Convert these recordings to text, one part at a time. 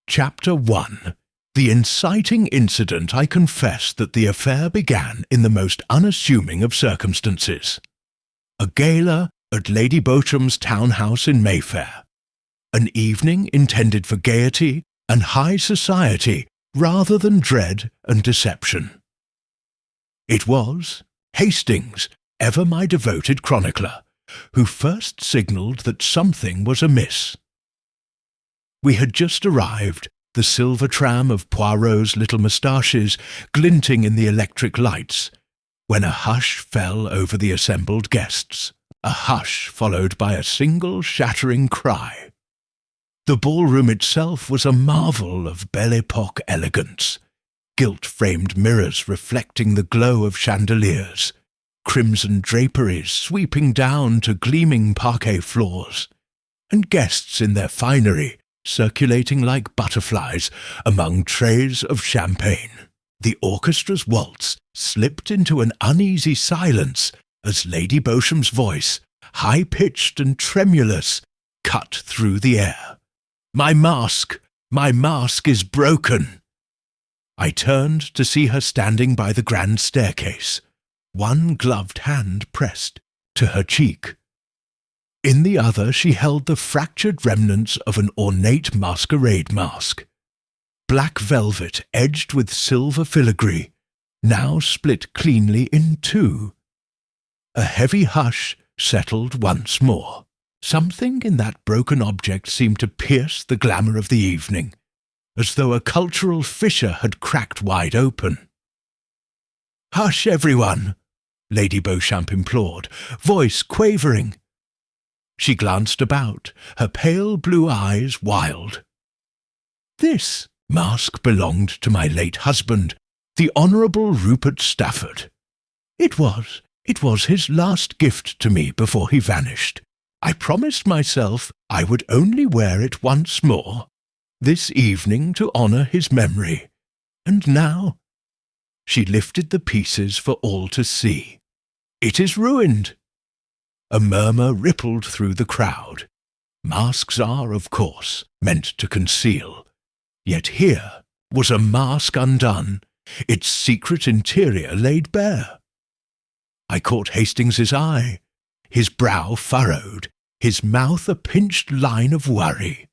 Chapter 1. The inciting incident. I confess that the affair began in the most unassuming of circumstances. A gala at Lady Beauchamp's townhouse in Mayfair. An evening intended for gaiety and high society rather than dread and deception. It was Hastings, ever my devoted chronicler, who first signalled that something was amiss. We had just arrived, the silver tram of Poirot's little moustaches glinting in the electric lights, when a hush fell over the assembled guests, a hush followed by a single shattering cry. The ballroom itself was a marvel of Belle Epoque elegance, gilt-framed mirrors reflecting the glow of chandeliers, crimson draperies sweeping down to gleaming parquet floors, and guests in their finery circulating like butterflies among trays of champagne. The orchestra's waltz slipped into an uneasy silence as Lady Beauchamp's voice, high-pitched and tremulous, cut through the air. My mask is broken." I turned to see her standing by the grand staircase, one gloved hand pressed to her cheek. In the other she held the fractured remnants of an ornate masquerade mask. Black velvet edged with silver filigree, now split cleanly in two. A heavy hush settled once more. Something in that broken object seemed to pierce the glamour of the evening, as though a cultural fissure had cracked wide open. "Hush, everyone," Lady Beauchamp implored, voice quavering. She glanced about, her pale blue eyes wild. This mask belonged to my late husband, the Honourable Rupert Stafford. It was his last gift to me before he vanished. I promised myself I would only wear it once more, this evening, to honour his memory. And now she lifted the pieces for all to see. It is ruined. A murmur rippled through the crowd. Masks are, of course, meant to conceal. Yet here was a mask undone, its secret interior laid bare. I caught Hastings's eye, his brow furrowed, his mouth a pinched line of worry.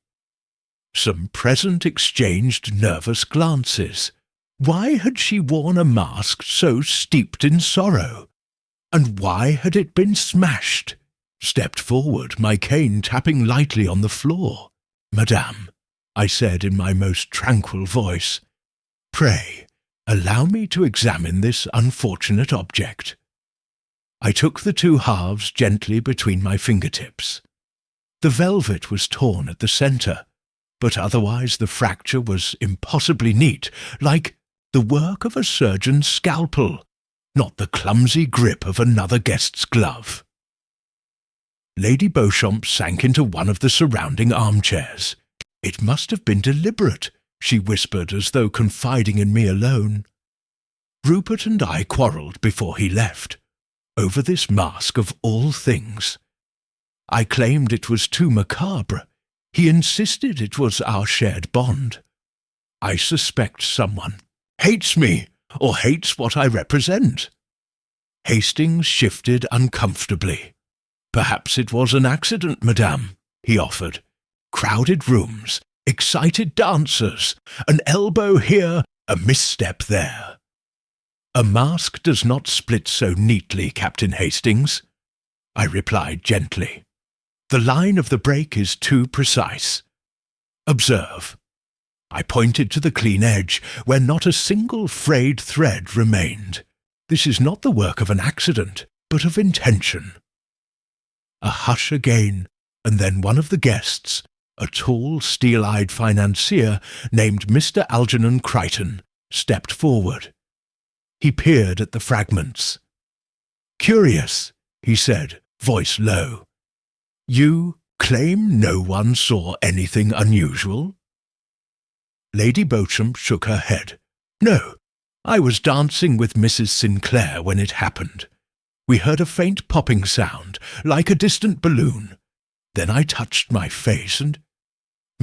Some present exchanged nervous glances. Why had she worn a mask so steeped in sorrow? And why had it been smashed? Stepped forward, my cane tapping lightly on the floor. "Madame," I said in my most tranquil voice, "pray, allow me to examine this unfortunate object." I took the two halves gently between my fingertips. The velvet was torn at the centre, but otherwise the fracture was impossibly neat, like the work of a surgeon's scalpel, not the clumsy grip of another guest's glove. Lady Beauchamp sank into one of the surrounding armchairs. "It must have been deliberate," she whispered as though confiding in me alone. "Rupert and I quarrelled before he left, over this mask of all things. I claimed it was too macabre. He insisted it was our shared bond. I suspect someone hates me, or hates what I represent." Hastings shifted uncomfortably. "Perhaps it was an accident, madame," he offered. "Crowded rooms, excited dancers, an elbow here, a misstep there." "A mask does not split so neatly, Captain Hastings," I replied gently. "The line of the break is too precise. Observe." I pointed to the clean edge, where not a single frayed thread remained. "This is not the work of an accident, but of intention." A hush again, and then one of the guests, a tall, steel-eyed financier named Mr. Algernon Crichton, stepped forward. He peered at the fragments. "Curious," he said, voice low. "You claim no one saw anything unusual?" Lady Beauchamp shook her head. "No, I was dancing with Mrs. Sinclair when it happened. We heard a faint popping sound, like a distant balloon. Then I touched my face and—"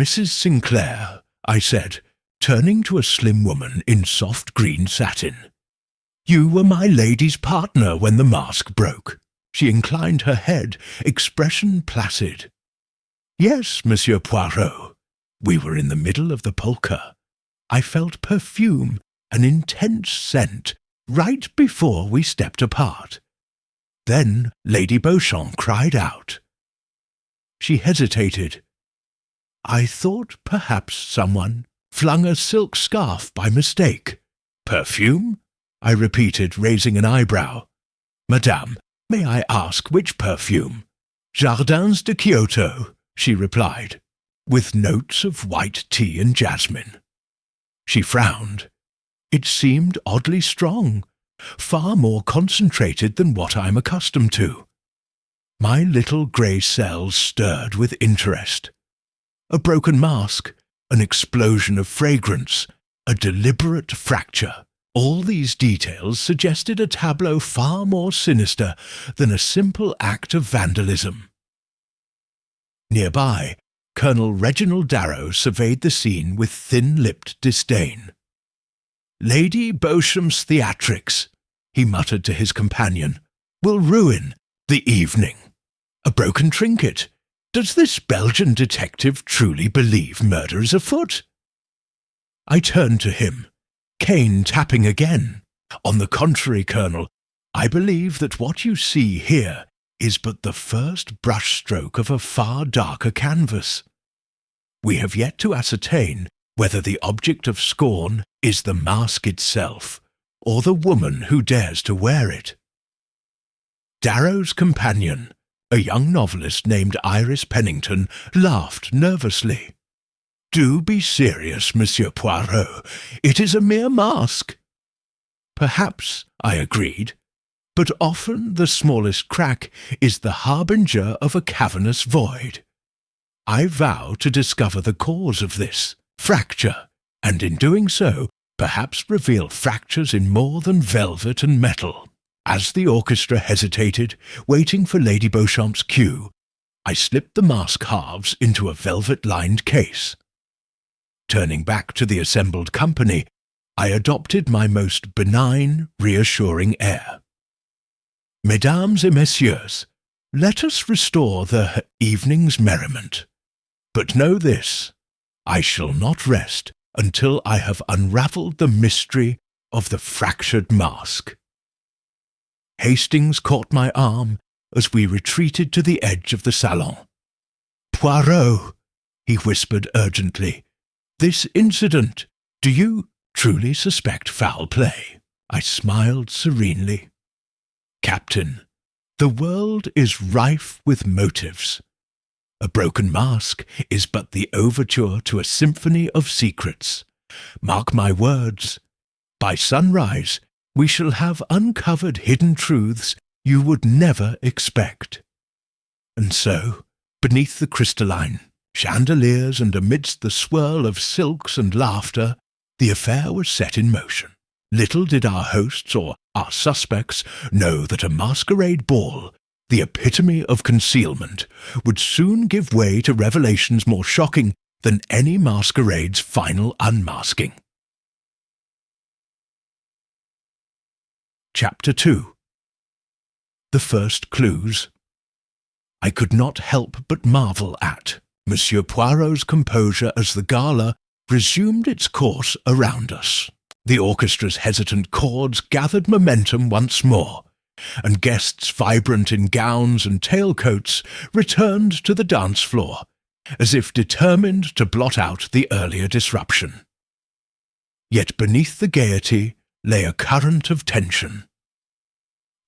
"Mrs. Sinclair," I said, turning to a slim woman in soft green satin. "You were my lady's partner when the mask broke." She inclined her head, expression placid. "Yes, Monsieur Poirot. We were in the middle of the polka. I felt perfume, an intense scent, right before we stepped apart. Then Lady Beauchamp cried out." She hesitated. "I thought perhaps someone flung a silk scarf by mistake." "Perfume?" I repeated, raising an eyebrow. "Madame, may I ask which perfume?" "Jardins de Kyoto," she replied, "with notes of white tea and jasmine." She frowned. It seemed oddly strong, far more concentrated than what I'm accustomed to. My little grey cells stirred with interest. A broken mask, an explosion of fragrance, a deliberate fracture. All these details suggested a tableau far more sinister than a simple act of vandalism. Nearby, Colonel Reginald Darrow surveyed the scene with thin-lipped disdain. "Lady Beauchamp's theatrics," he muttered to his companion, "will ruin the evening. A broken trinket. Does this Belgian detective truly believe murder is afoot?" I turned to him, cane tapping again. "On the contrary, Colonel, I believe that what you see here is but the first brushstroke of a far darker canvas. We have yet to ascertain whether the object of scorn is the mask itself, or the woman who dares to wear it." Darrow's companion, a young novelist named Iris Pennington, laughed nervously. "Do be serious, Monsieur Poirot. It is a mere mask." "Perhaps," I agreed, "but often the smallest crack is the harbinger of a cavernous void. I vow to discover the cause of this fracture, and in doing so, perhaps reveal fractures in more than velvet and metal." As the orchestra hesitated, waiting for Lady Beauchamp's cue, I slipped the mask halves into a velvet-lined case. Turning back to the assembled company, I adopted my most benign, reassuring air. "Mesdames et messieurs, let us restore the evening's merriment. But know this, I shall not rest until I have unravelled the mystery of the fractured mask." Hastings caught my arm as we retreated to the edge of the salon. "Poirot," he whispered urgently, "this incident, do you truly suspect foul play?" I smiled serenely. "Captain, the world is rife with motives. A broken mask is but the overture to a symphony of secrets. Mark my words, by sunrise we shall have uncovered hidden truths you would never expect." And so, beneath the crystalline chandeliers and amidst the swirl of silks and laughter, the affair was set in motion. Little did our hosts or our suspects know that a masquerade ball, the epitome of concealment, would soon give way to revelations more shocking than any masquerade's final unmasking. Chapter 2. The First Clues. I could not help but marvel at Monsieur Poirot's composure as the gala resumed its course around us. The orchestra's hesitant chords gathered momentum once more, and guests vibrant in gowns and tailcoats returned to the dance floor, as if determined to blot out the earlier disruption. Yet beneath the gaiety lay a current of tension.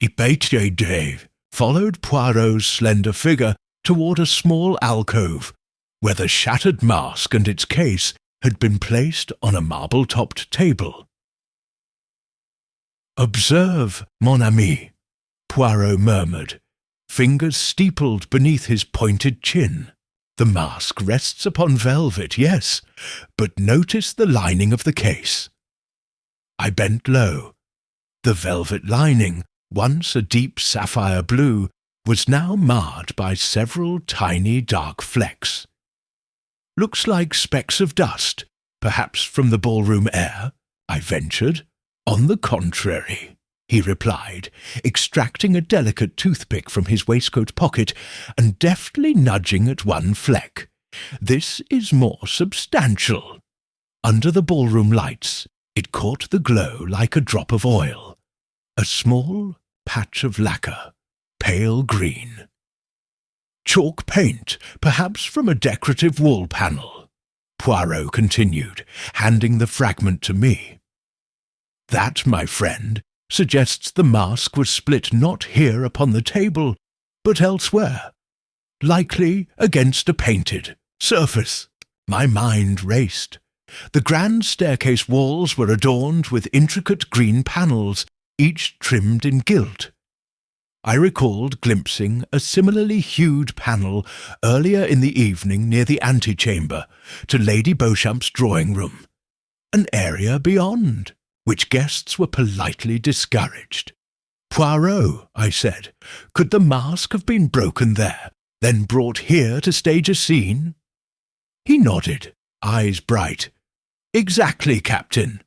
Dave followed Poirot's slender figure toward a small alcove, where the shattered mask and its case had been placed on a marble-topped table. "Observe, mon ami," Poirot murmured, fingers steepled beneath his pointed chin. "The mask rests upon velvet, yes, but notice the lining of the case." I bent low. The velvet lining, once a deep sapphire blue, was now marred by several tiny dark flecks. "Looks like specks of dust," Perhaps from the ballroom air, I ventured. On the contrary, he replied, extracting a delicate toothpick from his waistcoat pocket and deftly nudging at one fleck. This is more substantial. Under the ballroom lights, it caught the glow like a drop of oil. A small patch of lacquer, pale green. Chalk paint, perhaps from a decorative wall panel, Poirot continued, handing the fragment to me. That, my friend, suggests the mask was split not here upon the table, but elsewhere, likely against a painted surface. My mind raced. The grand staircase walls were adorned with intricate green panels, each trimmed in gilt. I recalled glimpsing a similarly hued panel earlier in the evening near the antechamber to Lady Beauchamp's drawing-room, an area beyond, which guests were politely discouraged. Poirot, I said, could the mask have been broken there, then brought here to stage a scene? He nodded, eyes bright. Exactly, Captain.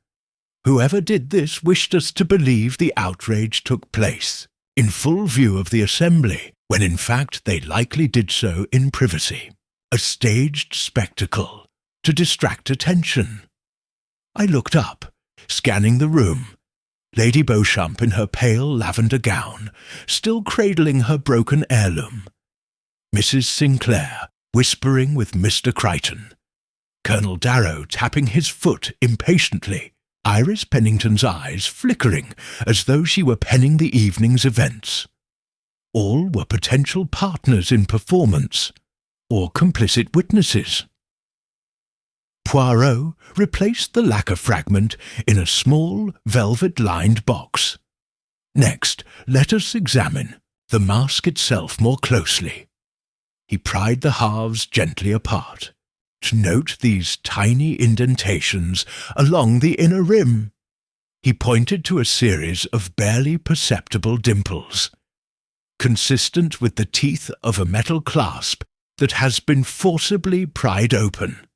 Whoever did this wished us to believe the outrage took place in full view of the assembly, when in fact they likely did so in privacy. A staged spectacle to distract attention. I looked up, scanning the room. Lady Beauchamp in her pale lavender gown, still cradling her broken heirloom. Mrs. Sinclair whispering with Mr. Crichton. Colonel Darrow tapping his foot impatiently. Iris Pennington's eyes flickering as though she were penning the evening's events. All were potential partners in performance, or complicit witnesses. Poirot replaced the lacquer fragment in a small, velvet-lined box. Next, let us examine the mask itself more closely. He pried the halves gently apart. To note these tiny indentations along the inner rim. He pointed to a series of barely perceptible dimples, consistent with the teeth of a metal clasp that has been forcibly pried open.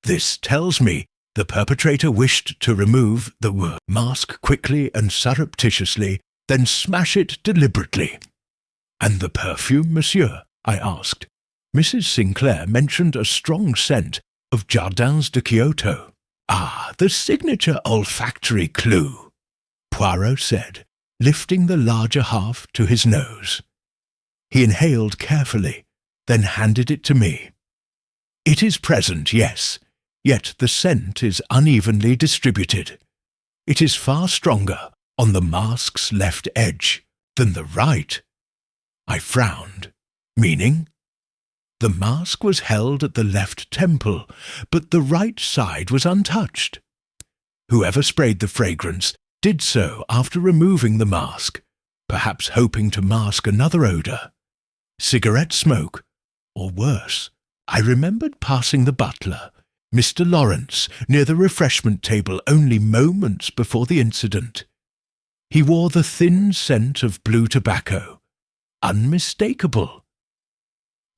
This tells me the perpetrator wished to remove the mask quickly and surreptitiously, then smash it deliberately. "And the perfume, monsieur?" I asked. Mrs. Sinclair mentioned a strong scent of Jardins de Kyoto. "Ah, the signature olfactory clue," Poirot said, lifting the larger half to his nose. He inhaled carefully, then handed it to me. "It is present, yes, yet the scent is unevenly distributed. It is far stronger on the mask's left edge than the right." I frowned. "Meaning?" The mask was held at the left temple, but the right side was untouched. Whoever sprayed the fragrance did so after removing the mask, perhaps hoping to mask another odour. Cigarette smoke, or worse. I remembered passing the butler, Mr. Lawrence, near the refreshment table only moments before the incident. He wore the thin scent of blue tobacco. Unmistakable.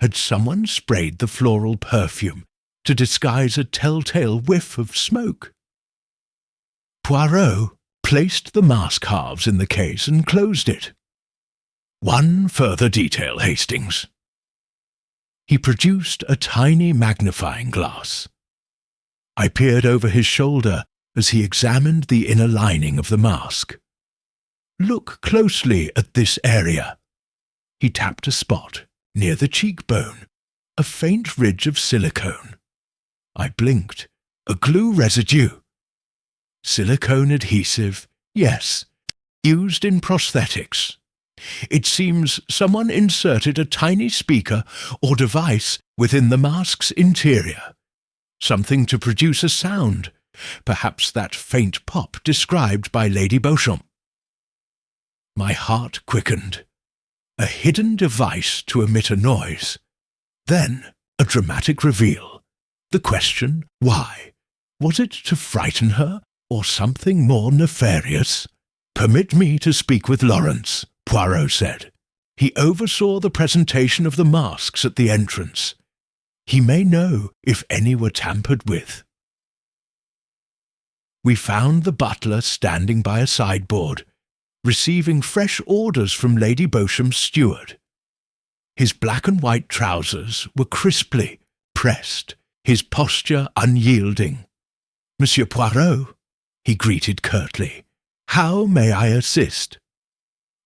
Had someone sprayed the floral perfume to disguise a telltale whiff of smoke? Poirot placed the mask halves in the case and closed it. "One further detail, Hastings." He produced a tiny magnifying glass. I peered over his shoulder as he examined the inner lining of the mask. "Look closely at this area." He tapped a spot near the cheekbone, a faint ridge of silicone. I blinked. A glue residue. Silicone adhesive, yes, used in prosthetics. It seems someone inserted a tiny speaker or device within the mask's interior, something to produce a sound, perhaps that faint pop described by Lady Beauchamp. My heart quickened. A hidden device to emit a noise. Then a dramatic reveal. The question, why? Was it to frighten her, or something more nefarious? "Permit me to speak with Lawrence," Poirot said. "He oversaw the presentation of the masks at the entrance. He may know if any were tampered with." We found the butler standing by a sideboard, receiving fresh orders from Lady Beauchamp's steward. His black and white trousers were crisply pressed, his posture unyielding. "Monsieur Poirot," he greeted curtly, "how may I assist?"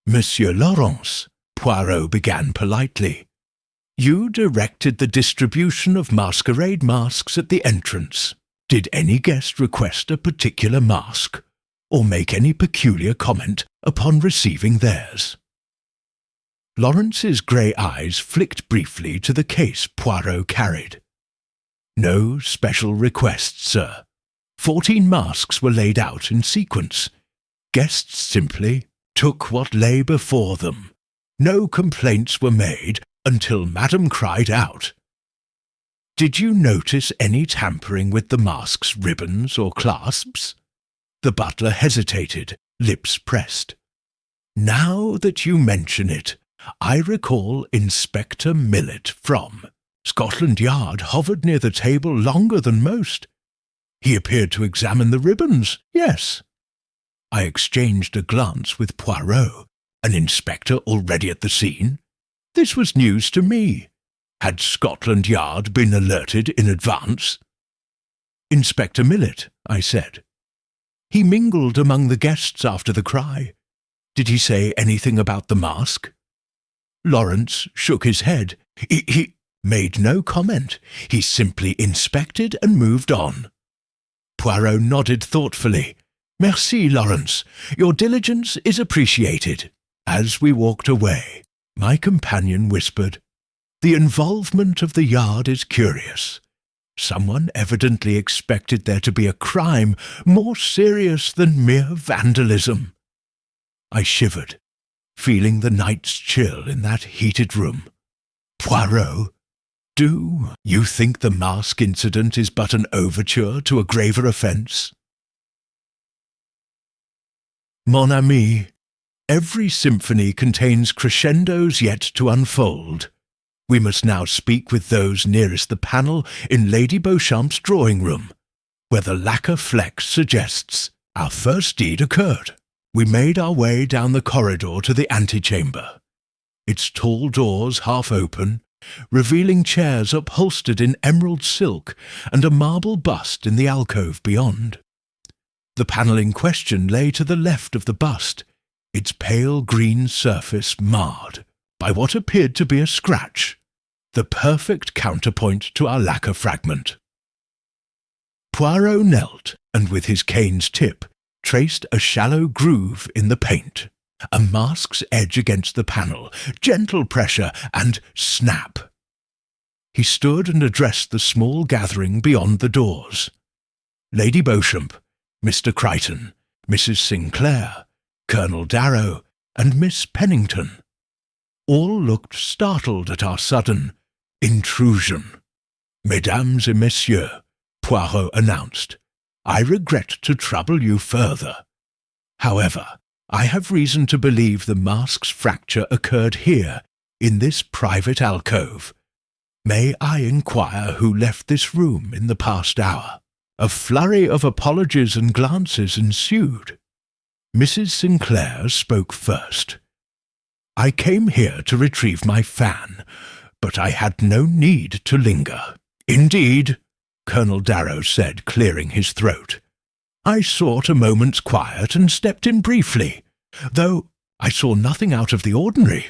"Monsieur Lawrence," Poirot began politely, "you directed the distribution of masquerade masks at the entrance. Did any guest request a particular mask, or make any peculiar comment upon receiving theirs?" Lawrence's grey eyes flicked briefly to the case Poirot carried. "No special request, sir. 14 masks were laid out in sequence. Guests simply took what lay before them. No complaints were made until Madame cried out. Did you notice any tampering with the mask's ribbons or clasps?" The butler hesitated, lips pressed. "Now that you mention it, I recall Inspector Millet from Scotland Yard hovered near the table longer than most. He appeared to examine the ribbons, yes." I exchanged a glance with Poirot, an inspector already at the scene. This was news to me. Had Scotland Yard been alerted in advance? "Inspector Millet," I said. "He mingled among the guests after the cry. Did he say anything about the mask?" Lawrence shook his head. He made no comment. He simply inspected and moved on. Poirot nodded thoughtfully. "Merci, Lawrence. Your diligence is appreciated." As we walked away, my companion whispered, "The involvement of the Yard is curious. Someone evidently expected there to be a crime more serious than mere vandalism." I shivered, feeling the night's chill in that heated room. "Poirot, do you think the mask incident is but an overture to a graver offence?" Mon ami, every symphony contains crescendos yet to unfold. We must now speak with those nearest the panel in Lady Beauchamp's drawing-room, where the lacquer flex suggests our first deed occurred. We made our way down the corridor to the antechamber, its tall doors half open, revealing chairs upholstered in emerald silk and a marble bust in the alcove beyond. The panel in question lay to the left of the bust, its pale green surface marred by what appeared to be a scratch, the perfect counterpoint to our lacquer fragment. Poirot knelt, and with his cane's tip traced a shallow groove in the paint, a mask's edge against the panel, gentle pressure, and snap. He stood and addressed the small gathering beyond the doors. Lady Beauchamp, Mr. Crichton, Mrs. Sinclair, Colonel Darrow, and Miss Pennington. All looked startled at our sudden intrusion. "Mesdames et messieurs," Poirot announced, "I regret to trouble you further. However, I have reason to believe the mask's fracture occurred here, in this private alcove. May I inquire who left this room in the past hour?" A flurry of apologies and glances ensued. Mrs. Sinclair spoke first. "I came here to retrieve my fan, but I had no need to linger." "Indeed," Colonel Darrow said, clearing his throat. "I sought a moment's quiet and stepped in briefly, though I saw nothing out of the ordinary."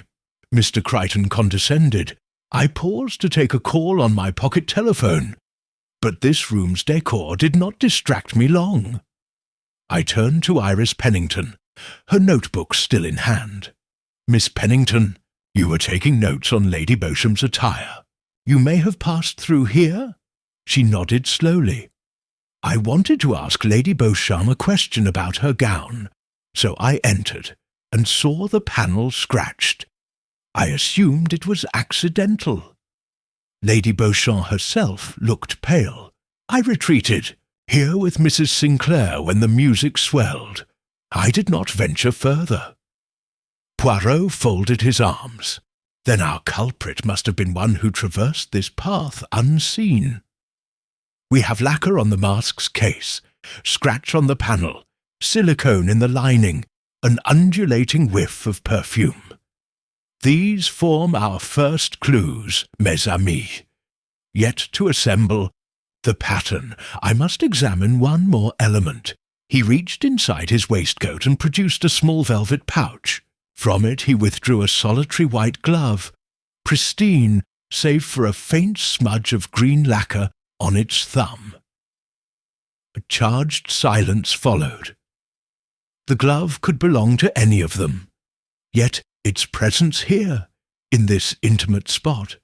Mr. Crichton condescended. "I paused to take a call on my pocket telephone, but this room's decor did not distract me long." I turned to Iris Pennington, her notebook still in hand. "Miss Pennington, you were taking notes on Lady Beauchamp's attire. You may have passed through here?" She nodded slowly. "I wanted to ask Lady Beauchamp a question about her gown, so I entered and saw the panel scratched. I assumed it was accidental. Lady Beauchamp herself looked pale. I retreated, here with Mrs. Sinclair when the music swelled. I did not venture further." Poirot folded his arms. Then our culprit must have been one who traversed this path unseen. "We have lacquer on the mask's case, scratch on the panel, silicone in the lining, an undulating whiff of perfume. These form our first clues, mes amis. Yet to assemble the pattern, I must examine one more element. He reached inside his waistcoat and produced a small velvet pouch. From it he withdrew a solitary white glove, pristine save for a faint smudge of green lacquer on its thumb. A charged silence followed. The glove could belong to any of them, yet its presence here, in this intimate spot,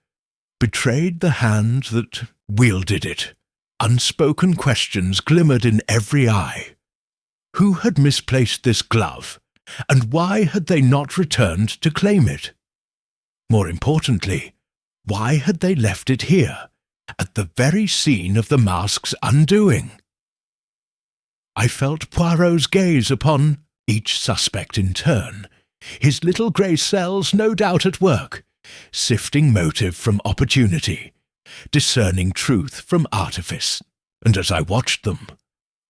betrayed the hand that wielded it. Unspoken questions glimmered in every eye. Who had misplaced this glove, and why had they not returned to claim it? More importantly, why had they left it here, at the very scene of the mask's undoing? I felt Poirot's gaze upon each suspect in turn, his little grey cells no doubt at work, sifting motive from opportunity, discerning truth from artifice, and as I watched them,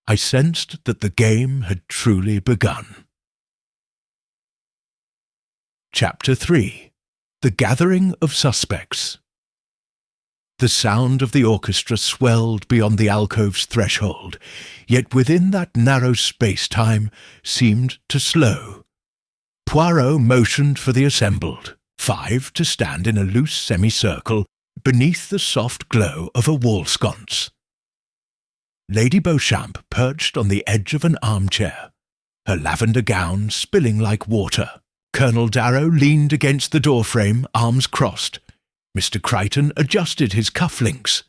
I sensed that the game had truly begun. Chapter 3. The Gathering of Suspects. The sound of the orchestra swelled beyond the alcove's threshold, yet within that narrow space-time seemed to slow. Poirot motioned for the assembled, 5 to stand in a loose semicircle beneath the soft glow of a wall sconce. Lady Beauchamp perched on the edge of an armchair, her lavender gown spilling like water. Colonel Darrow leaned against the doorframe, arms crossed. Mr. Crichton adjusted his cufflinks.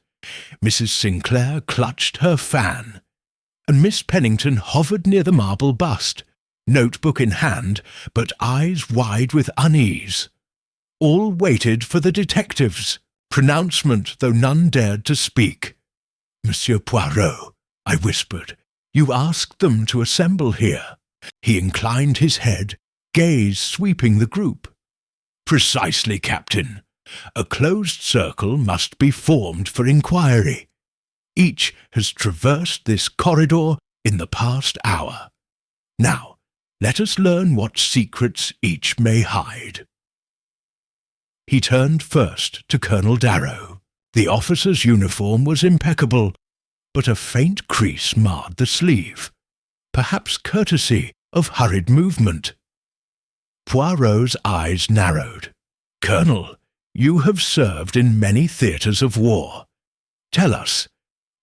Mrs. Sinclair clutched her fan, and Miss Pennington hovered near the marble bust, notebook in hand, but eyes wide with unease. All waited for the detective's pronouncement, though none dared to speak. "Monsieur Poirot," I whispered, "you asked them to assemble here." He inclined his head, gaze sweeping the group. "Precisely, Captain. A closed circle must be formed for inquiry. Each has traversed this corridor in the past hour. Now, let us learn what secrets each may hide." He turned first to Colonel Darrow. The officer's uniform was impeccable, but a faint crease marred the sleeve, perhaps courtesy of hurried movement. Poirot's eyes narrowed. "Colonel, you have served in many theatres of war. Tell us,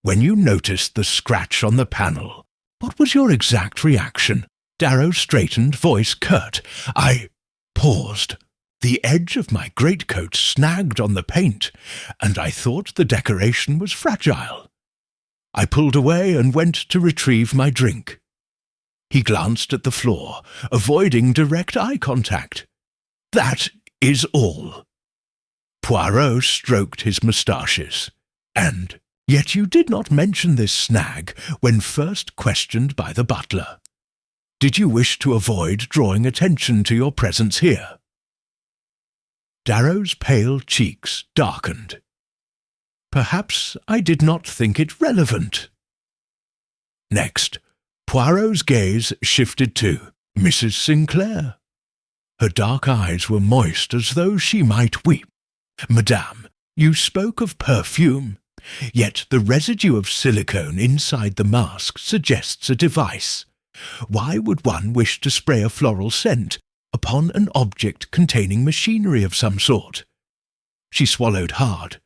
when you noticed the scratch on the panel, what was your exact reaction?" Darrow straightened, voice curt. I paused. The edge of my greatcoat snagged on the paint, and I thought the decoration was fragile. I pulled away and went to retrieve my drink. He glanced at the floor, avoiding direct eye contact. "That is all." Poirot stroked his moustaches. "And yet you did not mention this snag when first questioned by the butler. Did you wish to avoid drawing attention to your presence here?" Darrow's pale cheeks darkened. "Perhaps I did not think it relevant." Next, Poirot's gaze shifted to Mrs. Sinclair. Her dark eyes were moist as though she might weep. "Madame, you spoke of perfume, yet the residue of silicone inside the mask suggests a device. Why would one wish to spray a floral scent upon an object containing machinery of some sort?" She swallowed hard.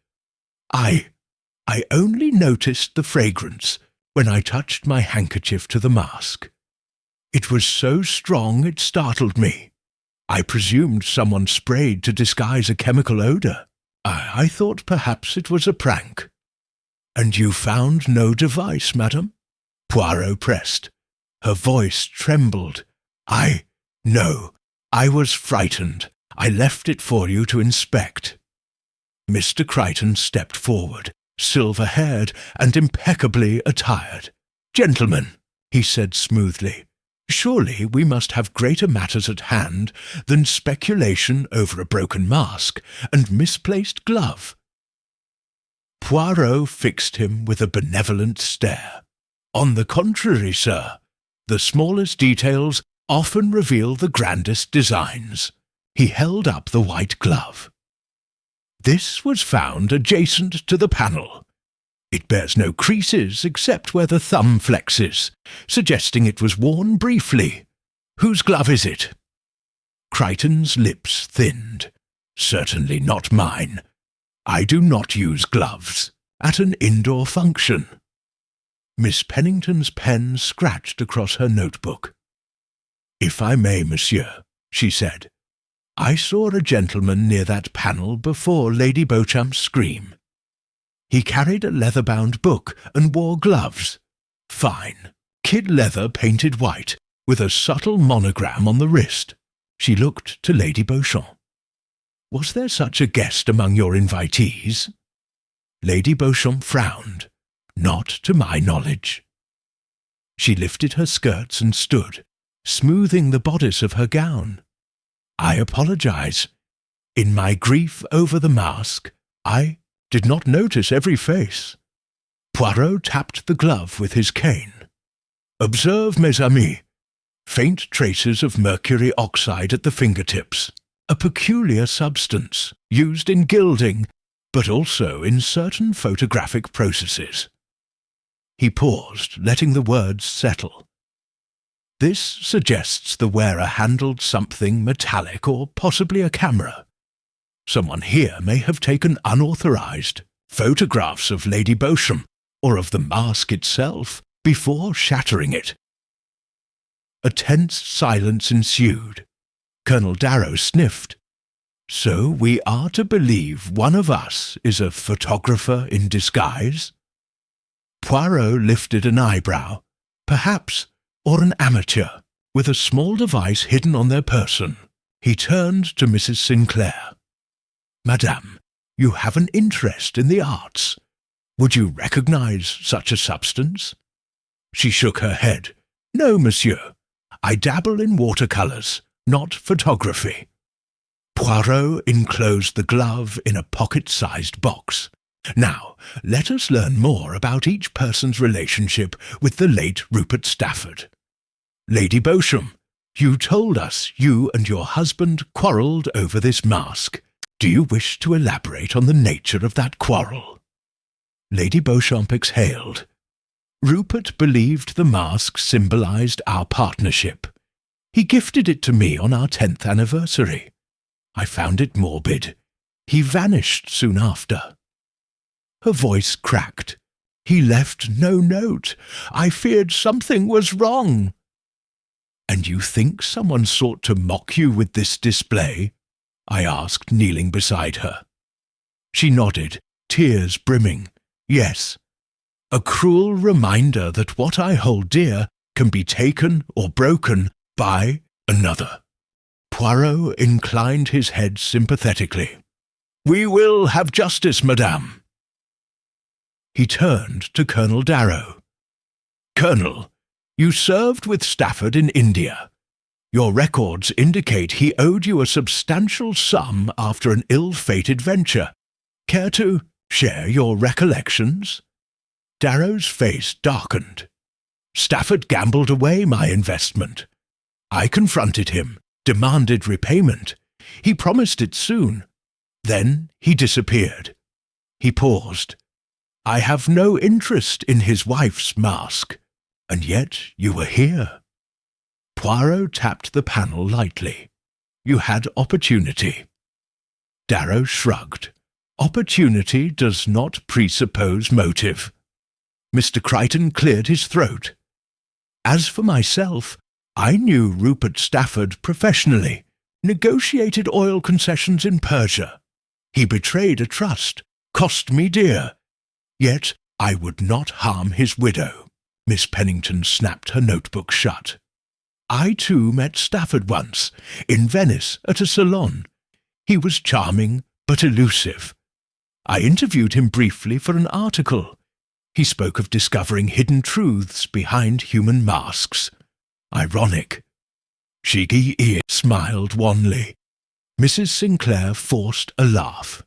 I only noticed the fragrance when I touched my handkerchief to the mask. It was so strong it startled me. I presumed someone sprayed to disguise a chemical odour. I thought perhaps it was a prank." "And you found no device, madam?" Poirot pressed. Her voice trembled. No, I was frightened. I left it for you to inspect." Mr. Crichton stepped forward, silver-haired and impeccably attired. "Gentlemen," he said smoothly, "surely we must have greater matters at hand than speculation over a broken mask and misplaced glove." Poirot fixed him with a benevolent stare. On the contrary, sir, the smallest details often reveal the grandest designs. He held up the white glove. This was found adjacent to the panel. It bears no creases except where the thumb flexes, suggesting it was worn briefly. Whose glove is it? Crichton's lips thinned. Certainly not mine. I do not use gloves at an indoor function. Miss Pennington's pen scratched across her notebook. If I may, monsieur, she said, I saw a gentleman near that panel before Lady Beauchamp's scream. He carried a leather-bound book and wore gloves. Fine, kid leather painted white, with a subtle monogram on the wrist. She looked to Lady Beauchamp. Was there such a guest among your invitees? Lady Beauchamp frowned. Not to my knowledge. She lifted her skirts and stood, smoothing the bodice of her gown. I apologize. In my grief over the mask, I did not notice every face. Poirot tapped the glove with his cane. Observe, mes amis, faint traces of mercury oxide at the fingertips, a peculiar substance used in gilding, but also in certain photographic processes. He paused, letting the words settle. This suggests the wearer handled something metallic or possibly a camera. Someone here may have taken unauthorized photographs of Lady Beauchamp or of the mask itself before shattering it. A tense silence ensued. Colonel Darrow sniffed. So we are to believe one of us is a photographer in disguise? Poirot lifted an eyebrow, perhaps, or an amateur, with a small device hidden on their person. He turned to Mrs. Sinclair. Madame, you have an interest in the arts. Would you recognize such a substance? She shook her head. No, monsieur. I dabble in watercolors, not photography. Poirot enclosed the glove in a pocket-sized box. Now, let us learn more about each person's relationship with the late Rupert Stafford. Lady Beauchamp, you told us you and your husband quarrelled over this mask. Do you wish to elaborate on the nature of that quarrel? Lady Beauchamp exhaled. Rupert believed the mask symbolized our partnership. He gifted it to me on our 10th anniversary. I found it morbid. He vanished soon after. Her voice cracked. He left no note. I feared something was wrong. And you think someone sought to mock you with this display? I asked, kneeling beside her. She nodded, tears brimming. Yes. A cruel reminder that what I hold dear can be taken or broken by another. Poirot inclined his head sympathetically. We will have justice, madame. He turned to Colonel Darrow. Colonel, you served with Stafford in India. Your records indicate he owed you a substantial sum after an ill-fated venture. Care to share your recollections? Darrow's face darkened. Stafford gambled away my investment. I confronted him, demanded repayment. He promised it soon. Then he disappeared. He paused. I have no interest in his wife's mask, and yet you were here. Poirot tapped the panel lightly. You had opportunity. Darrow shrugged. Opportunity does not presuppose motive. Mr. Crichton cleared his throat. As for myself, I knew Rupert Stafford professionally, negotiated oil concessions in Persia. He betrayed a trust, cost me dear. Yet I would not harm his widow. Miss Pennington snapped her notebook shut. I too met Stafford once, in Venice at a salon. He was charming but elusive. I interviewed him briefly for an article. He spoke of discovering hidden truths behind human masks. Ironic. Shiggy smiled wanly. Mrs. Sinclair forced a laugh.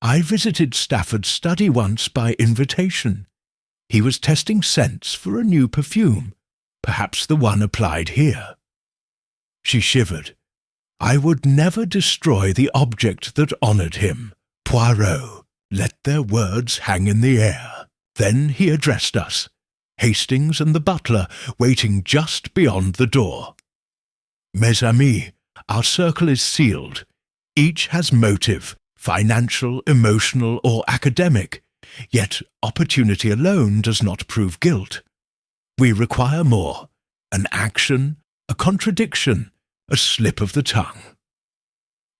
I visited Stafford's study once by invitation. He was testing scents for a new perfume, perhaps the one applied here. She shivered. I would never destroy the object that honoured him. Poirot, let their words hang in the air. Then he addressed us, Hastings and the butler waiting just beyond the door. Mes amis, our circle is sealed. Each has motive, financial, emotional, or academic, yet opportunity alone does not prove guilt. We require more, an action, a contradiction, a slip of the tongue.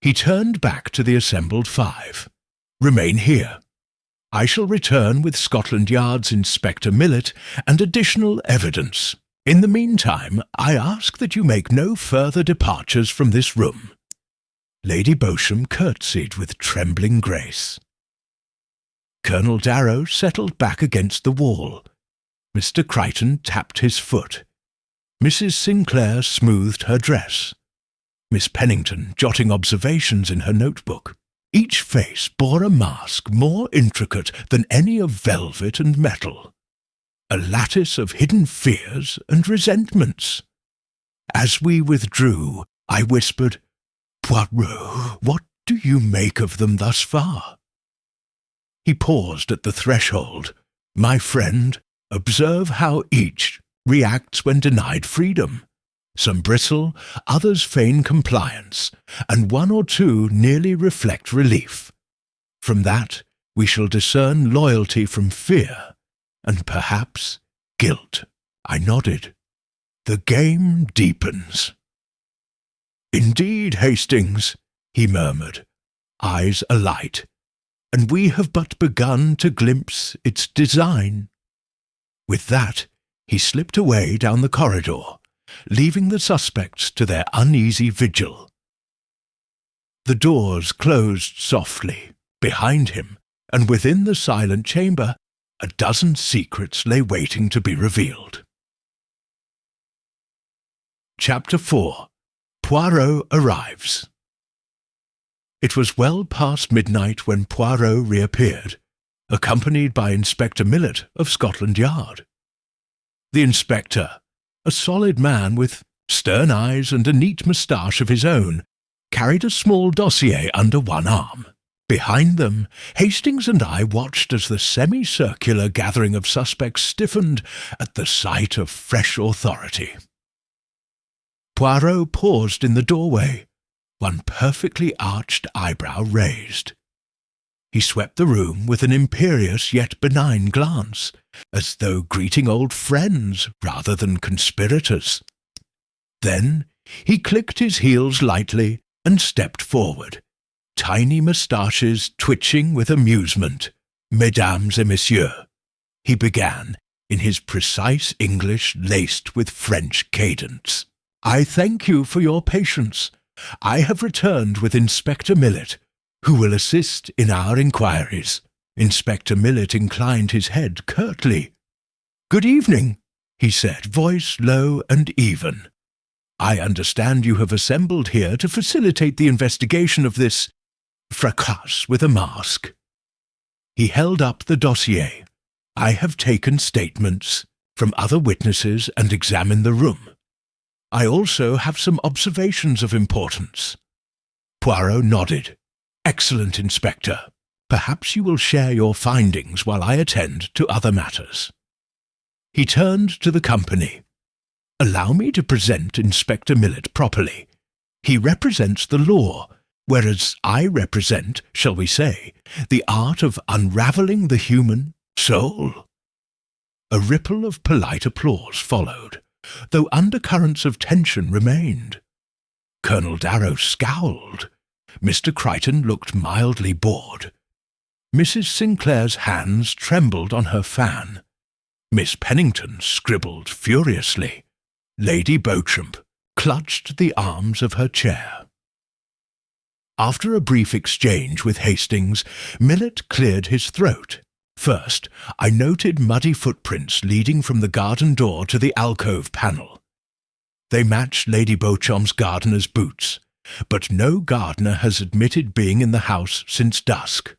He turned back to the assembled five. Remain here. I shall return with Scotland Yard's Inspector Millet and additional evidence. In the meantime, I ask that you make no further departures from this room. Lady Beauchamp curtsied with trembling grace. Colonel Darrow settled back against the wall. Mr. Crichton tapped his foot. Mrs. Sinclair smoothed her dress. Miss Pennington jotting observations in her notebook. Each face bore a mask more intricate than any of velvet and metal, a lattice of hidden fears and resentments. As we withdrew, I whispered, Poirot, what do you make of them thus far? He paused at the threshold. My friend, observe how each reacts when denied freedom. Some bristle, others feign compliance, and one or two nearly reflect relief. From that we shall discern loyalty from fear, and perhaps guilt. I nodded. The game deepens. Indeed, Hastings, he murmured, eyes alight, and we have but begun to glimpse its design. With that, he slipped away down the corridor, leaving the suspects to their uneasy vigil. The doors closed softly behind him, and within the silent chamber a dozen secrets lay waiting to be revealed. Chapter 4. Poirot arrives. It was well past midnight when Poirot reappeared, accompanied by Inspector Millet of Scotland Yard. The inspector, a solid man with stern eyes and a neat moustache of his own, carried a small dossier under one arm. Behind them, Hastings and I watched as the semicircular gathering of suspects stiffened at the sight of fresh authority. Poirot paused in the doorway, one perfectly arched eyebrow raised. He swept the room with an imperious yet benign glance, as though greeting old friends rather than conspirators. Then he clicked his heels lightly and stepped forward, tiny moustaches twitching with amusement. Mesdames et messieurs, he began, in his precise English laced with French cadence. I thank you for your patience. I have returned with Inspector Millet, who will assist in our inquiries. Inspector Millet inclined his head curtly. Good evening, he said, voice low and even. I understand you have assembled here to facilitate the investigation of this fracas with a mask. He held up the dossier. I have taken statements from other witnesses and examined the room. I also have some observations of importance. Poirot nodded. Excellent, Inspector. Perhaps you will share your findings while I attend to other matters. He turned to the company. Allow me to present Inspector Millet properly. He represents the law, whereas I represent, shall we say, the art of unravelling the human soul. A ripple of polite applause followed, though undercurrents of tension remained. Colonel Darrow scowled. Mr. Crichton looked mildly bored. Mrs. Sinclair's hands trembled on her fan. Miss Pennington scribbled furiously. Lady Beauchamp clutched the arms of her chair. After a brief exchange with Hastings, Millet cleared his throat. First, I noted muddy footprints leading from the garden door to the alcove panel. They matched Lady Beauchamp's gardener's boots, but no gardener has admitted being in the house since dusk.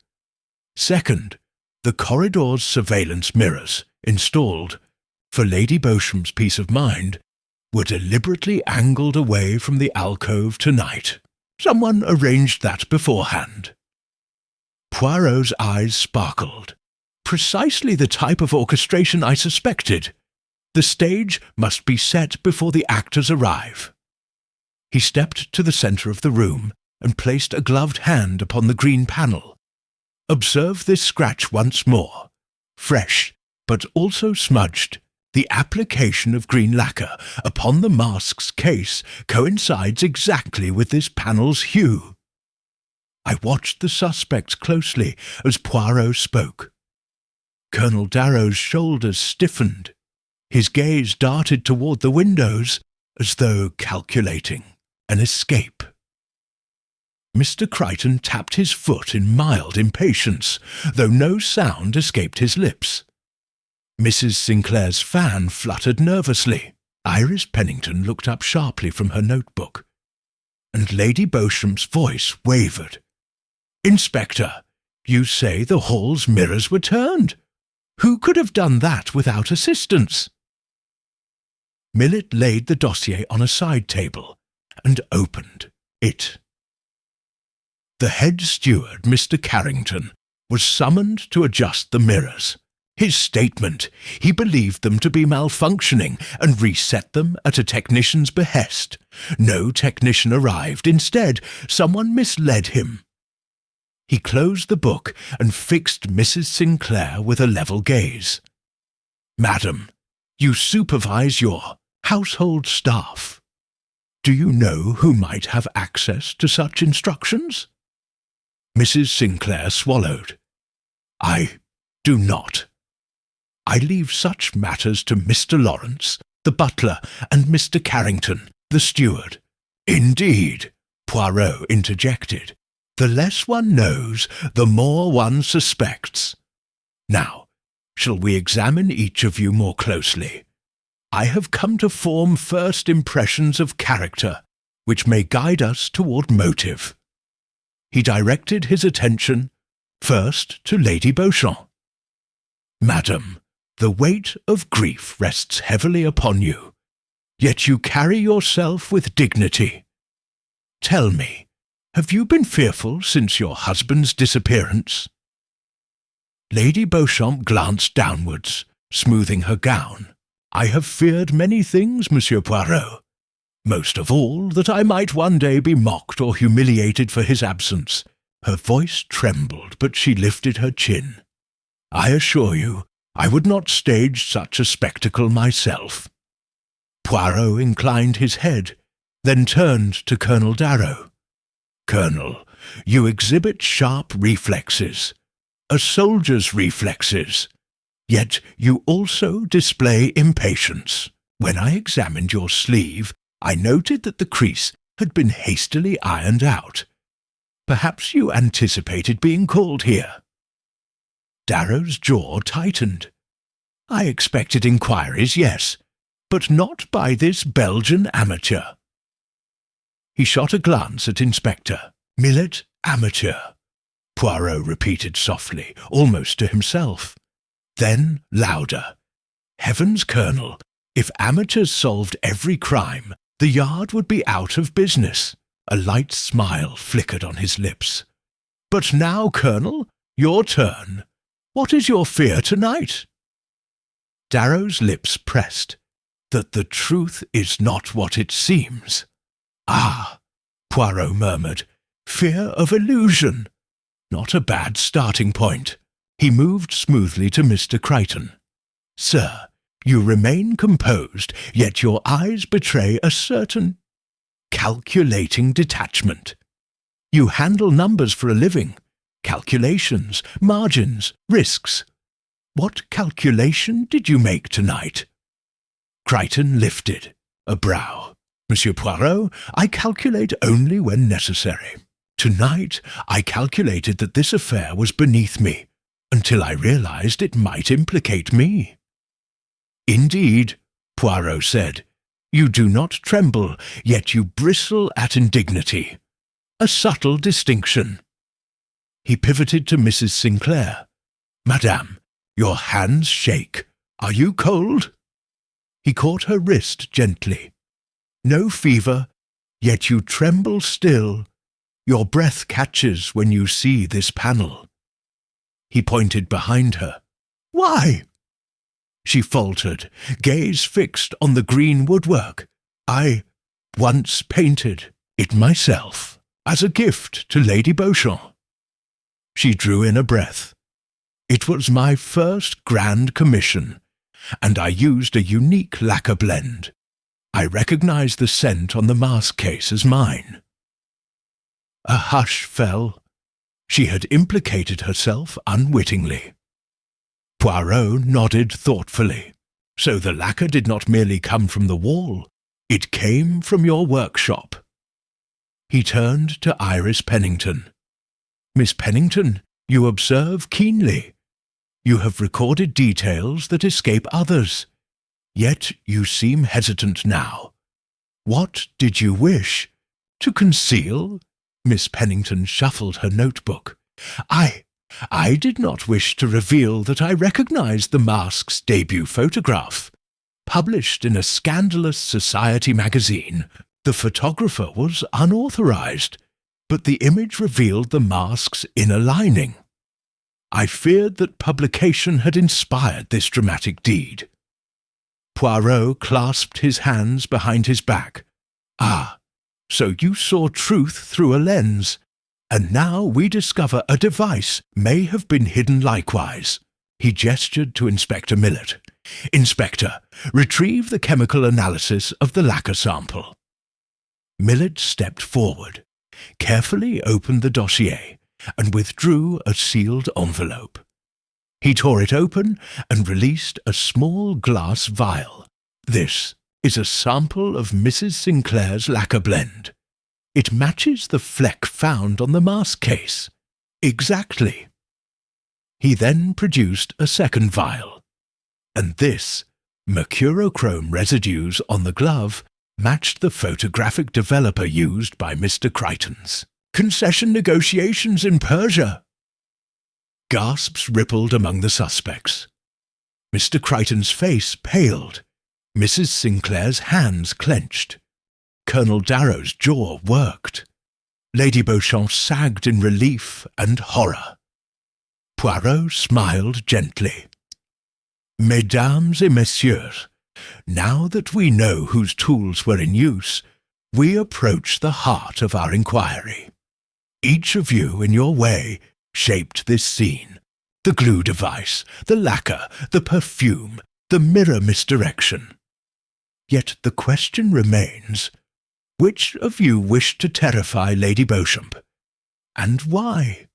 Second, the corridor's surveillance mirrors, installed, for Lady Beauchamp's peace of mind, were deliberately angled away from the alcove tonight. Someone arranged that beforehand. Poirot's eyes sparkled. Precisely the type of orchestration I suspected. The stage must be set before the actors arrive. He stepped to the centre of the room and placed a gloved hand upon the green panel. Observe this scratch once more. Fresh, but also smudged. The application of green lacquer upon the mask's case coincides exactly with this panel's hue. I watched the suspects closely as Poirot spoke. Colonel Darrow's shoulders stiffened. His gaze darted toward the windows as though calculating an escape. Mr. Crichton tapped his foot in mild impatience, though no sound escaped his lips. Mrs. Sinclair's fan fluttered nervously. Iris Pennington looked up sharply from her notebook, and Lady Beauchamp's voice wavered. "Inspector, you say the hall's mirrors were turned. Who could have done that without assistance?" Millet laid the dossier on a side table and opened it. The head steward, Mr. Carrington, was summoned to adjust the mirrors. His statement, he believed them to be malfunctioning and reset them at a technician's behest. No technician arrived. Instead, someone misled him. He closed the book and fixed Mrs. Sinclair with a level gaze. "Madam, you supervise your household staff. Do you know who might have access to such instructions?" Mrs. Sinclair swallowed. "I do not. I leave such matters to Mr. Lawrence, the butler, and Mr. Carrington, the steward." "Indeed," Poirot interjected. "The less one knows, the more one suspects. Now, shall we examine each of you more closely? I have come to form first impressions of character, which may guide us toward motive." He directed his attention first to Lady Beauchamp. "Madam, the weight of grief rests heavily upon you, yet you carry yourself with dignity. Tell me, have you been fearful since your husband's disappearance?" Lady Beauchamp glanced downwards, smoothing her gown. "I have feared many things, Monsieur Poirot. Most of all, that I might one day be mocked or humiliated for his absence." Her voice trembled, but she lifted her chin. "I assure you, I would not stage such a spectacle myself." Poirot inclined his head, then turned to Colonel Darrow. "Colonel, you exhibit sharp reflexes, a soldier's reflexes, yet you also display impatience. When I examined your sleeve, I noted that the crease had been hastily ironed out. Perhaps you anticipated being called here." Darrow's jaw tightened. "I expected inquiries, yes, but not by this Belgian amateur." He shot a glance at Inspector. "Millet, amateur," Poirot repeated softly, almost to himself. Then, louder. "Heavens, Colonel, if amateurs solved every crime, the Yard would be out of business." A light smile flickered on his lips. "But now, Colonel, your turn. What is your fear tonight?" Darrow's lips pressed. "That the truth is not what it seems." "Ah," Poirot murmured, "fear of illusion. Not a bad starting point." He moved smoothly to Mr. Crichton. "Sir, you remain composed, yet your eyes betray a certain calculating detachment. You handle numbers for a living. Calculations, margins, risks. What calculation did you make tonight?" Crichton lifted a brow. "Monsieur Poirot, I calculate only when necessary. Tonight I calculated that this affair was beneath me, until I realized it might implicate me." "Indeed," Poirot said, "you do not tremble, yet you bristle at indignity. A subtle distinction." He pivoted to Mrs. Sinclair. "Madame, your hands shake. Are you cold?" He caught her wrist gently. "No fever, yet you tremble still. Your breath catches when you see this panel." He pointed behind her. "Why?" She faltered, gaze fixed on the green woodwork. "I once painted it myself, as a gift to Lady Beauchamp." She drew in a breath. "It was my first grand commission, and I used a unique lacquer blend. I recognized the scent on the mask case as mine." A hush fell. She had implicated herself unwittingly. Poirot nodded thoughtfully. "So the lacquer did not merely come from the wall, it came from your workshop." He turned to Iris Pennington. "Miss Pennington, you observe keenly. You have recorded details that escape others. Yet you seem hesitant now. What did you wish? To conceal?" Miss Pennington shuffled her notebook. I did not wish to reveal that I recognized the mask's debut photograph. Published in a scandalous society magazine, the photographer was unauthorized, but the image revealed the mask's inner lining. I feared that publication had inspired this dramatic deed." Poirot clasped his hands behind his back. "Ah, so you saw truth through a lens, and now we discover a device may have been hidden likewise." He gestured to Inspector Millet. "Inspector, retrieve the chemical analysis of the lacquer sample." Millet stepped forward, carefully opened the dossier, and withdrew a sealed envelope. He tore it open and released a small glass vial. "This is a sample of Mrs. Sinclair's lacquer blend. It matches the fleck found on the mask case. Exactly." He then produced a second vial. And this, mercurochrome residues on the glove, matched the photographic developer used by Mr. Crichton's. "Concession negotiations in Persia." Gasps rippled among the suspects. Mr. Crichton's face paled. Mrs. Sinclair's hands clenched. Colonel Darrow's jaw worked. Lady Beauchamp sagged in relief and horror. Poirot smiled gently. "Mesdames et messieurs, now that we know whose tools were in use, we approach the heart of our inquiry. Each of you, in your way, shaped this scene. The glue device, the lacquer, the perfume, the mirror misdirection. Yet the question remains, which of you wished to terrify Lady Beauchamp? And why?"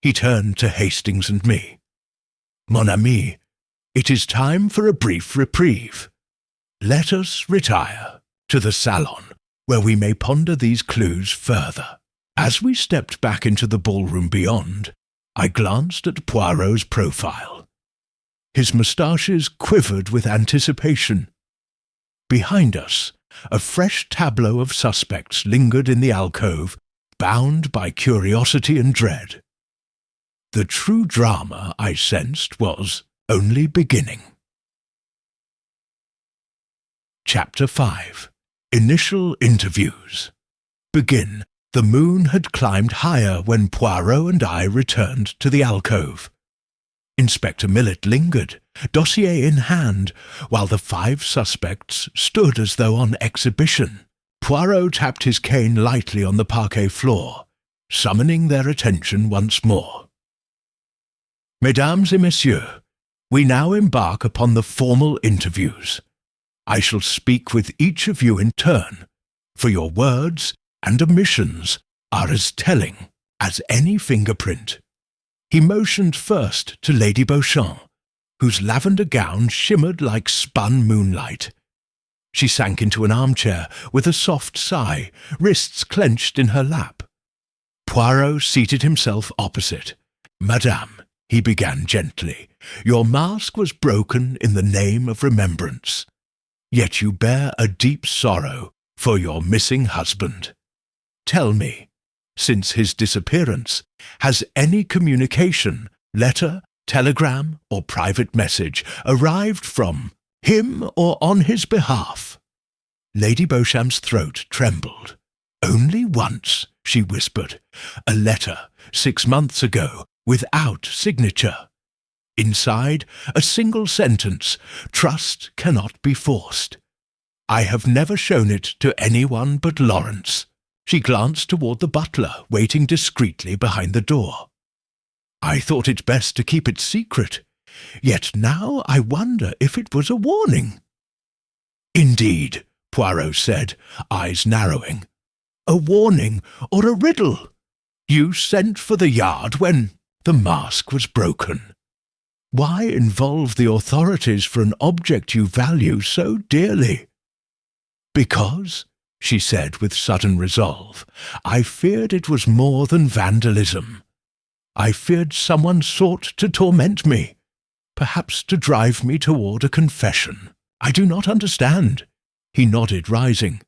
He turned to Hastings and me. "Mon ami, it is time for a brief reprieve. Let us retire to the salon, where we may ponder these clues further." As we stepped back into the ballroom beyond, I glanced at Poirot's profile. His moustaches quivered with anticipation. Behind us, a fresh tableau of suspects lingered in the alcove, bound by curiosity and dread. The true drama, I sensed, was only beginning. Chapter 5. Initial Interviews. Begin. The moon had climbed higher when Poirot and I returned to the alcove. Inspector Millet lingered, dossier in hand, while the 5 suspects stood as though on exhibition. Poirot tapped his cane lightly on the parquet floor, summoning their attention once more. "Mesdames et messieurs, we now embark upon the formal interviews. I shall speak with each of you in turn, for your words and omissions are as telling as any fingerprint." He motioned first to Lady Beauchamp, whose lavender gown shimmered like spun moonlight. She sank into an armchair with a soft sigh, wrists clenched in her lap. Poirot seated himself opposite. "Madame," he began gently, "your mask was broken in the name of remembrance. Yet you bear a deep sorrow for your missing husband. Tell me, since his disappearance, has any communication, letter, telegram or private message arrived from him or on his behalf. Lady Beauchamp's throat trembled. "Only once," she whispered. "A letter 6 months ago, without signature. Inside, a single sentence: trust cannot be forced. I have never shown it to anyone but Lawrence." She glanced toward the butler, waiting discreetly behind the door. "I thought it best to keep it secret, yet now I wonder if it was a warning." "Indeed," Poirot said, eyes narrowing. "A warning or a riddle? You sent for the Yard when the mask was broken. Why involve the authorities for an object you value so dearly?" "Because," she said with sudden resolve, "I feared it was more than vandalism. I feared someone sought to torment me, perhaps to drive me toward a confession. I do not understand." He nodded, rising.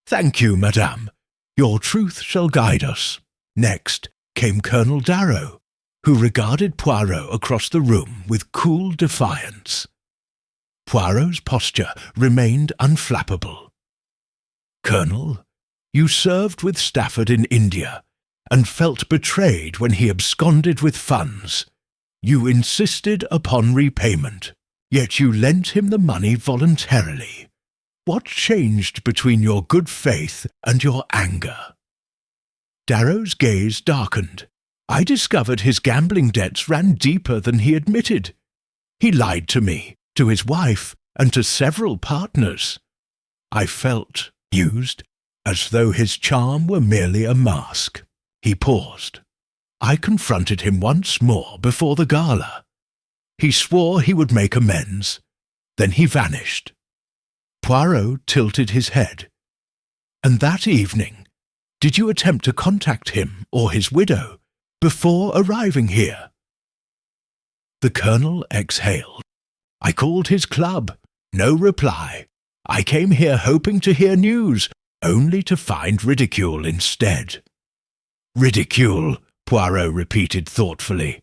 "Thank you, madame. Your truth shall guide us." Next came Colonel Darrow, who regarded Poirot across the room with cool defiance. Poirot's posture remained unflappable. "Colonel, you served with Stafford in India, and felt betrayed when he absconded with funds. You insisted upon repayment, yet you lent him the money voluntarily. What changed between your good faith and your anger?" Darrow's gaze darkened. "I discovered his gambling debts ran deeper than he admitted. He lied to me, to his wife, and to several partners. I felt used, as though his charm were merely a mask." He paused. "I confronted him once more before the gala. He swore he would make amends. Then he vanished." Poirot tilted his head. "And that evening, did you attempt to contact him or his widow before arriving here?" The Colonel exhaled. "I called his club. No reply. I came here hoping to hear news, only to find ridicule instead." "Ridicule," Poirot repeated thoughtfully.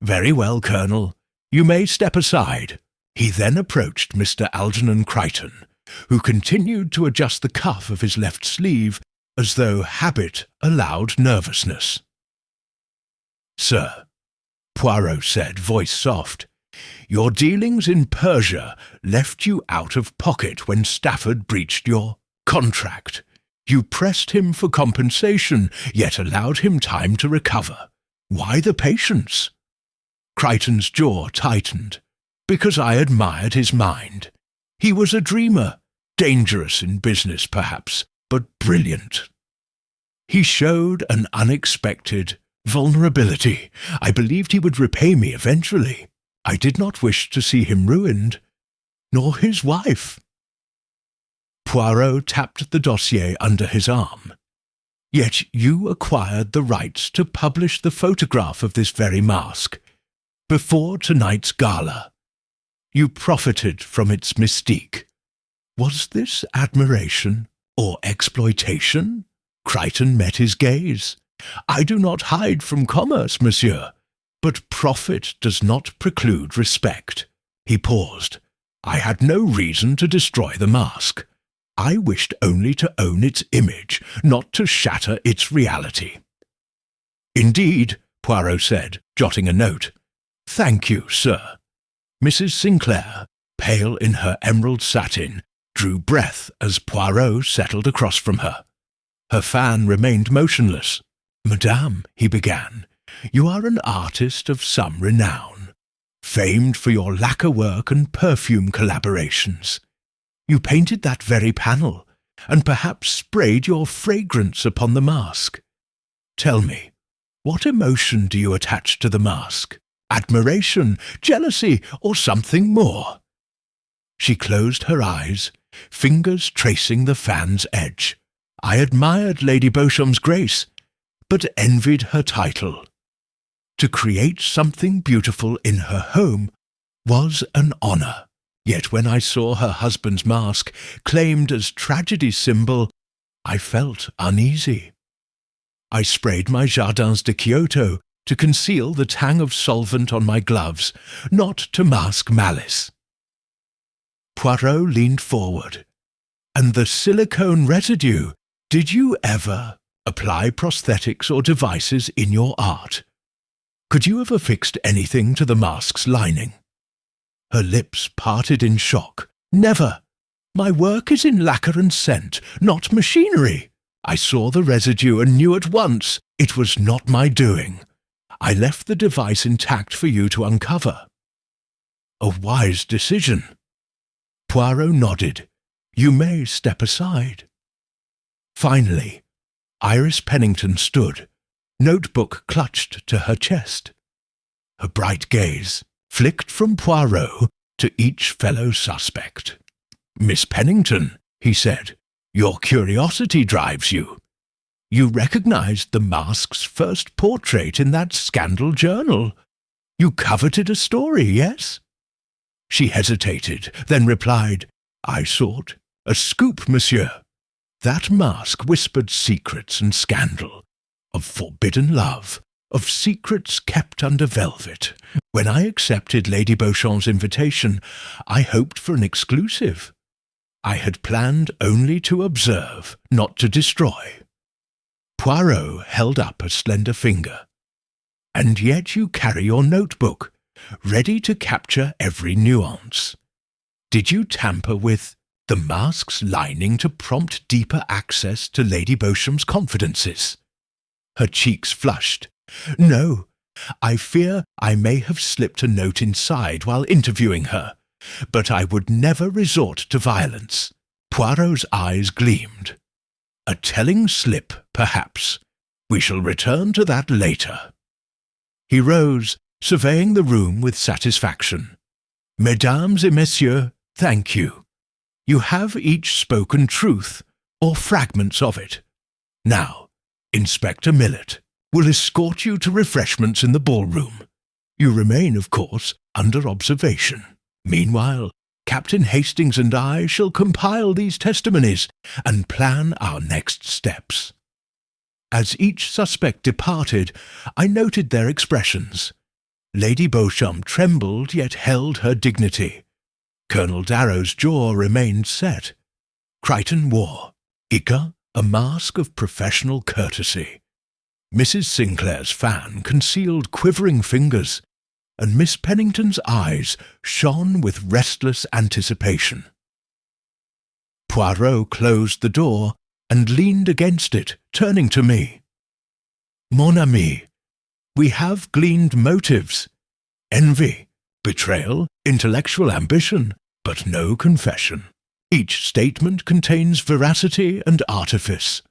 "Very well, Colonel. You may step aside." He then approached Mr. Algernon Crichton, who continued to adjust the cuff of his left sleeve as though habit allowed nervousness. "Sir," Poirot said, voice soft, "your dealings in Persia left you out of pocket when Stafford breached your contract. You pressed him for compensation, yet allowed him time to recover. Why the patience?" Crichton's jaw tightened. "Because I admired his mind. He was a dreamer, dangerous in business perhaps, but brilliant. He showed an unexpected vulnerability. I believed he would repay me eventually. I did not wish to see him ruined, nor his wife." Poirot tapped the dossier under his arm. "Yet you acquired the rights to publish the photograph of this very mask before tonight's gala. You profited from its mystique. Was this admiration or exploitation?" Crichton met his gaze. "I do not hide from commerce, monsieur, but profit does not preclude respect." He paused. "I had no reason to destroy the mask. I wished only to own its image, not to shatter its reality." "Indeed," Poirot said, jotting a note. "Thank you, sir." Mrs. Sinclair, pale in her emerald satin, drew breath as Poirot settled across from her. Her fan remained motionless. "Madame," he began, "you are an artist of some renown, famed for your lacquer work and perfume collaborations. You painted that very panel, and perhaps sprayed your fragrance upon the mask. Tell me, what emotion do you attach to the mask? Admiration, jealousy, or something more?" She closed her eyes, fingers tracing the fan's edge. "I admired Lady Beauchamp's grace, but envied her title. To create something beautiful in her home was an honour. Yet when I saw her husband's mask claimed as tragedy's symbol, I felt uneasy. I sprayed my Jardins de Kyoto to conceal the tang of solvent on my gloves, not to mask malice. Poirot leaned forward. And the silicone residue, did you ever apply prosthetics or devices in your art? Could you have affixed anything to the mask's lining? Her lips parted in shock. Never. My work is in lacquer and scent, not machinery. I saw the residue and knew at once it was not my doing. I left the device intact for you to uncover. A wise decision. Poirot nodded. You may step aside. Finally, Iris Pennington stood, notebook clutched to her chest. Her bright gaze flicked from Poirot to each fellow suspect. Miss Pennington, he said, your curiosity drives you. You recognized the mask's first portrait in that scandal journal. You coveted a story, yes? She hesitated, then replied, I sought a scoop, monsieur. That mask whispered secrets and scandal, of forbidden love, of secrets kept under velvet. When I accepted Lady Beauchamp's invitation, I hoped for an exclusive. I had planned only to observe, not to destroy. Poirot held up a slender finger. And yet you carry your notebook, ready to capture every nuance. Did you tamper with the mask's lining to prompt deeper access to Lady Beauchamp's confidences? Her cheeks flushed. No, I fear I may have slipped a note inside while interviewing her, but I would never resort to violence. Poirot's eyes gleamed. A telling slip, perhaps. We shall return to that later. He rose, surveying the room with satisfaction. Mesdames et messieurs, thank you. You have each spoken truth, or fragments of it. Now, Inspector Millet will escort you to refreshments in the ballroom. You remain, of course, under observation. Meanwhile, Captain Hastings and I shall compile these testimonies and plan our next steps. As each suspect departed, I noted their expressions. Lady Beauchamp trembled yet held her dignity. Colonel Darrow's jaw remained set. Crichton wore, Ika, a mask of professional courtesy. Mrs. Sinclair's fan concealed quivering fingers, and Miss Pennington's eyes shone with restless anticipation. Poirot closed the door and leaned against it, turning to me. Mon ami, we have gleaned motives, envy, betrayal, intellectual ambition, but no confession. Each statement contains veracity and artifice.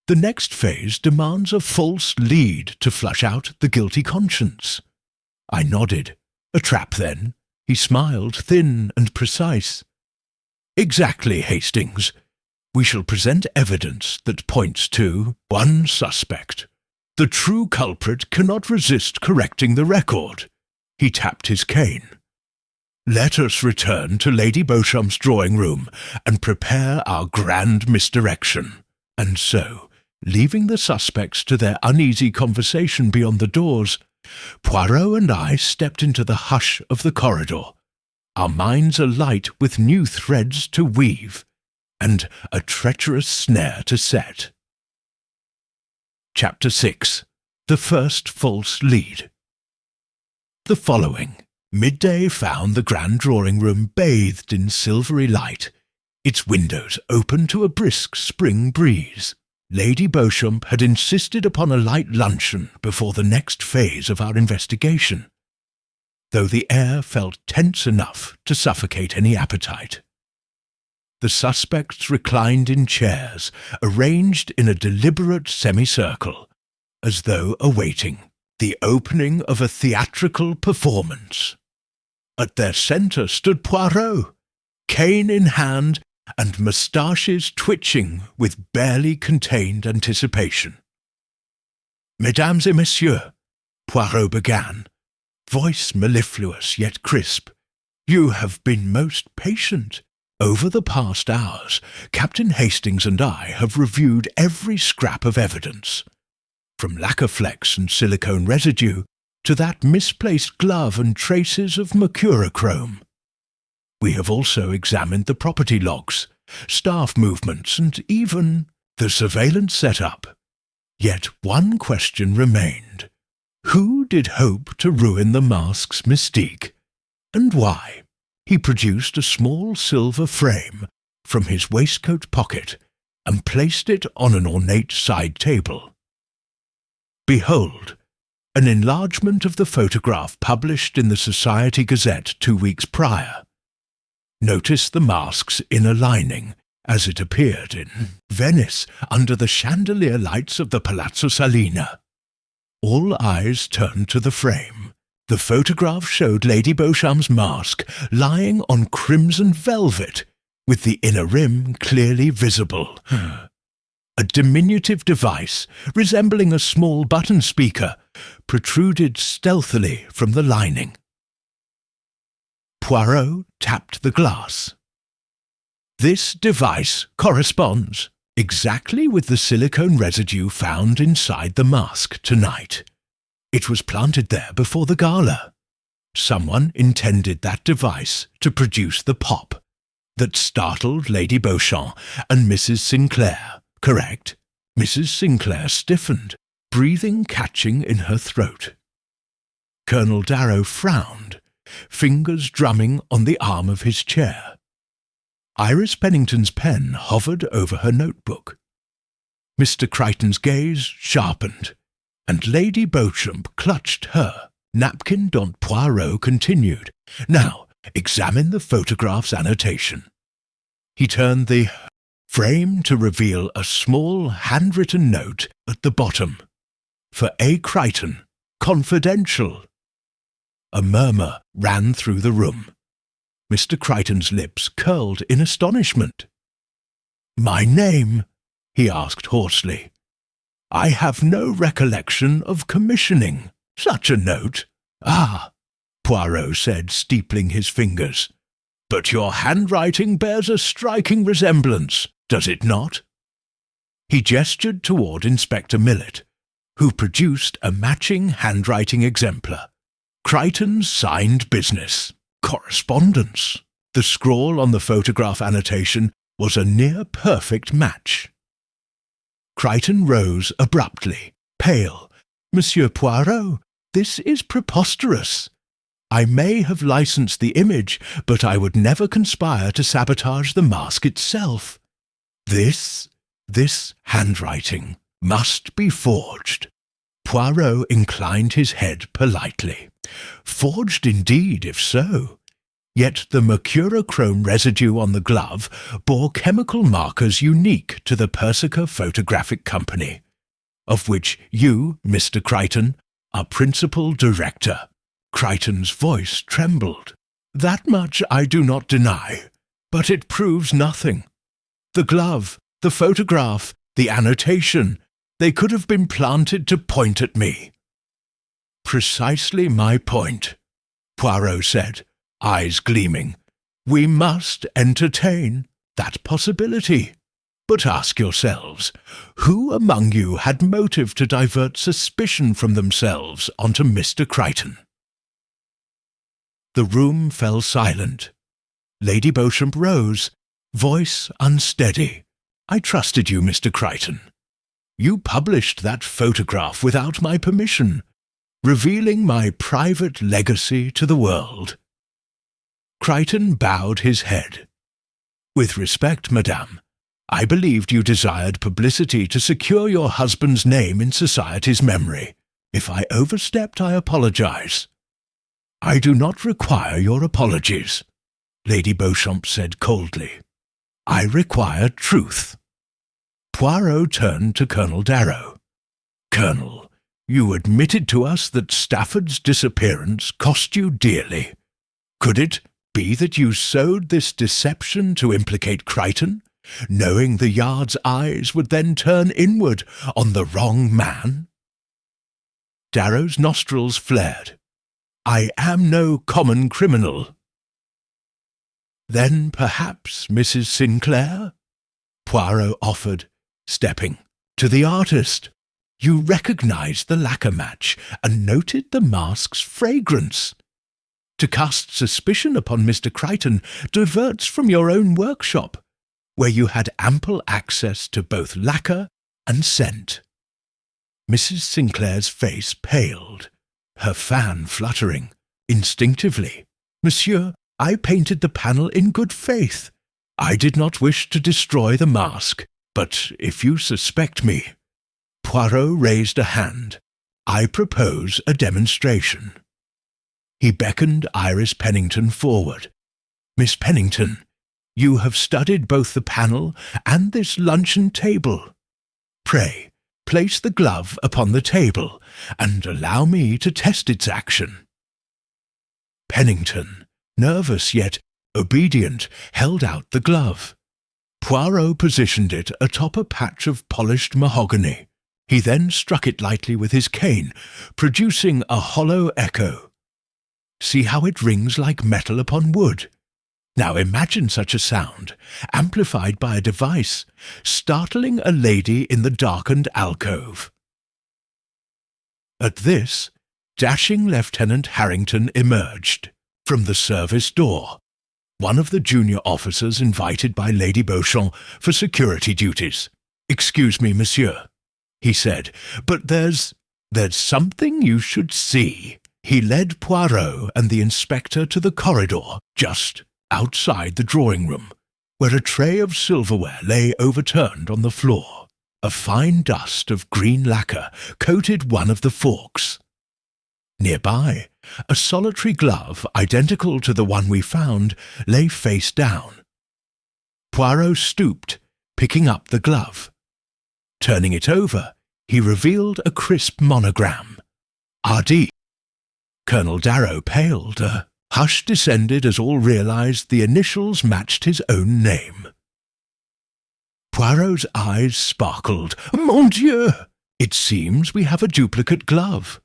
The next phase demands a false lead to flush out the guilty conscience. I nodded. A trap, then. He smiled, thin and precise. Exactly, Hastings. We shall present evidence that points to one suspect. The true culprit cannot resist correcting the record. He tapped his cane. Let us return to Lady Beauchamp's drawing-room and prepare our grand misdirection. And so, leaving the suspects to their uneasy conversation beyond the doors, Poirot and I stepped into the hush of the corridor, our minds alight with new threads to weave, and a treacherous snare to set. Chapter 6. The First False Lead. The following midday found the grand drawing-room bathed in silvery light, its windows open to a brisk spring breeze. Lady Beauchamp had insisted upon a light luncheon before the next phase of our investigation, though the air felt tense enough to suffocate any appetite. The suspects reclined in chairs, arranged in a deliberate semicircle, as though awaiting the opening of a theatrical performance. At their centre stood Poirot, cane in hand and moustaches twitching with barely contained anticipation. Mesdames et messieurs, Poirot began, voice mellifluous yet crisp, you have been most patient. Over the past hours, Captain Hastings and I have reviewed every scrap of evidence. from lacquer flecks and silicone residue to that misplaced glove and traces of mercurochrome. We have also examined the property logs, staff movements, and even the surveillance setup. Yet one question remained. Who did hope to ruin the mask's mystique, and why? He produced a small silver frame from his waistcoat pocket and placed it on an ornate side table. Behold, an enlargement of the photograph published in the Society Gazette 2 weeks prior. Notice the mask's inner lining as it appeared in Venice under the chandelier lights of the Palazzo Salina. All eyes turned to the frame. The photograph showed Lady Beauchamp's mask lying on crimson velvet, with the inner rim clearly visible. A diminutive device, resembling a small button speaker, protruded stealthily from the lining. Poirot tapped the glass. This device corresponds exactly with the silicone residue found inside the mask tonight. It was planted there before the gala. Someone intended that device to produce the pop that startled Lady Beauchamp and Mrs. Sinclair, correct? Mrs. Sinclair stiffened, breathing catching in her throat. Colonel Darrow frowned, fingers drumming on the arm of his chair. Iris Pennington's pen hovered over her notebook. Mr. Crichton's gaze sharpened, and Lady Beauchamp clutched her napkin. Poirot continued, "Now, examine the photograph's annotation." He turned the frame to reveal a small handwritten note at the bottom. "For A. Crichton, confidential." A murmur ran through the room. Mr. Crichton's lips curled in astonishment. "My name?" he asked hoarsely. "I have no recollection of commissioning such a note." "Ah," Poirot said, steepling his fingers. "But your handwriting bears a striking resemblance, does it not?" He gestured toward Inspector Millet, who produced a matching handwriting exemplar. Crichton's signed business. Correspondence. The scrawl on the photograph annotation was a near-perfect match. Crichton rose abruptly, pale. "Monsieur Poirot, this is preposterous. I may have licensed the image, but I would never conspire to sabotage the mask itself. This handwriting must be forged." Poirot inclined his head politely. Forged indeed, if so. Yet the mercurochrome residue on the glove bore chemical markers unique to the Persica Photographic Company, of which you, Mr. Crichton, are principal director. Crichton's voice trembled. "That much I do not deny, but it proves nothing. The glove, the photograph, the annotation, they could have been planted to point at me." "Precisely my point," Poirot said, eyes gleaming. "We must entertain that possibility. But ask yourselves, who among you had motive to divert suspicion from themselves onto Mr. Crichton?" The room fell silent. Lady Beauchamp rose, voice unsteady. "I trusted you, Mr. Crichton. You published that photograph without my permission, revealing my private legacy to the world." Crichton bowed his head. "With respect, madame, I believed you desired publicity to secure your husband's name in society's memory. If I overstepped, I apologize." "I do not require your apologies," Lady Beauchamp said coldly. "I require truth." Poirot turned to Colonel Darrow. "Colonel, you admitted to us that Stafford's disappearance cost you dearly. Could it be that you sowed this deception to implicate Crichton, knowing the Yard's eyes would then turn inward on the wrong man?" Darrow's nostrils flared. "I am no common criminal." "Then perhaps Mrs. Sinclair?" Poirot offered, stepping to the artist. You recognized the lacquer match and noted the mask's fragrance. To cast suspicion upon Mr. Crichton diverts from your own workshop, where you had ample access to both lacquer and scent. Mrs. Sinclair's face paled, her fan fluttering. Instinctively, Monsieur, I painted the panel in good faith. I did not wish to destroy the mask, but if you suspect me— Poirot raised a hand. I propose a demonstration. He beckoned Iris Pennington forward. Miss Pennington, you have studied both the panel and this luncheon table. Pray, place the glove upon the table, and allow me to test its action. Pennington, nervous yet obedient, held out the glove. Poirot positioned it atop a patch of polished mahogany. He then struck it lightly with his cane, producing a hollow echo. See how it rings like metal upon wood. Now imagine such a sound, amplified by a device, startling a lady in the darkened alcove. At this, dashing Lieutenant Harrington emerged from the service door, one of the junior officers invited by Lady Beauchamp for security duties. "Excuse me, monsieur," he said, "but there's something you should see." He led Poirot and the inspector to the corridor just outside the drawing-room, where a tray of silverware lay overturned on the floor. A fine dust of green lacquer coated one of the forks. Nearby, a solitary glove, identical to the one we found, lay face down. Poirot stooped, picking up the glove. Turning it over, he revealed a crisp monogram. R.D. Colonel Darrow paled. A hush descended as all realized the initials matched his own name. Poirot's eyes sparkled. "Mon Dieu! It seems we have a duplicate glove,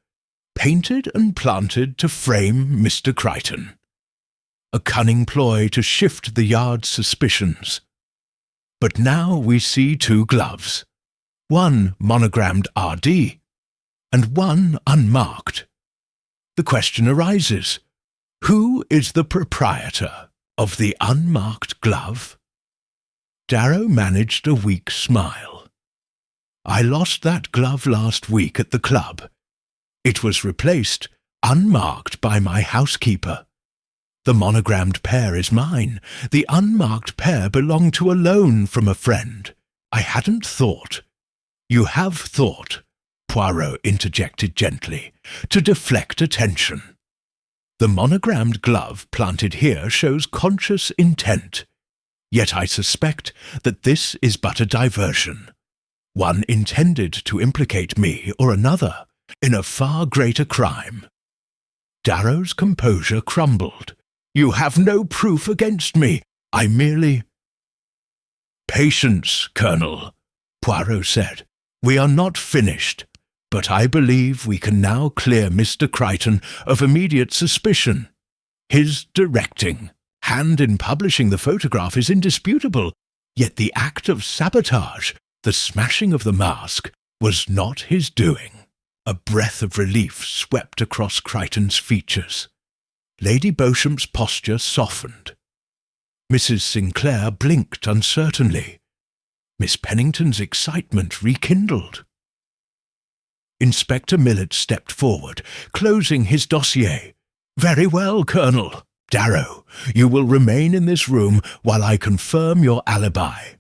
painted and planted to frame Mr. Crichton. A cunning ploy to shift the Yard's suspicions. But now we see two gloves, one monogrammed R.D. and one unmarked. The question arises, who is the proprietor of the unmarked glove?" Darrow managed a weak smile. "I lost that glove last week at the club. It was replaced, unmarked, by my housekeeper. The monogrammed pair is mine. The unmarked pair belonged to a loan from a friend. I hadn't thought—" "You have thought," Poirot interjected gently, to deflect attention. "The monogrammed glove planted here shows conscious intent. Yet I suspect that this is but a diversion, one intended to implicate me or another in a far greater crime." Darrow's composure crumbled. "You have no proof against me. I merely—" "Patience, Colonel," Poirot said. "We are not finished, but I believe we can now clear Mr. Crichton of immediate suspicion. His directing hand in publishing the photograph is indisputable, yet the act of sabotage, the smashing of the mask, was not his doing." A breath of relief swept across Crichton's features. Lady Beauchamp's posture softened. Mrs. Sinclair blinked uncertainly. Miss Pennington's excitement rekindled. Inspector Millet stepped forward, closing his dossier. "Very well, Colonel. Darrow, you will remain in this room while I confirm your alibi.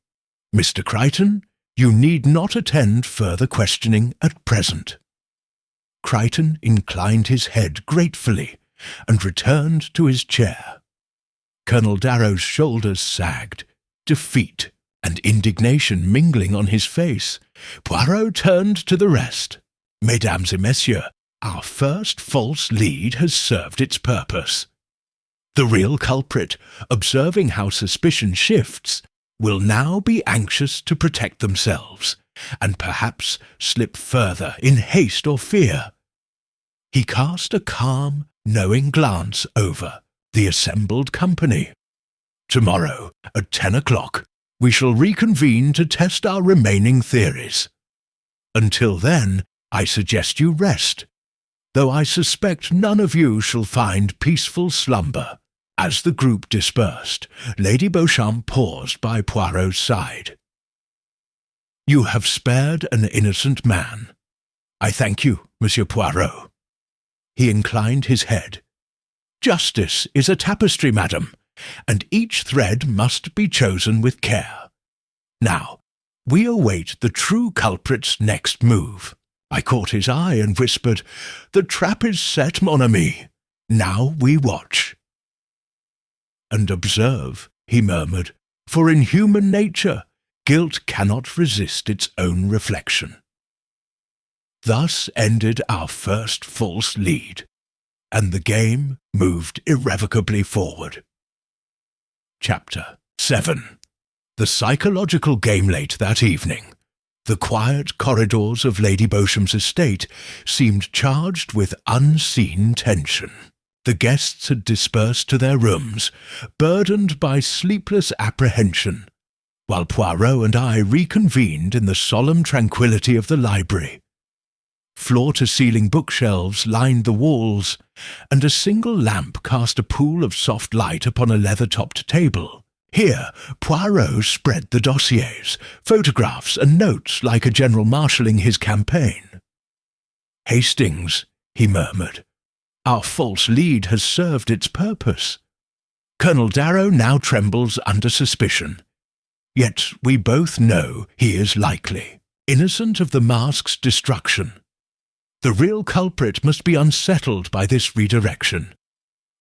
Mr. Crichton, you need not attend further questioning at present." Crichton inclined his head gratefully and returned to his chair. Colonel Darrow's shoulders sagged, defeat and indignation mingling on his face. Poirot turned to the rest. "Mesdames et messieurs, our first false lead has served its purpose. The real culprit, observing how suspicion shifts, will now be anxious to protect themselves, and perhaps slip further in haste or fear." He cast a calm, knowing glance over the assembled company. "Tomorrow, at 10 o'clock, we shall reconvene to test our remaining theories. Until then, I suggest you rest, though I suspect none of you shall find peaceful slumber." As the group dispersed, Lady Beauchamp paused by Poirot's side. "You have spared an innocent man. I thank you, Monsieur Poirot." He inclined his head. "Justice is a tapestry, madam, and each thread must be chosen with care. Now, we await the true culprit's next move." I caught his eye and whispered, "The trap is set, mon ami. Now we watch." "And observe," he murmured, "for in human nature, guilt cannot resist its own reflection." Thus ended our first false lead, and the game moved irrevocably forward. Chapter 7. The psychological game late that evening. The quiet corridors of Lady Beauchamp's estate seemed charged with unseen tension. The guests had dispersed to their rooms, burdened by sleepless apprehension, while Poirot and I reconvened in the solemn tranquillity of the library. Floor-to-ceiling bookshelves lined the walls, and a single lamp cast a pool of soft light upon a leather-topped table. Here Poirot spread the dossiers, photographs and notes like a general marshalling his campaign. "Hastings," he murmured, "our false lead has served its purpose. Colonel Darrow now trembles under suspicion. Yet we both know he is likely innocent of the mask's destruction. The real culprit must be unsettled by this redirection.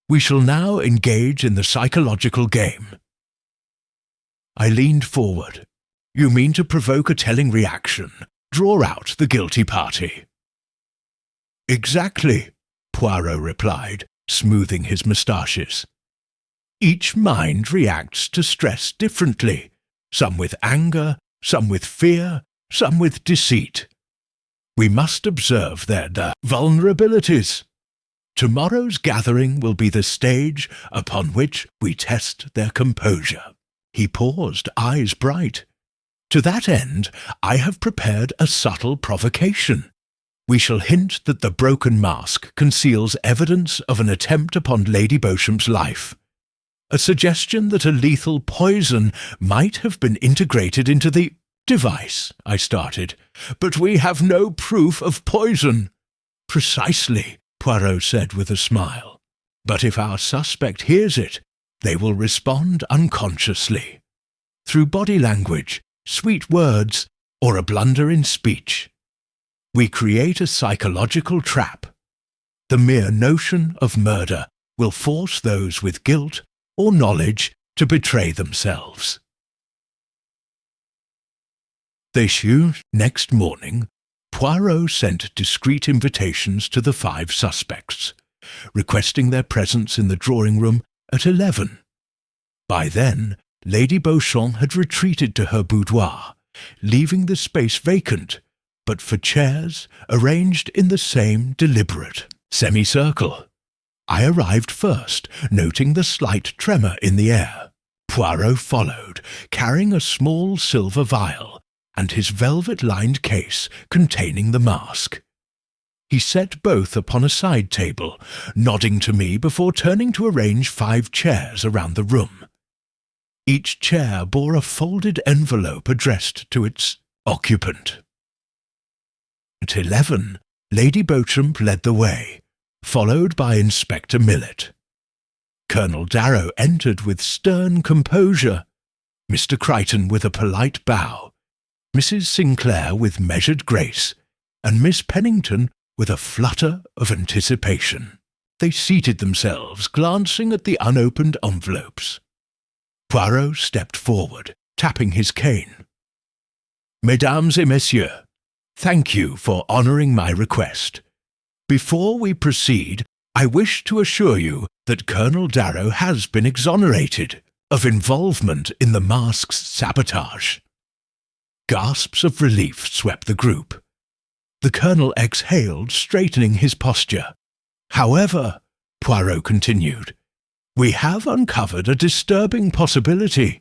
We shall now engage in the psychological game." I leaned forward. "You mean to provoke a telling reaction, draw out the guilty party?" "Exactly," Poirot replied, smoothing his moustaches. "Each mind reacts to stress differently, some with anger, some with fear, some with deceit. We must observe their vulnerabilities. Tomorrow's gathering will be the stage upon which we test their composure." He paused, eyes bright. "To that end, I have prepared a subtle provocation. We shall hint that the broken mask conceals evidence of an attempt upon Lady Beauchamp's life. A suggestion that a lethal poison might have been integrated into the device," I started. "But we have no proof of poison." "Precisely," Poirot said with a smile. "But if our suspect hears it, they will respond unconsciously, through body language, sweet words, or a blunder in speech. We create a psychological trap. The mere notion of murder will force those with guilt or knowledge to betray themselves." Next morning, Poirot sent discreet invitations to the 5 suspects, requesting their presence in the drawing-room at 11. By then, Lady Beauchamp had retreated to her boudoir, leaving the space vacant, but for chairs arranged in the same deliberate semicircle. I arrived first, noting the slight tremor in the air. Poirot followed, carrying a small silver vial and his velvet-lined case containing the mask. He set both upon a side table, nodding to me before turning to arrange 5 chairs around the room. Each chair bore a folded envelope addressed to its occupant. At 11, Lady Beauchamp led the way, followed by Inspector Millet. Colonel Darrow entered with stern composure, Mr. Crichton with a polite bow, Mrs. Sinclair with measured grace, and Miss Pennington with a flutter of anticipation. They seated themselves, glancing at the unopened envelopes. Poirot stepped forward, tapping his cane. "Mesdames et messieurs, thank you for honouring my request. Before we proceed, I wish to assure you that Colonel Darrow has been exonerated of involvement in the mask's sabotage." Gasps of relief swept the group. The Colonel exhaled, straightening his posture. "However," Poirot continued, "we have uncovered a disturbing possibility.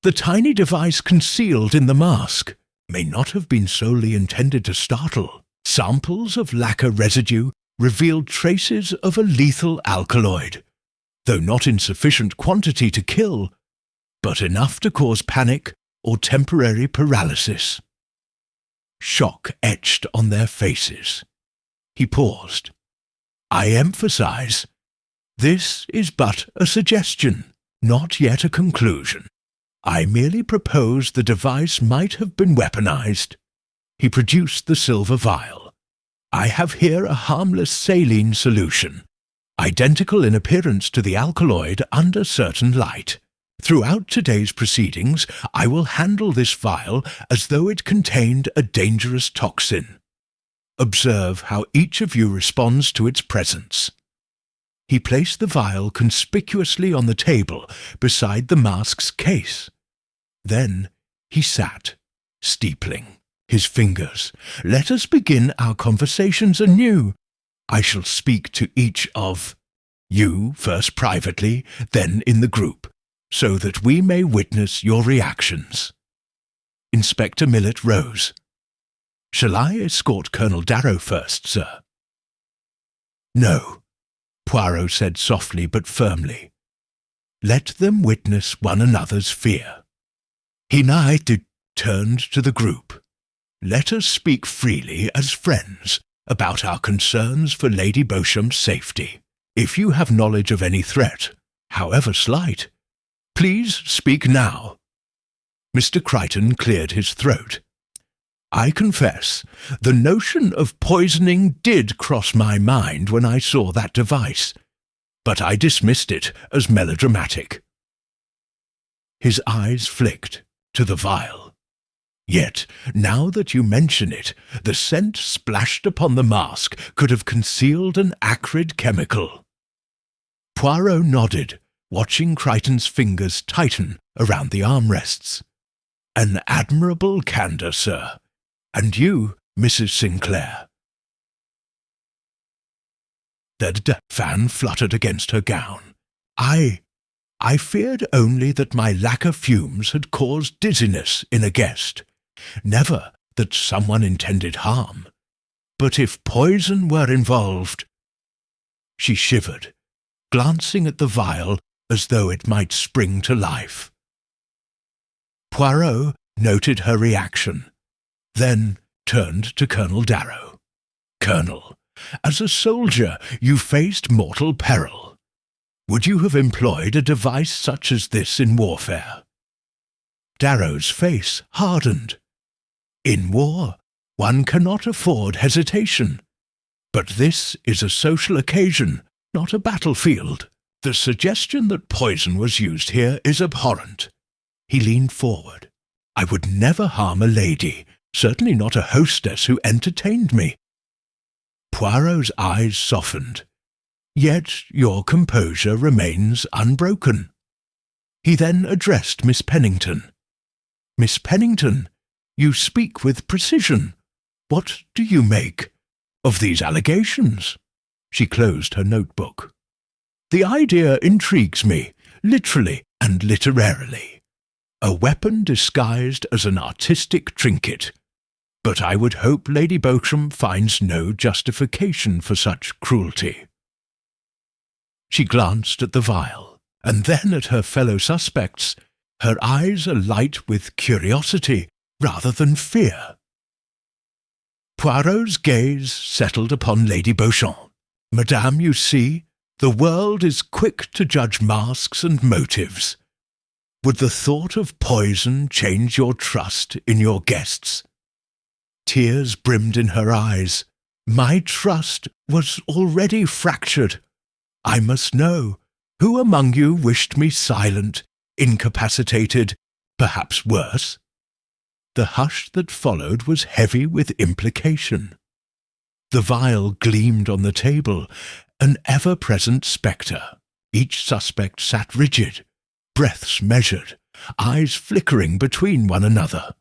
The tiny device concealed in the mask may not have been solely intended to startle. Samples of lacquer residue revealed traces of a lethal alkaloid, though not in sufficient quantity to kill, but enough to cause panic or temporary paralysis. Shock etched on their faces. He paused. I emphasize, this is but a suggestion, not yet a conclusion. I merely propose the device might have been weaponized. He produced the silver vial. I have here a harmless saline solution, identical in appearance to the alkaloid under certain light. Throughout today's proceedings, I will handle this vial as though it contained a dangerous toxin. Observe how each of you responds to its presence. He placed the vial conspicuously on the table beside the mask's case. Then he sat, steepling his fingers. Let us begin our conversations anew. I shall speak to each of you, first privately, then in the group, so that we may witness your reactions. Inspector Millet rose. Shall I escort Colonel Darrow first, sir? No, Poirot said softly but firmly. Let them witness one another's fear. He turned to the group. Let us speak freely as friends about our concerns for Lady Beauchamp's safety. If you have knowledge of any threat, however slight, please speak now. Mr. Crichton cleared his throat. I confess, the notion of poisoning did cross my mind when I saw that device, but I dismissed it as melodramatic. His eyes flicked to the vial. Yet, now that you mention it, the scent splashed upon the mask could have concealed an acrid chemical. Poirot nodded, watching Crichton's fingers tighten around the armrests. An admirable candour, sir. And you, Mrs. Sinclair. The fan fluttered against her gown. I feared only that my lacquer fumes had caused dizziness in a guest, never that someone intended harm. But if poison were involved— She shivered, glancing at the vial as though it might spring to life. Poirot noted her reaction, then turned to Colonel Darrow. Colonel, as a soldier you faced mortal peril. Would you have employed a device such as this in warfare? Darrow's face hardened. In war, one cannot afford hesitation. But this is a social occasion, not a battlefield. The suggestion that poison was used here is abhorrent. He leaned forward. I would never harm a lady, certainly not a hostess who entertained me. Poirot's eyes softened. Yet your composure remains unbroken. He then addressed Miss Pennington. Miss Pennington, you speak with precision. What do you make of these allegations? She closed her notebook. The idea intrigues me, literally and literarily. A weapon disguised as an artistic trinket. But I would hope Lady Beauchamp finds no justification for such cruelty. She glanced at the vial, and then at her fellow suspects, her eyes alight with curiosity rather than fear. Poirot's gaze settled upon Lady Beauchamp. Madame, you see, the world is quick to judge masks and motives. Would the thought of poison change your trust in your guests? Tears brimmed in her eyes. My trust was already fractured. I must know, who among you wished me silent, incapacitated, perhaps worse? The hush that followed was heavy with implication. The vial gleamed on the table, an ever-present spectre. Each suspect sat rigid, breaths measured, eyes flickering between one another.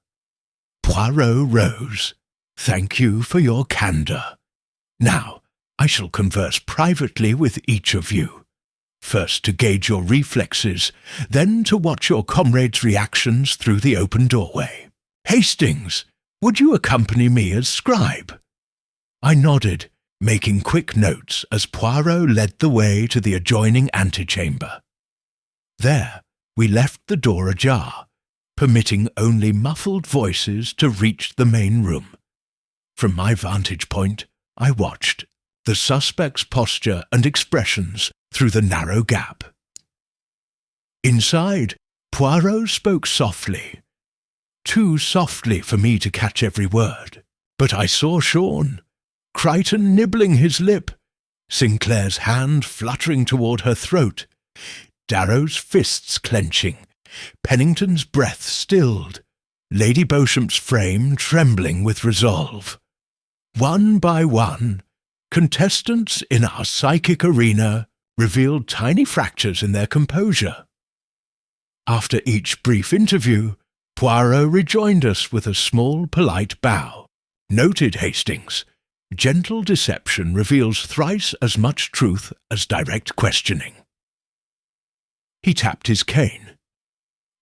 Poirot rose. Thank you for your candour. Now, I shall converse privately with each of you. First to gauge your reflexes, then to watch your comrades' reactions through the open doorway. Hastings, Would you accompany me as scribe?" I nodded, making quick notes as Poirot led the way to the adjoining antechamber. There, we left the door ajar, permitting only muffled voices to reach the main room. From my vantage point, I watched the suspect's posture and expressions through the narrow gap. Inside, Poirot spoke softly. Too softly for me to catch every word, but I saw Sean, Crichton nibbling his lip, Sinclair's hand fluttering toward her throat, Darrow's fists clenching, Pennington's breath stilled, Lady Beauchamp's frame trembling with resolve. One by one, contestants in our psychic arena revealed tiny fractures in their composure. After each brief interview, Poirot rejoined us with a small, polite bow. "Noted, Hastings. Gentle deception reveals thrice as much truth as direct questioning." He tapped his cane.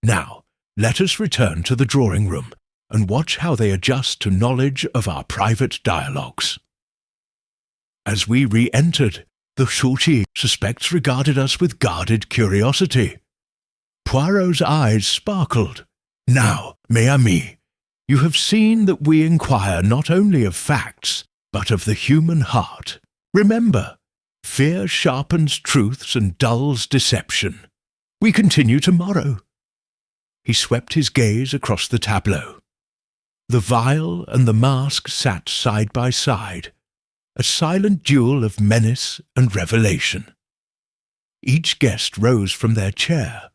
"Now, let us return to the drawing-room and watch how they adjust to knowledge of our private dialogues." As we re-entered, the Shorty suspects regarded us with guarded curiosity. Poirot's eyes sparkled. "Now, mes amis, you have seen that we inquire not only of facts, but of the human heart. Remember, fear sharpens truths and dulls deception. We continue tomorrow." He swept his gaze across the tableau. The vial and the mask sat side by side, a silent duel of menace and revelation. Each guest rose from their chair,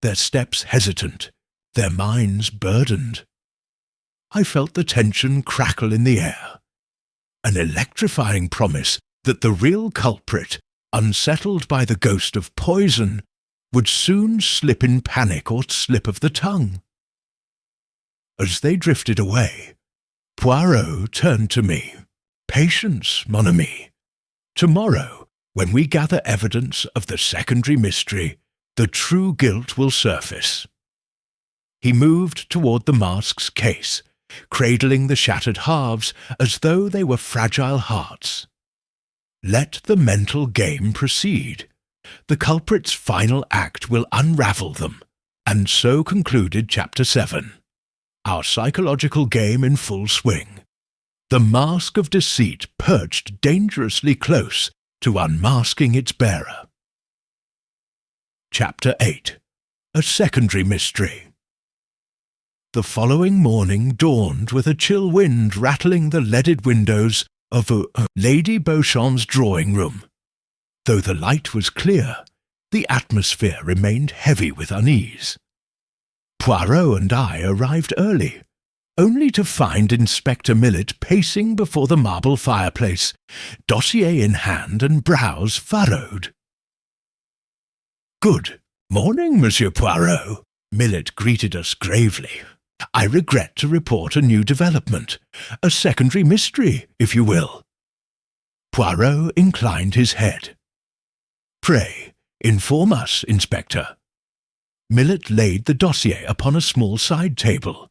their steps hesitant, their minds burdened. I felt the tension crackle in the air, an electrifying promise that the real culprit, unsettled by the ghost of poison, would soon slip in panic or slip of the tongue. As they drifted away, Poirot turned to me. "Patience, mon ami. Tomorrow, when we gather evidence of the secondary mystery, the true guilt will surface." He moved toward the mask's case, cradling the shattered halves as though they were fragile hearts. Let the mental game proceed. The culprit's final act will unravel them. And so concluded Chapter 7. Our psychological game in full swing. The mask of deceit perched dangerously close to unmasking its bearer. Chapter 8. A Secondary Mystery. The following morning dawned with a chill wind rattling the leaded windows of Lady Beauchamp's drawing-room. Though the light was clear, the atmosphere remained heavy with unease. Poirot and I arrived early, only to find Inspector Millet pacing before the marble fireplace, dossier in hand and brows furrowed. "Good morning, Monsieur Poirot," Millet greeted us gravely. "I regret to report a new development, a secondary mystery, if you will." Poirot inclined his head. "Pray, inform us, Inspector." Millet laid the dossier upon a small side table.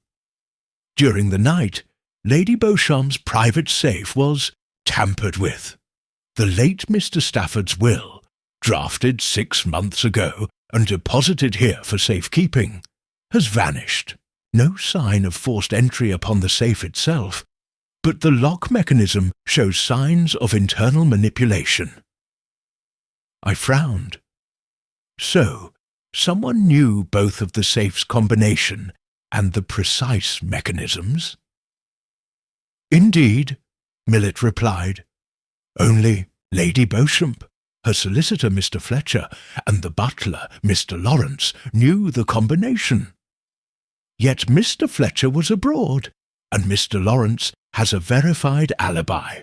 During the night, Lady Beauchamp's private safe was tampered with. The late Mr. Stafford's will, drafted 6 months ago and deposited here for safekeeping, has vanished. No sign of forced entry upon the safe itself, but the lock mechanism shows signs of internal manipulation. I frowned. So, someone knew both of the safe's combination and the precise mechanisms? "Indeed," Millet replied. "Only Lady Beauchamp, her solicitor Mr. Fletcher, and the butler Mr. Lawrence knew the combination. Yet Mr. Fletcher was abroad, and Mr. Lawrence has a verified alibi.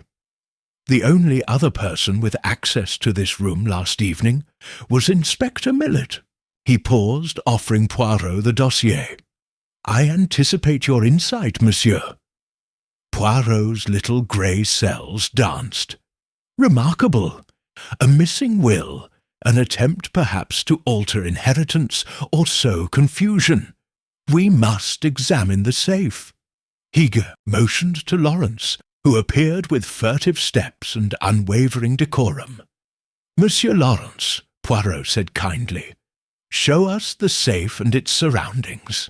The only other person with access to this room last evening was Inspector Millet." He paused, offering Poirot the dossier. "I anticipate your insight, monsieur." Poirot's little grey cells danced. "Remarkable. A missing will, an attempt perhaps to alter inheritance or sow confusion. We must examine the safe." Higa motioned to Lawrence, who appeared with furtive steps and unwavering decorum. "Monsieur Lawrence," Poirot said kindly, "show us the safe and its surroundings."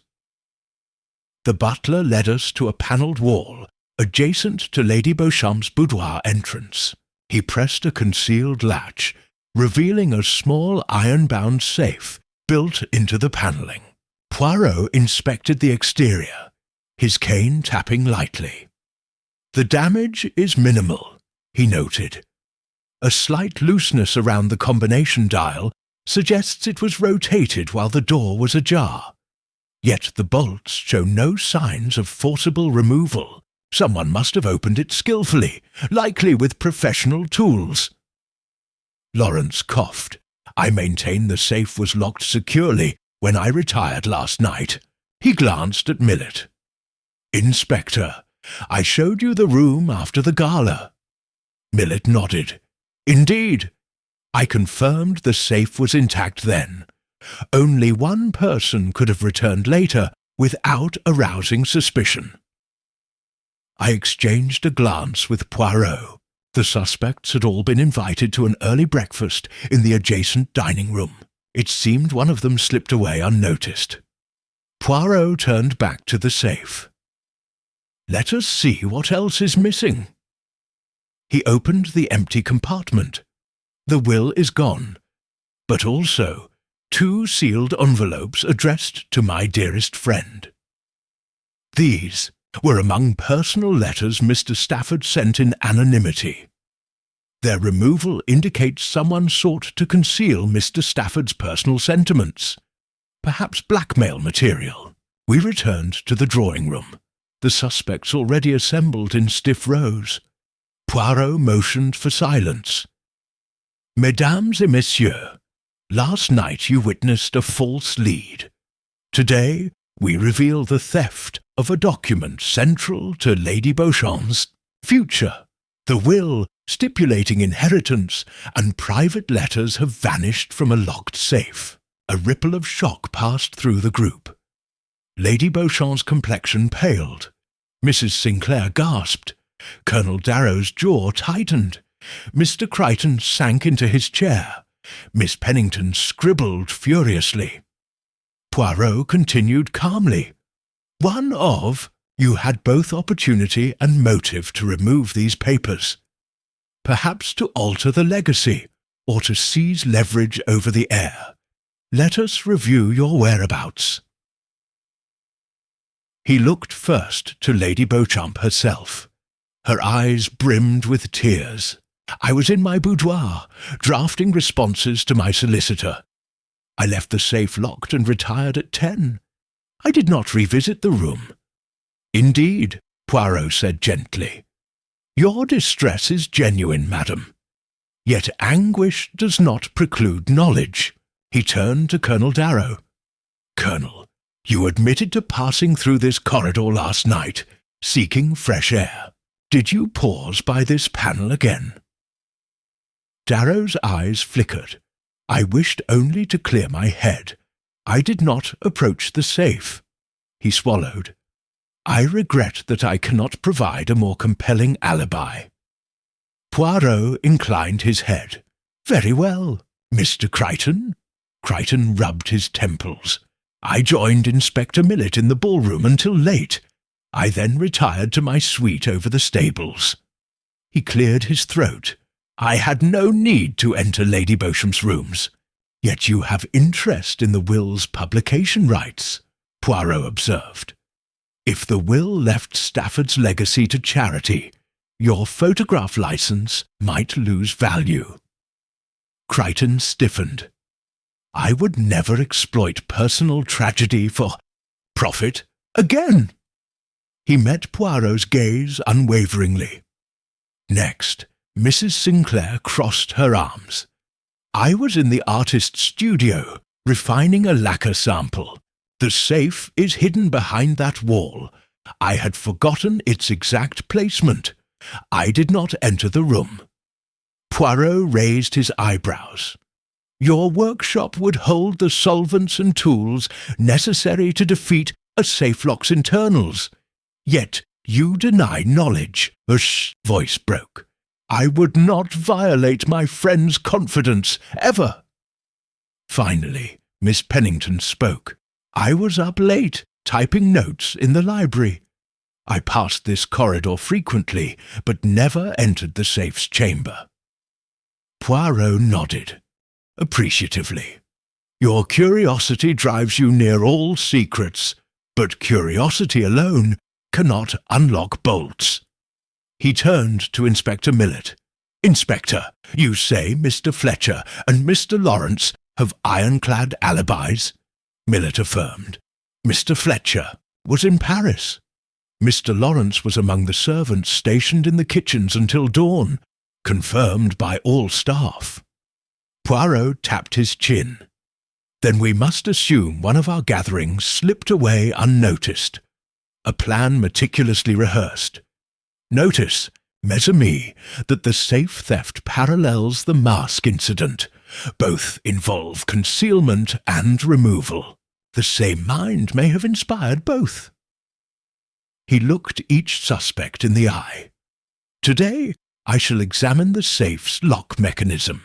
The butler led us to a panelled wall adjacent to Lady Beauchamp's boudoir entrance. He pressed a concealed latch, revealing a small iron-bound safe built into the panelling. Poirot inspected the exterior, his cane tapping lightly. "The damage is minimal," he noted. "A slight looseness around the combination dial suggests it was rotated while the door was ajar. Yet the bolts show no signs of forcible removal. Someone must have opened it skillfully, likely with professional tools." Lawrence coughed. "I maintain the safe was locked securely when I retired last night." He glanced at Millet. "Inspector, I showed you the room after the gala." Millet nodded. "Indeed. I confirmed the safe was intact then. Only one person could have returned later without arousing suspicion." I exchanged a glance with Poirot. The suspects had all been invited to an early breakfast in the adjacent dining room. It seemed one of them slipped away unnoticed. Poirot turned back to the safe. "Let us see what else is missing." He opened the empty compartment. The will is gone, but also 2 sealed envelopes addressed to my dearest friend. These were among personal letters Mr. Stafford sent in anonymity. Their removal indicates someone sought to conceal Mr. Stafford's personal sentiments, perhaps blackmail material. We returned to the drawing-room, the suspects already assembled in stiff rows. Poirot motioned for silence. "Mesdames et messieurs, last night you witnessed a false lead. Today we reveal the theft of a document central to Lady Beauchamp's future. The will stipulating inheritance and private letters have vanished from a locked safe." A ripple of shock passed through the group. Lady Beauchamp's complexion paled. Mrs. Sinclair gasped. Colonel Darrow's jaw tightened. Mr. Crichton sank into his chair. Miss Pennington scribbled furiously. Poirot continued calmly. You had both opportunity and motive to remove these papers. Perhaps to alter the legacy, or to seize leverage over the heir. Let us review your whereabouts." He looked first to Lady Beauchamp herself. Her eyes brimmed with tears. "I was in my boudoir, drafting responses to my solicitor. I left the safe locked and retired at 10. I did not revisit the room." "Indeed," Poirot said gently. "Your distress is genuine, madam. Yet anguish does not preclude knowledge." He turned to Colonel Darrow. "Colonel, you admitted to passing through this corridor last night, seeking fresh air. Did you pause by this panel again?" Darrow's eyes flickered. I wished only to clear my head. I did not approach the safe. He swallowed. "I regret that I cannot provide a more compelling alibi." Poirot inclined his head. "Very well. Mr. Crichton?" Crichton rubbed his temples. "I joined Inspector Millet in the ballroom until late. I then retired to my suite over the stables." He cleared his throat. "I had no need to enter Lady Beauchamp's rooms. Yet you have interest in the will's publication rights," Poirot observed. "If the will left Stafford's legacy to charity, your photograph license might lose value." Crichton stiffened. "I would never exploit personal tragedy for profit again." He met Poirot's gaze unwaveringly. Next, Mrs. Sinclair crossed her arms. "I was in the artist's studio, refining a lacquer sample. The safe is hidden behind that wall. I had forgotten its exact placement. I did not enter the room." Poirot raised his eyebrows. "Your workshop would hold the solvents and tools necessary to defeat a safe lock's internals. Yet You deny knowledge. A voice broke. I would not violate my friend's confidence, ever. Finally, Miss Pennington spoke. I was up late, typing notes in the library. I passed this corridor frequently, but never entered the safe's chamber. Poirot nodded, appreciatively. Your curiosity drives you near all secrets, but curiosity alone cannot unlock bolts. He turned to Inspector Millet. Inspector, you say Mr. Fletcher and Mr. Lawrence have ironclad alibis? Millet affirmed. Mr. Fletcher was in Paris. Mr. Lawrence was among the servants stationed in the kitchens until dawn, confirmed by all staff. Poirot tapped his chin. Then we must assume one of our gatherings slipped away unnoticed. A plan meticulously rehearsed. Notice, mes amis, that the safe theft parallels the mask incident. Both involve concealment and removal. The same mind may have inspired both. He looked each suspect in the eye. Today, I shall examine the safe's lock mechanism.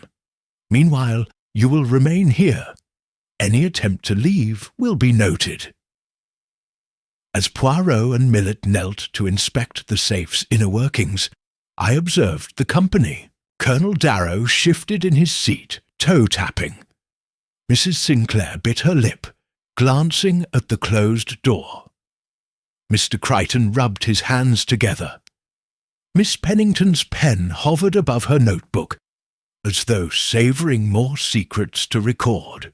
Meanwhile, you will remain here. Any attempt to leave will be noted. As Poirot and Millet knelt to inspect the safe's inner workings, I observed the company. Colonel Darrow shifted in his seat, toe-tapping. Mrs. Sinclair bit her lip, glancing at the closed door. Mr. Crichton rubbed his hands together. Miss Pennington's pen hovered above her notebook, as though savouring more secrets to record.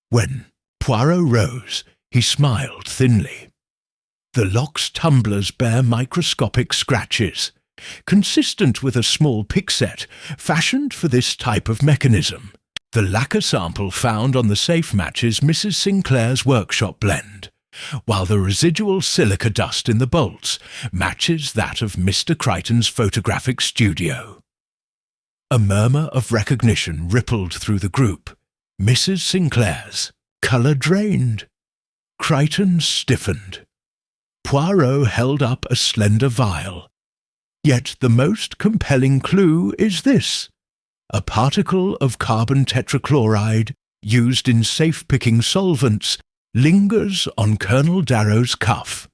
When Poirot rose, he smiled thinly. The lock's tumblers bear microscopic scratches, consistent with a small pick set fashioned for this type of mechanism. The lacquer sample found on the safe matches Mrs. Sinclair's workshop blend, while the residual silica dust in the bolts matches that of Mr. Crichton's photographic studio. A murmur of recognition rippled through the group. Mrs. Sinclair's colour drained. Crichton stiffened. Poirot held up a slender vial. Yet the most compelling clue is this. A particle of carbon tetrachloride used in safe-picking solvents lingers on Colonel Darrow's cuff.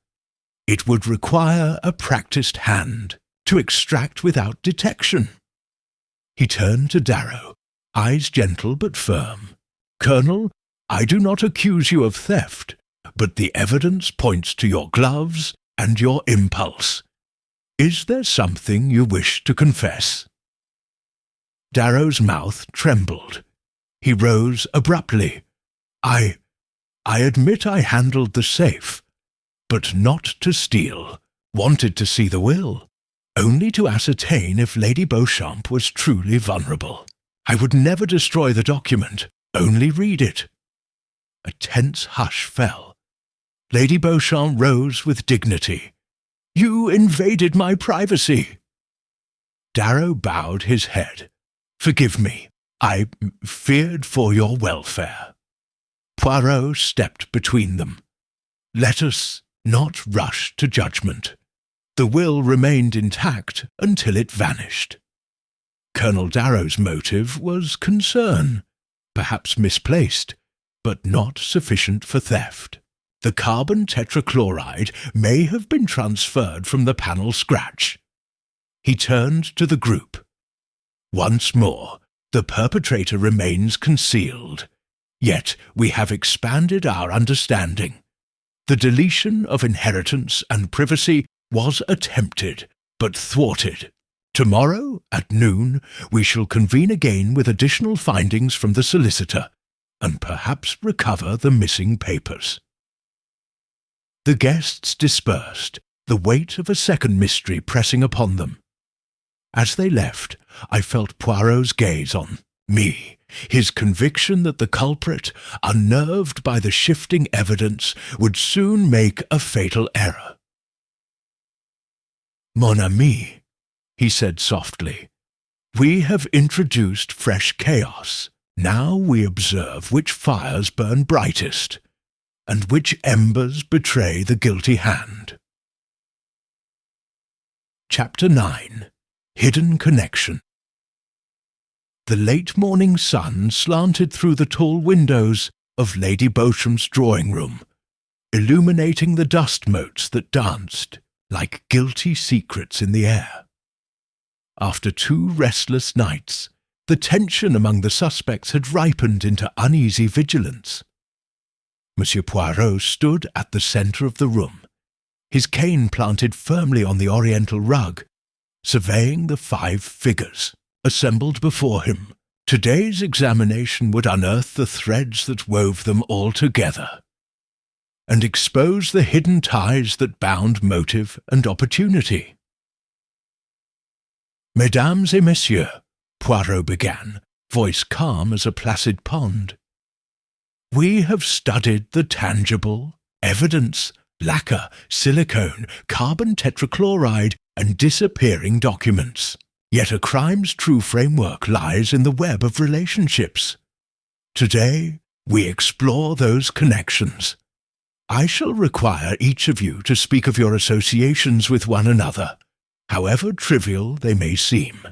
It would require a practised hand to extract without detection. He turned to Darrow, eyes gentle but firm. Colonel, I do not accuse you of theft, but the evidence points to your gloves and your impulse. Is there something you wish to confess? Darrow's mouth trembled. He rose abruptly. I admit I handled the safe, but not to steal. Wanted to see the will, only to ascertain if Lady Beauchamp was truly vulnerable. I would never destroy the document, only read it. A tense hush fell. Lady Beauchamp rose with dignity. You invaded my privacy. Darrow bowed his head. Forgive me. I feared for your welfare. Poirot stepped between them. Let us not rush to judgment. The will remained intact until it vanished. Colonel Darrow's motive was concern, perhaps misplaced, but not sufficient for theft. The carbon tetrachloride may have been transferred from the panel scratch. He turned to the group. Once more, the perpetrator remains concealed. Yet we have expanded our understanding. The deletion of inheritance and privacy was attempted, but thwarted. Tomorrow, at noon, we shall convene again with additional findings from the solicitor, and perhaps recover the missing papers. The guests dispersed, the weight of a second mystery pressing upon them. As they left, I felt Poirot's gaze on me, his conviction that the culprit, unnerved by the shifting evidence, would soon make a fatal error. Mon ami, he said softly, we have introduced fresh chaos. Now we observe which fires burn brightest, and which embers betray the guilty hand. Chapter 9. Hidden Connection. The late morning sun slanted through the tall windows of Lady Beauchamp's drawing-room, illuminating the dust motes that danced like guilty secrets in the air. After 2 restless nights, the tension among the suspects had ripened into uneasy vigilance. Monsieur Poirot stood at the centre of the room, his cane planted firmly on the oriental rug, surveying the 5 figures assembled before him. Today's examination would unearth the threads that wove them all together, and expose the hidden ties that bound motive and opportunity. Mesdames et messieurs, Poirot began, voice calm as a placid pond, we have studied the tangible, evidence, lacquer, silicone, carbon tetrachloride, and disappearing documents. Yet a crime's true framework lies in the web of relationships. Today, we explore those connections. I shall require each of you to speak of your associations with one another, however trivial they may seem.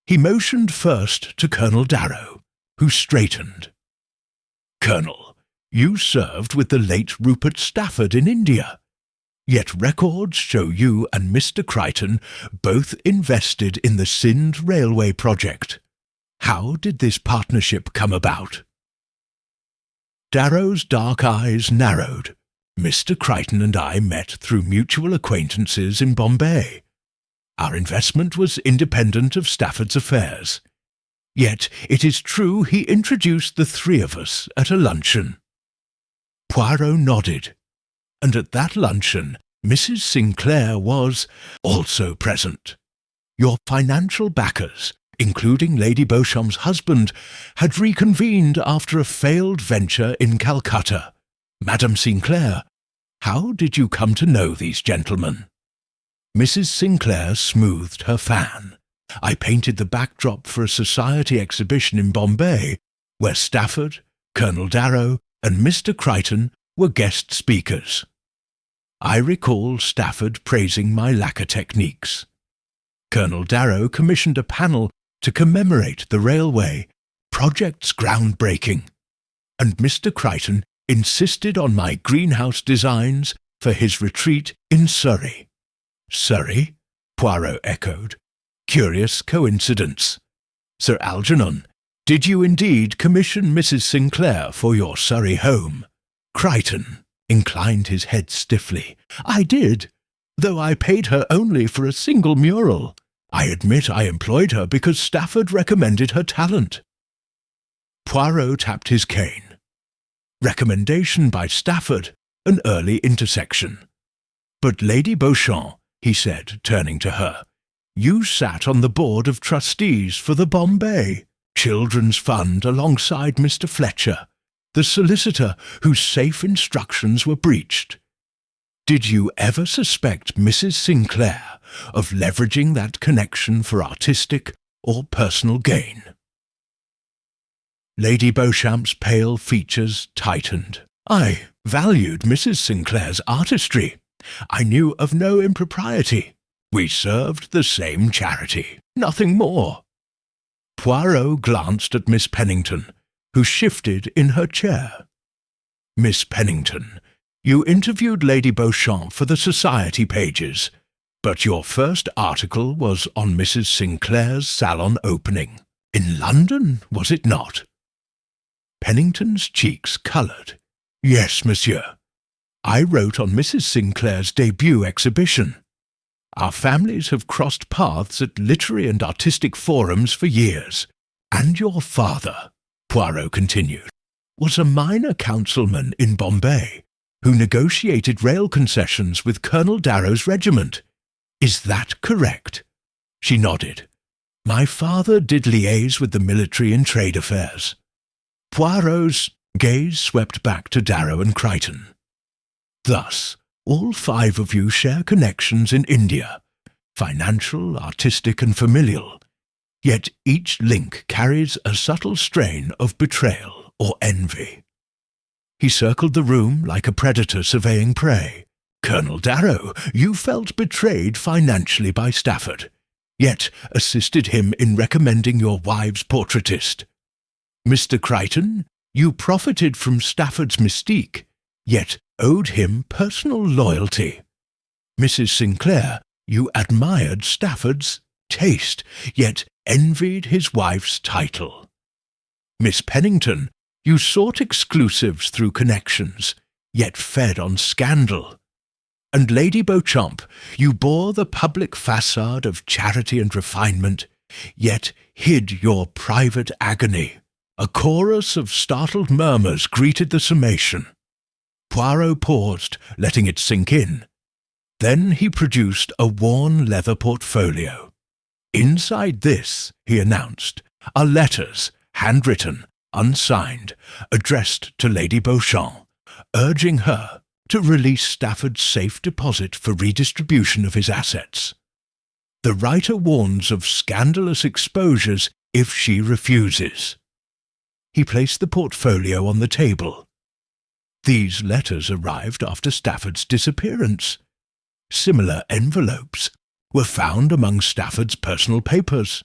He motioned first to Colonel Darrow, who straightened. Colonel, you served with the late Rupert Stafford in India, yet records show you and Mr. Crichton both invested in the Sindh Railway project. How did this partnership come about? Darrow's dark eyes narrowed. Mr. Crichton and I met through mutual acquaintances in Bombay. Our investment was independent of Stafford's affairs. Yet it is true he introduced the 3 of us at a luncheon. Poirot nodded, and at that luncheon Mrs. Sinclair was also present. Your financial backers, including Lady Beauchamp's husband, had reconvened after a failed venture in Calcutta. Madame Sinclair, how did you come to know these gentlemen? Mrs. Sinclair smoothed her fan. I painted the backdrop for a society exhibition in Bombay, where Stafford, Colonel Darrow, and Mr. Crichton were guest speakers. I recall Stafford praising my lacquer techniques. Colonel Darrow commissioned a panel to commemorate the railway, project's groundbreaking, and Mr. Crichton insisted on my greenhouse designs for his retreat in Surrey. Surrey? Poirot echoed. Curious coincidence. Sir Algernon, did you indeed commission Mrs. Sinclair for your Surrey home? Crichton inclined his head stiffly. I did, though I paid her only for a single mural. I admit I employed her because Stafford recommended her talent. Poirot tapped his cane. Recommendation by Stafford, an early intersection. But Lady Beauchamp, he said, turning to her, you sat on the board of trustees for the Bombay Children's Fund alongside Mr. Fletcher, the solicitor whose safe instructions were breached. Did you ever suspect Mrs. Sinclair of leveraging that connection for artistic or personal gain? Lady Beauchamp's pale features tightened. I valued Mrs. Sinclair's artistry. I knew of no impropriety. We served the same charity, nothing more. Poirot glanced at Miss Pennington, who shifted in her chair. Miss Pennington, you interviewed Lady Beauchamp for the society pages, but your first article was on Mrs. Sinclair's salon opening. In London, was it not? Pennington's cheeks coloured. Yes, monsieur. I wrote on Mrs. Sinclair's debut exhibition. Our families have crossed paths at literary and artistic forums for years. And your father, Poirot continued, was a minor councilman in Bombay who negotiated rail concessions with Colonel Darrow's regiment. Is that correct? She nodded. My father did liaise with the military in trade affairs. Poirot's gaze swept back to Darrow and Crichton. Thus, all 5 of you share connections in India, financial, artistic, and familial, yet each link carries a subtle strain of betrayal or envy. He circled the room like a predator surveying prey. Colonel Darrow, you felt betrayed financially by Stafford, yet assisted him in recommending your wife's portraitist. Mr. Crichton, you profited from Stafford's mystique, yet owed him personal loyalty. Mrs. Sinclair, you admired Stafford's taste, yet envied his wife's title. Miss Pennington, you sought exclusives through connections, yet fed on scandal. And Lady Beauchamp, you bore the public facade of charity and refinement, yet hid your private agony. A chorus of startled murmurs greeted the summation. Poirot paused, letting it sink in. Then he produced a worn leather portfolio. Inside this, he announced, are letters, handwritten, unsigned, addressed to Lady Beauchamp, urging her to release Stafford's safe deposit for redistribution of his assets. The writer warns of scandalous exposures if she refuses. He placed the portfolio on the table. These letters arrived after Stafford's disappearance. Similar envelopes were found among Stafford's personal papers,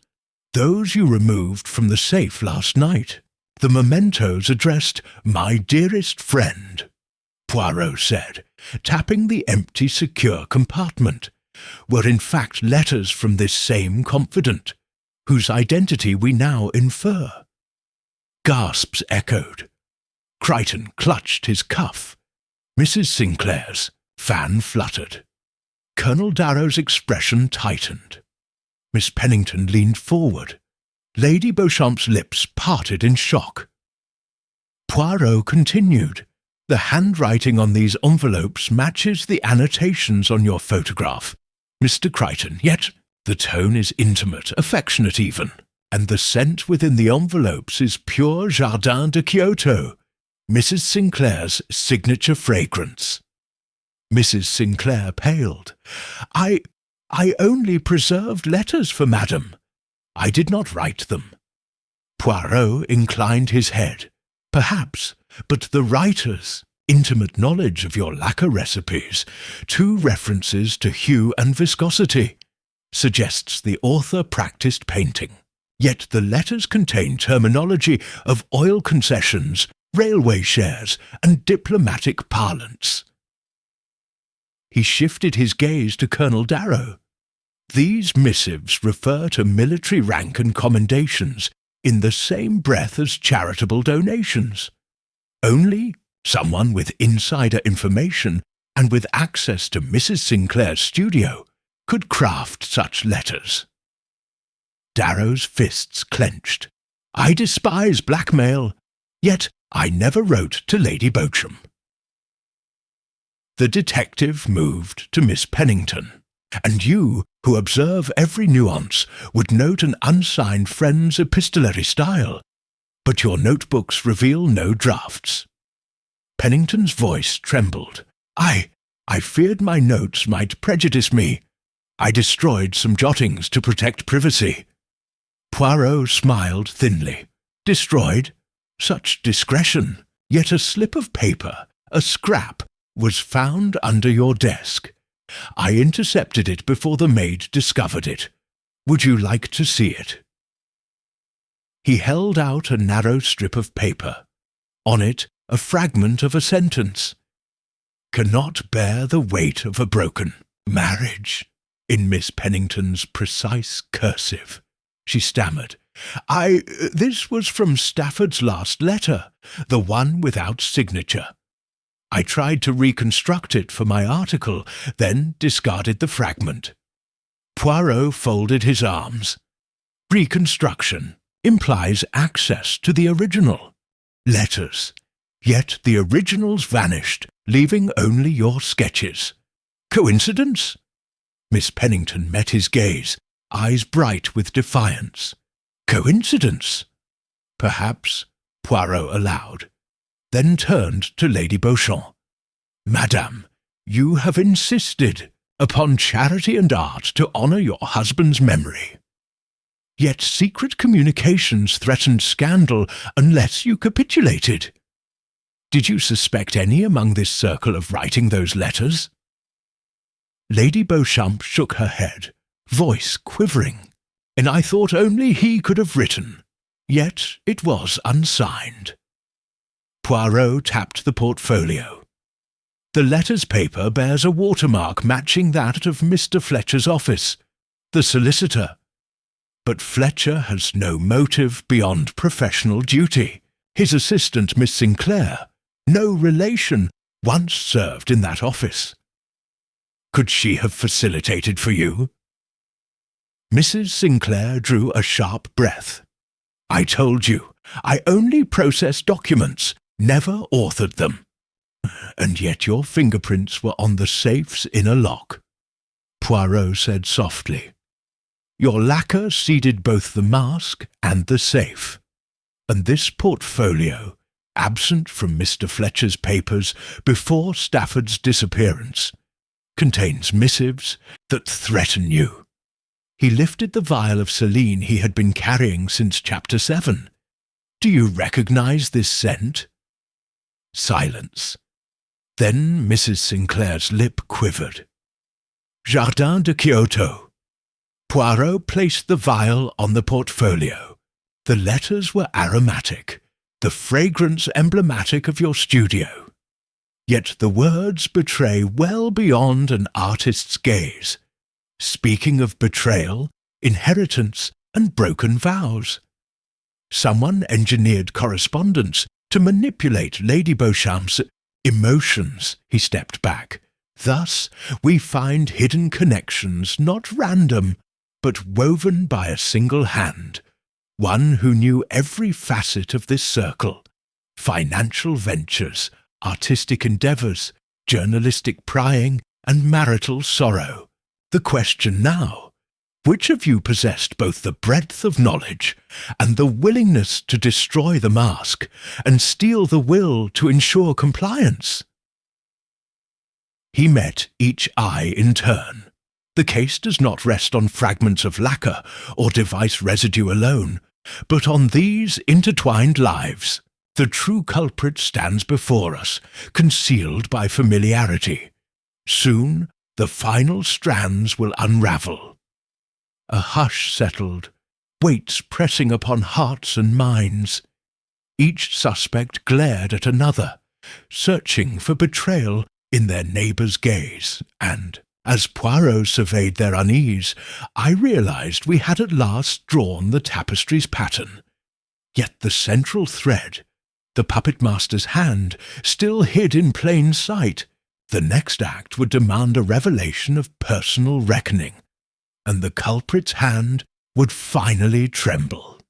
those you removed from the safe last night. The mementos addressed, "My dearest friend," Poirot said, tapping the empty secure compartment, were in fact letters from this same confidant, whose identity we now infer. Gasps echoed. Crichton clutched his cuff. Mrs. Sinclair's fan fluttered. Colonel Darrow's expression tightened. Miss Pennington leaned forward. Lady Beauchamp's lips parted in shock. Poirot continued. The handwriting on these envelopes matches the annotations on your photograph, Mr. Crichton, yet the tone is intimate, affectionate even, and the scent within the envelopes is pure Jardin de Kyoto, Mrs. Sinclair's signature fragrance. Mrs. Sinclair paled. I only preserved letters for Madame. I did not write them. Poirot inclined his head. Perhaps, but the writer's intimate knowledge of your lacquer recipes, 2 references to hue and viscosity, suggests the author practiced painting. Yet the letters contain terminology of oil concessions, railway shares, and diplomatic parlance. He shifted his gaze to Colonel Darrow. These missives refer to military rank and commendations in the same breath as charitable donations. Only someone with insider information and with access to Mrs. Sinclair's studio could craft such letters. Darrow's fists clenched. I despise blackmail, yet I never wrote to Lady Beauchamp. The detective moved to Miss Pennington. And you, who observe every nuance, would note an unsigned friend's epistolary style, but your notebooks reveal no drafts. Pennington's voice trembled. I feared my notes might prejudice me. I destroyed some jottings to protect privacy. Poirot smiled thinly. Destroyed? Such discretion. Yet a slip of paper, a scrap, was found under your desk. I intercepted it before the maid discovered it. Would you like to see it? He held out a narrow strip of paper. On it, a fragment of a sentence. Cannot bear the weight of a broken marriage. In Miss Pennington's precise cursive, she stammered. This was from Stafford's last letter, the one without signature. I tried to reconstruct it for my article, then discarded the fragment. Poirot folded his arms. Reconstruction implies access to the original. Letters. Yet the originals vanished, leaving only your sketches. Coincidence? Miss Pennington met his gaze, eyes bright with defiance. Coincidence? Perhaps, Poirot allowed, then turned to Lady Beauchamp. Madame, you have insisted upon charity and art to honour your husband's memory. Yet secret communications threatened scandal unless you capitulated. Did you suspect any among this circle of writing those letters? Lady Beauchamp shook her head, voice quivering, and I thought only he could have written, yet it was unsigned. Poirot tapped the portfolio. The letters paper bears a watermark matching that of Mr. Fletcher's office, the solicitor. But Fletcher has no motive beyond professional duty. His assistant, Miss Sinclair, no relation, once served in that office. Could she have facilitated for you? Mrs. Sinclair drew a sharp breath. I told you, I only process documents, never authored them. And yet your fingerprints were on the safe's inner lock. Poirot said softly, Your lacquer seeded both the mask and the safe. And this portfolio, absent from Mr. Fletcher's papers before Stafford's disappearance, contains missives that threaten you. He lifted the vial of saline he had been carrying since Chapter 7. Do you recognize this scent? Silence. Then Mrs. Sinclair's lip quivered. Jardin de Kyoto. Poirot placed the vial on the portfolio. The letters were aromatic, the fragrance emblematic of your studio. Yet the words betray well beyond an artist's gaze, speaking of betrayal, inheritance, and broken vows. Someone engineered correspondence to manipulate Lady Beauchamp's emotions. He stepped back. Thus, we find hidden connections not random, but woven by a single hand, one who knew every facet of this circle, financial ventures, artistic endeavours, journalistic prying, and marital sorrow. The question now, which of you possessed both the breadth of knowledge and the willingness to destroy the mask and steal the will to ensure compliance? He met each eye in turn. The case does not rest on fragments of lacquer or device residue alone, but on these intertwined lives. The true culprit stands before us, concealed by familiarity. Soon, the final strands will unravel. A hush settled, weights pressing upon hearts and minds. Each suspect glared at another, searching for betrayal in their neighbour's gaze, and, as Poirot surveyed their unease, I realized we had at last drawn the tapestry's pattern. Yet the central thread, the puppet master's hand, still hid in plain sight. The next act would demand a revelation of personal reckoning, and the culprit's hand would finally tremble.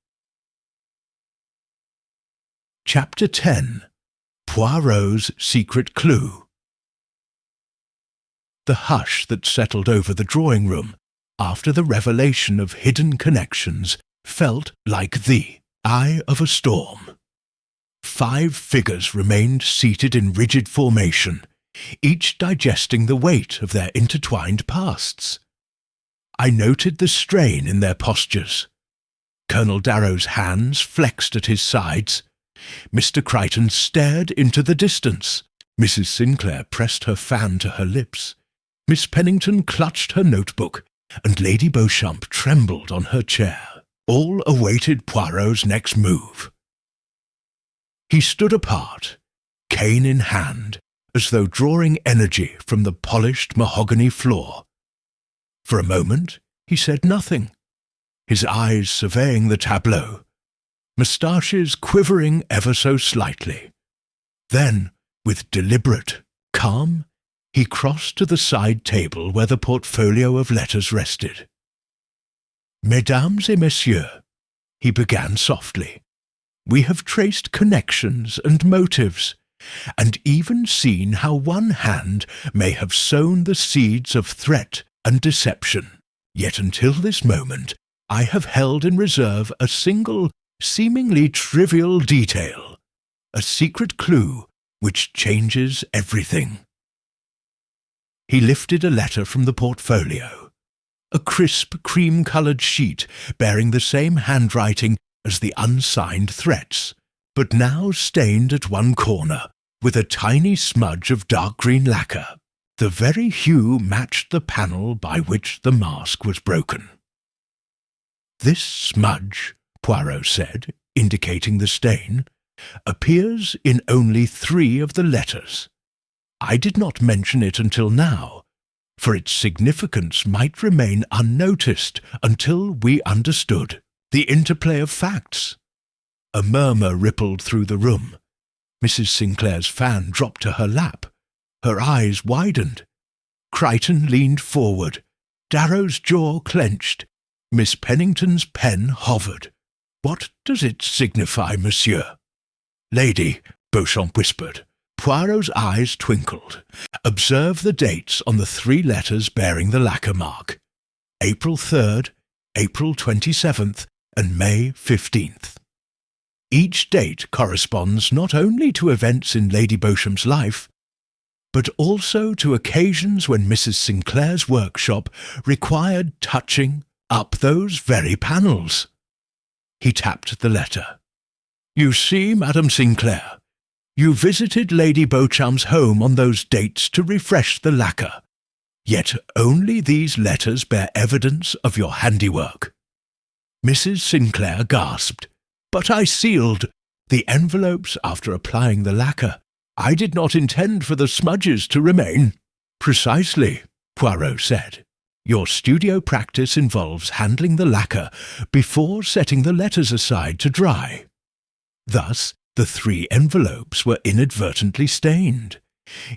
Chapter 10. Poirot's Secret Clue. The hush that settled over the drawing-room after the revelation of hidden connections felt like the eye of a storm. 5 figures remained seated in rigid formation, each digesting the weight of their intertwined pasts. I noted the strain in their postures. Colonel Darrow's hands flexed at his sides. Mr. Crichton stared into the distance. Mrs. Sinclair pressed her fan to her lips. Miss Pennington clutched her notebook, and Lady Beauchamp trembled on her chair. All awaited Poirot's next move. He stood apart, cane in hand, as though drawing energy from the polished mahogany floor. For a moment he said nothing, his eyes surveying the tableau, moustaches quivering ever so slightly. Then, with deliberate calm, he crossed to the side table where the portfolio of letters rested. Mesdames et messieurs, he began softly, we have traced connections and motives, and even seen how one hand may have sown the seeds of threat and deception. Yet until this moment, I have held in reserve a single, seemingly trivial detail, a secret clue which changes everything. He lifted a letter from the portfolio, a crisp, cream-coloured sheet bearing the same handwriting as the unsigned threats, but now stained at one corner with a tiny smudge of dark green lacquer. The very hue matched the panel by which the mask was broken. "This smudge," Poirot said, indicating the stain, "appears in only 3 of the letters. I did not mention it until now, for its significance might remain unnoticed until we understood the interplay of facts." A murmur rippled through the room. Mrs. Sinclair's fan dropped to her lap. Her eyes widened. Crichton leaned forward. Darrow's jaw clenched. Miss Pennington's pen hovered. "What does it signify, monsieur?" "Lady," Beauchamp whispered. Poirot's eyes twinkled. "Observe the dates on the 3 letters bearing the lacquer mark. April 3rd, April 27th, and May 15th. Each date corresponds not only to events in Lady Beauchamp's life, but also to occasions when Mrs. Sinclair's workshop required touching up those very panels." He tapped the letter. "You see, Madame Sinclair, you visited Lady Beauchamp's home on those dates to refresh the lacquer, yet only these letters bear evidence of your handiwork." Mrs. Sinclair gasped. "But I sealed the envelopes after applying the lacquer. I did not intend for the smudges to remain." "Precisely," Poirot said. "Your studio practice involves handling the lacquer before setting the letters aside to dry. Thus, the 3 envelopes were inadvertently stained.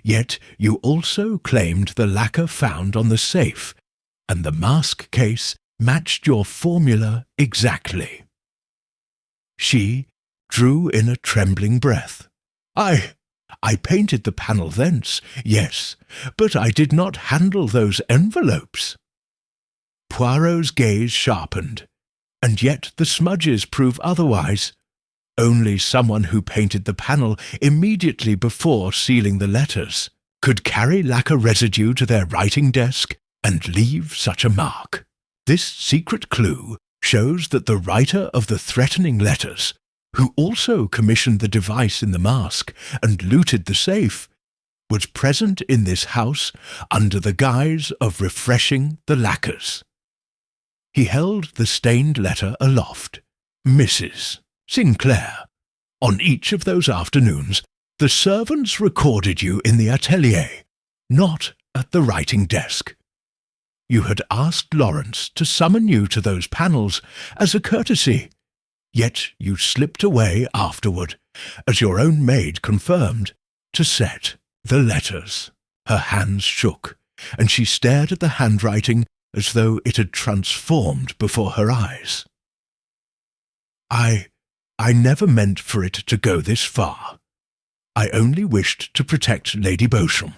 Yet you also claimed the lacquer found on the safe, and the mask case matched your formula exactly." She drew in a trembling breath. I painted the panel thence, yes, but I did not handle those envelopes." Poirot's gaze sharpened. "And yet the smudges prove otherwise. Only someone who painted the panel immediately before sealing the letters could carry lacquer residue to their writing desk and leave such a mark. This secret clue shows that the writer of the threatening letters, who also commissioned the device in the mask and looted the safe, was present in this house under the guise of refreshing the lacquers." He held the stained letter aloft. "Mrs. Sinclair, on each of those afternoons, the servants recorded you in the atelier, not at the writing desk. You had asked Lawrence to summon you to those panels as a courtesy, yet you slipped away afterward, as your own maid confirmed, to set the letters." Her hands shook, and she stared at the handwriting as though it had transformed before her eyes. I never meant for it to go this far. I only wished to protect Lady Beauchamp,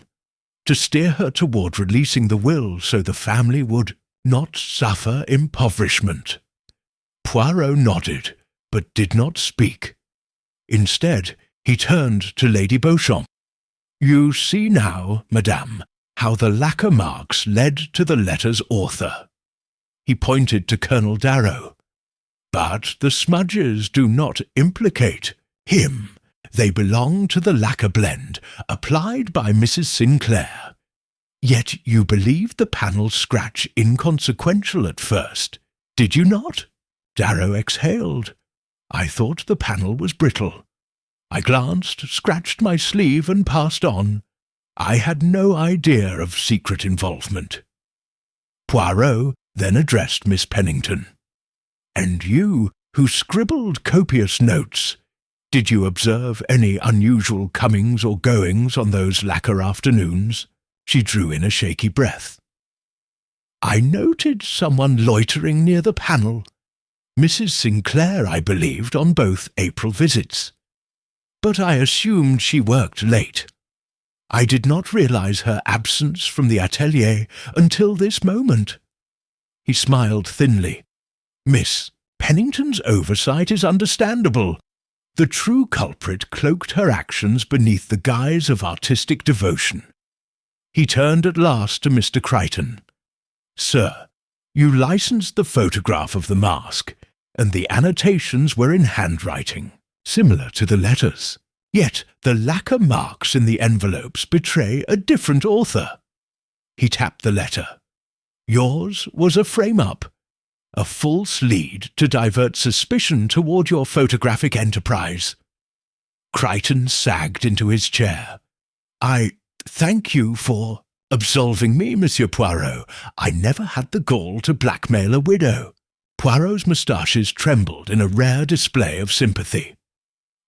to steer her toward releasing the will so the family would not suffer impoverishment." Poirot nodded, but did not speak. Instead, he turned to Lady Beauchamp. "You see now, madame, how the lacquer marks led to the letter's author." He pointed to Colonel Darrow. "But the smudges do not implicate him. They belong to the lacquer blend applied by Mrs. Sinclair. Yet you believed the panel scratch inconsequential at first, did you not?" Darrow exhaled. "I thought the panel was brittle. I glanced, scratched my sleeve, and passed on. I had no idea of secret involvement." Poirot then addressed Miss Pennington. "And you, who scribbled copious notes, did you observe any unusual comings or goings on those lacquer afternoons?" She drew in a shaky breath. "I noted someone loitering near the panel. Mrs. Sinclair, I believed, on both April visits. But I assumed she worked late. I did not realize her absence from the atelier until this moment." He smiled thinly. "Miss Pennington's oversight is understandable. The true culprit cloaked her actions beneath the guise of artistic devotion." He turned at last to Mr. Crichton. "Sir, you licensed the photograph of the mask, and the annotations were in handwriting, similar to the letters. Yet the lacquer marks in the envelopes betray a different author." He tapped the letter. Yours was a frame-up, a false lead to divert suspicion toward your photographic enterprise. Crichton sagged into his chair. I thank you for absolving me, Monsieur Poirot. I never had the gall to blackmail a widow. Poirot's moustaches trembled in a rare display of sympathy.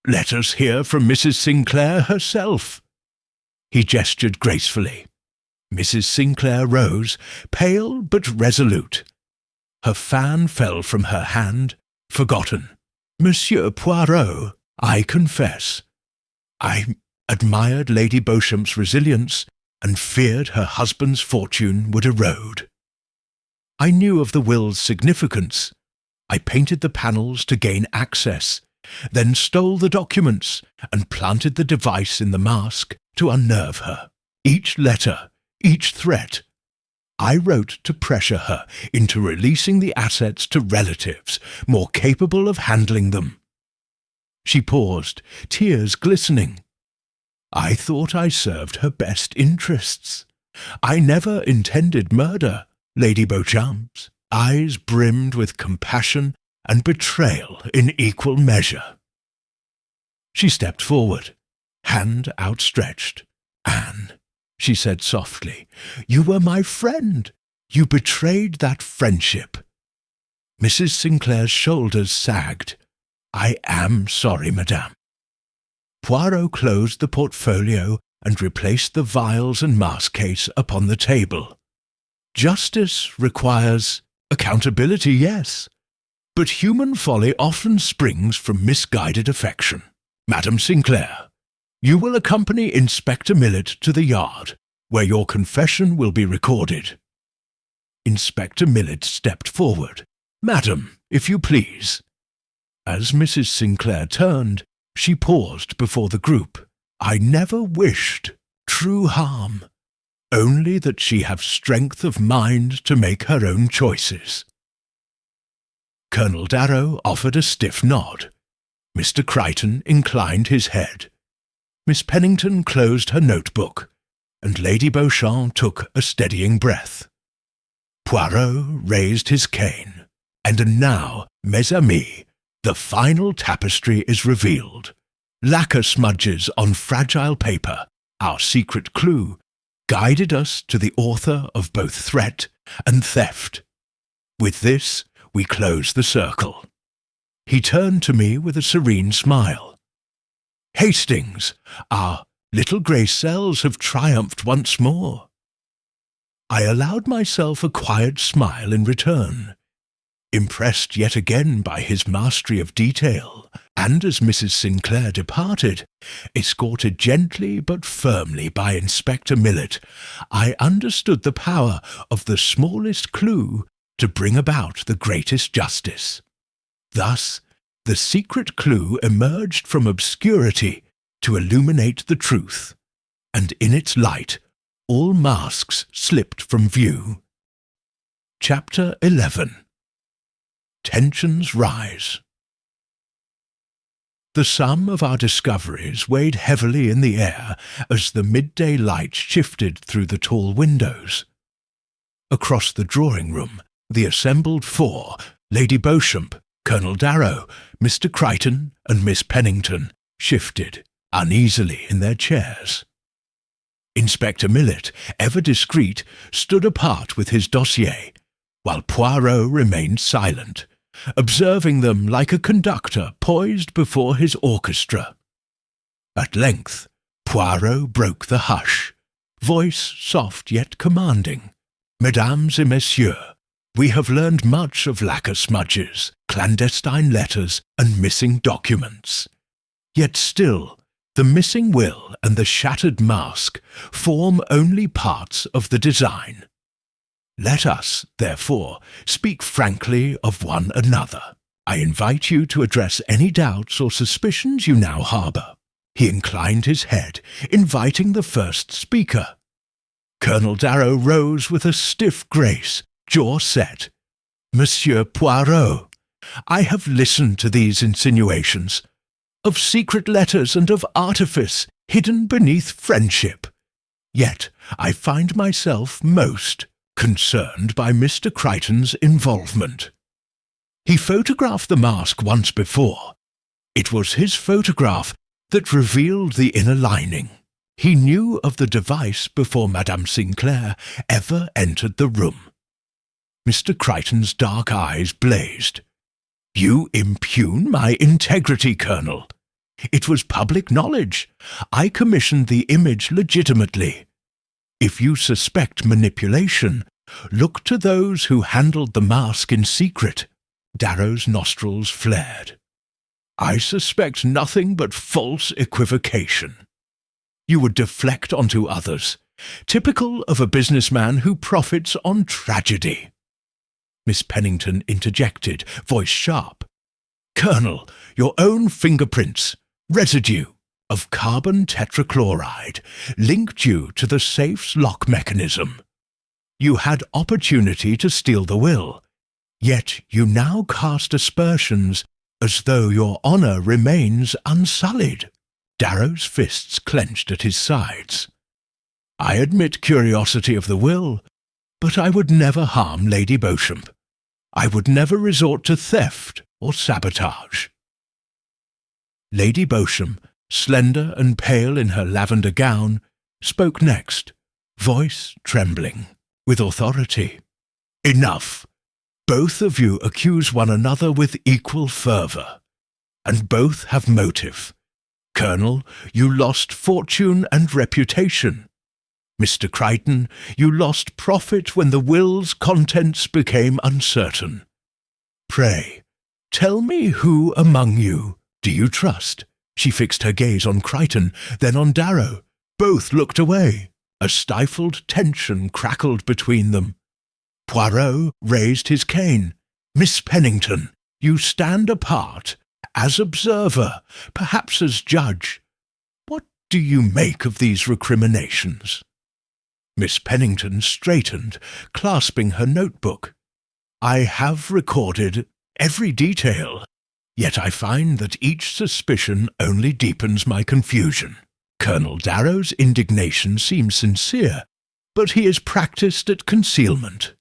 Let us hear from Mrs. Sinclair herself. He gestured gracefully. Mrs. Sinclair rose, pale but resolute. Her fan fell from her hand, forgotten. Monsieur Poirot, I confess, I admired Lady Beauchamp's resilience and feared her husband's fortune would erode. I knew of the will's significance. I painted the panels to gain access, then stole the documents and planted the device in the mask to unnerve her. Each letter, each threat, I wrote to pressure her into releasing the assets to relatives more capable of handling them. She paused, tears glistening. I thought I served her best interests. I never intended murder. Lady Beauchamp's eyes brimmed with compassion and betrayal in equal measure. She stepped forward, hand outstretched. Anne, she said softly, you were my friend. You betrayed that friendship. Mrs. Sinclair's shoulders sagged. I am sorry, madame. Poirot closed the portfolio and replaced the vials and mask case upon the table. Justice requires accountability, yes, but human folly often springs from misguided affection. Madame Sinclair, you will accompany Inspector Millet to the yard, where your confession will be recorded. Inspector Millet stepped forward. Madam, if you please. As Mrs. Sinclair turned, she paused before the group. I never wished true harm, only that she have strength of mind to make her own choices. Colonel Darrow offered a stiff nod. Mr. Crichton inclined his head. Miss Pennington closed her notebook, and Lady Beauchamp took a steadying breath. Poirot raised his cane, and now, mes amis, the final tapestry is revealed. Lacquer smudges on fragile paper, our secret clue, guided us to the author of both threat and theft. With this, we close the circle. He turned to me with a serene smile. Hastings, our little grey cells have triumphed once more. I allowed myself a quiet smile in return, impressed yet again by his mastery of detail, and as Mrs. Sinclair departed, escorted gently but firmly by Inspector Millet, I understood the power of the smallest clue to bring about the greatest justice. Thus, the secret clue emerged from obscurity to illuminate the truth, and in its light all masks slipped from view. Chapter 11. Tensions rise. The sum of our discoveries weighed heavily in the air as the midday light shifted through the tall windows. Across the drawing-room, the assembled four, Lady Beauchamp, Colonel Darrow, Mr. Crichton, and Miss Pennington, shifted uneasily in their chairs. Inspector Millet, ever discreet, stood apart with his dossier, while Poirot remained silent, observing them like a conductor poised before his orchestra. At length, Poirot broke the hush, voice soft yet commanding. Mesdames et messieurs, we have learned much of lacquer smudges, clandestine letters, and missing documents. Yet still, the missing will and the shattered mask form only parts of the design. Let us, therefore, speak frankly of one another. I invite you to address any doubts or suspicions you now harbour. He inclined his head, inviting the first speaker. Colonel Darrow rose with a stiff grace, jaw set. Monsieur Poirot, I have listened to these insinuations, of secret letters and of artifice hidden beneath friendship. Yet I find myself most concerned by Mr. Crichton's involvement. He photographed the mask once before. It was his photograph that revealed the inner lining. He knew of the device before Madame Sinclair ever entered the room. Mr. Crichton's dark eyes blazed. "You impugn my integrity, Colonel. It was public knowledge. I commissioned the image legitimately. If you suspect manipulation, look to those who handled the mask in secret." Darrow's nostrils flared. "I suspect nothing but false equivocation. You would deflect onto others, typical of a businessman who profits on tragedy." Miss Pennington interjected, voice sharp. "Colonel, your own fingerprints, residue of carbon tetrachloride, linked you to the safe's lock mechanism. You had opportunity to steal the will, yet you now cast aspersions as though your honour remains unsullied." Darrow's fists clenched at his sides. "I admit curiosity of the will, but I would never harm Lady Beauchamp. I would never resort to theft or sabotage." Lady Beauchamp, slender and pale in her lavender gown, spoke next, voice trembling, with authority. "Enough! Both of you accuse one another with equal fervour, and both have motive. Colonel, you lost fortune and reputation. Mr. Crichton, you lost profit when the will's contents became uncertain. Pray, tell me who among you do you trust?" She fixed her gaze on Crichton, then on Darrow. Both looked away. A stifled tension crackled between them. Poirot raised his cane. "Miss Pennington, you stand apart, as observer, perhaps as judge. What do you make of these recriminations?" Miss Pennington straightened, clasping her notebook. "I have recorded every detail, yet I find that each suspicion only deepens my confusion. Colonel Darrow's indignation seems sincere, but he is practised at concealment.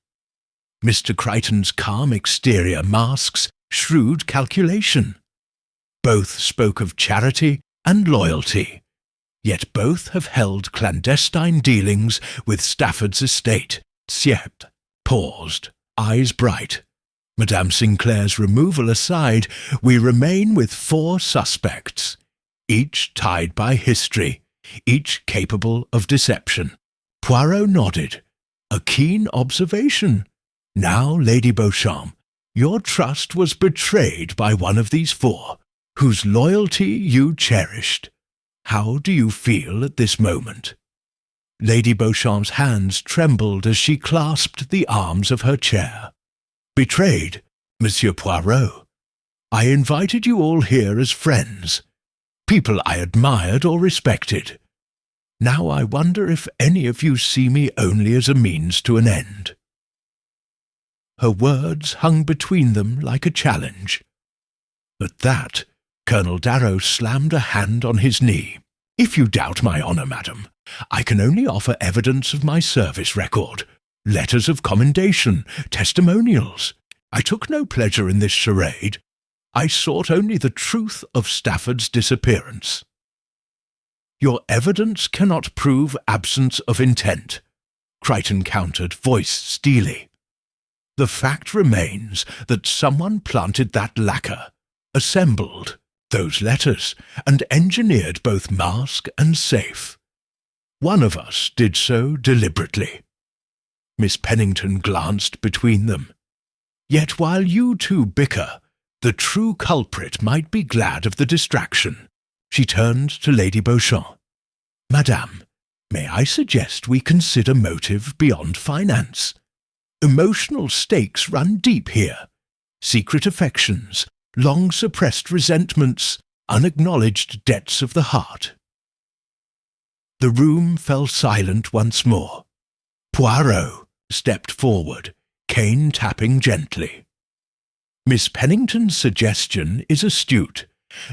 Mr. Crichton's calm exterior masks shrewd calculation. Both spoke of charity and loyalty, yet both have held clandestine dealings with Stafford's estate." Sieppe paused, eyes bright. "Madame Sinclair's removal aside, we remain with 4 suspects, each tied by history, each capable of deception." Poirot nodded. "A keen observation. Now, Lady Beauchamp, your trust was betrayed by one of these 4, whose loyalty you cherished. How do you feel at this moment?" Lady Beauchamp's hands trembled as she clasped the arms of her chair. "Betrayed, Monsieur Poirot. I invited you all here as friends, people I admired or respected. Now I wonder if any of you see me only as a means to an end." Her words hung between them like a challenge. At that, Colonel Darrow slammed a hand on his knee. "If you doubt my honour, madam, I can only offer evidence of my service record, letters of commendation, testimonials. I took no pleasure in this charade. I sought only the truth of Stafford's disappearance." "Your evidence cannot prove absence of intent," Crichton countered, voice steely. "The fact remains that someone planted that lacquer, assembled those letters, and engineered both mask and safe. One of us did so deliberately." Miss Pennington glanced between them. "Yet while you two bicker, the true culprit might be glad of the distraction." She turned to Lady Beauchamp. "Madame, may I suggest we consider motive beyond finance? Emotional stakes run deep here. Secret affections, long-suppressed resentments, unacknowledged debts of the heart." The room fell silent once more. Poirot stepped forward, cane tapping gently. "Miss Pennington's suggestion is astute.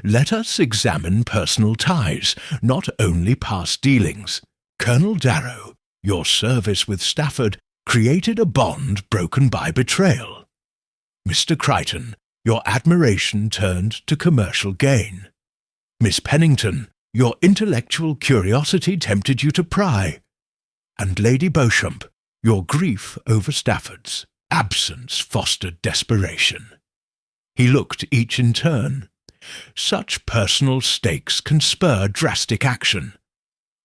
Let us examine personal ties, not only past dealings. Colonel Darrow, your service with Stafford created a bond broken by betrayal. Mr. Crichton, your admiration turned to commercial gain. Miss Pennington, your intellectual curiosity tempted you to pry. And Lady Beauchamp, your grief over Stafford's absence fostered desperation. He looked each in turn. Such personal stakes can spur drastic action.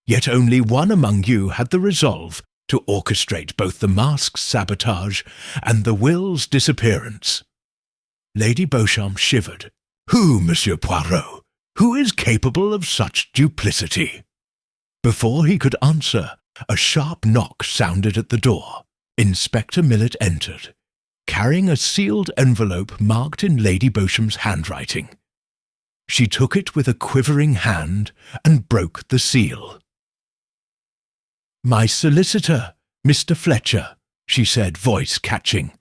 Yet only one among you had the resolve to orchestrate both the mask's sabotage and the will's disappearance. Lady Beauchamp shivered. Who, Monsieur Poirot? Who is capable of such duplicity? Before he could answer, a sharp knock sounded at the door. Inspector Millet entered, carrying a sealed envelope marked in Lady Beauchamp's handwriting. She took it with a quivering hand and broke the seal. "My solicitor, Mr. Fletcher," she said, voice catching.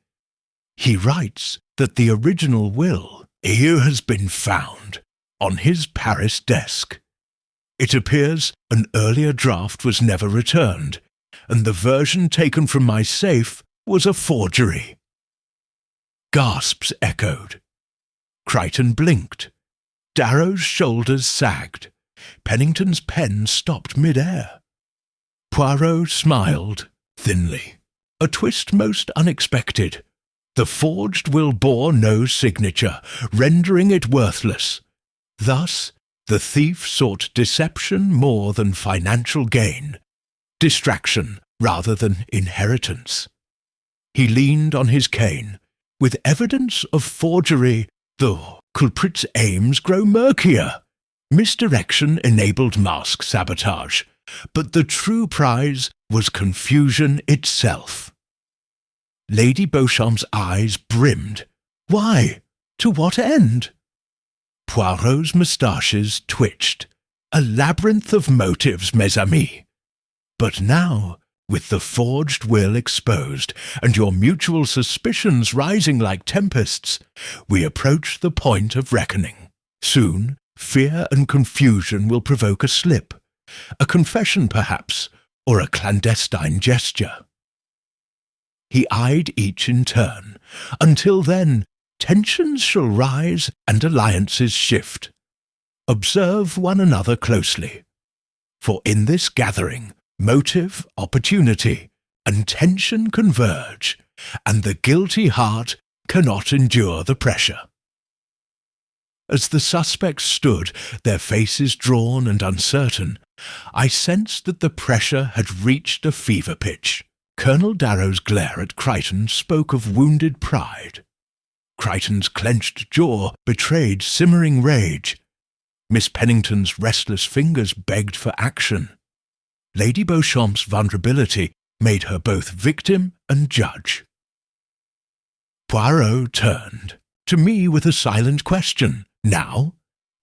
"He writes that the original will here has been found on his Paris desk. It appears an earlier draft was never returned, and the version taken from my safe was a forgery." Gasps echoed. Crichton blinked. Darrow's shoulders sagged. Pennington's pen stopped mid-air. Poirot smiled thinly. A twist most unexpected. The forged will bore no signature, rendering it worthless. Thus, the thief sought deception more than financial gain, distraction rather than inheritance. He leaned on his cane. With evidence of forgery, the culprit's aims grow murkier. Misdirection enabled mask sabotage, but the true prize was confusion itself. Lady Beauchamp's eyes brimmed. Why? To what end? Poirot's moustaches twitched. A labyrinth of motives, mes amis. But now, with the forged will exposed and your mutual suspicions rising like tempests, we approach the point of reckoning. Soon, fear and confusion will provoke a slip, a confession perhaps, or a clandestine gesture. He eyed each in turn. Until then, tensions shall rise and alliances shift. Observe one another closely, for in this gathering, motive, opportunity, and tension converge, and the guilty heart cannot endure the pressure. As the suspects stood, their faces drawn and uncertain, I sensed that the pressure had reached a fever pitch. Colonel Darrow's glare at Crichton spoke of wounded pride. Crichton's clenched jaw betrayed simmering rage. Miss Pennington's restless fingers begged for action. Lady Beauchamp's vulnerability made her both victim and judge. Poirot turned to me with a silent question. Now?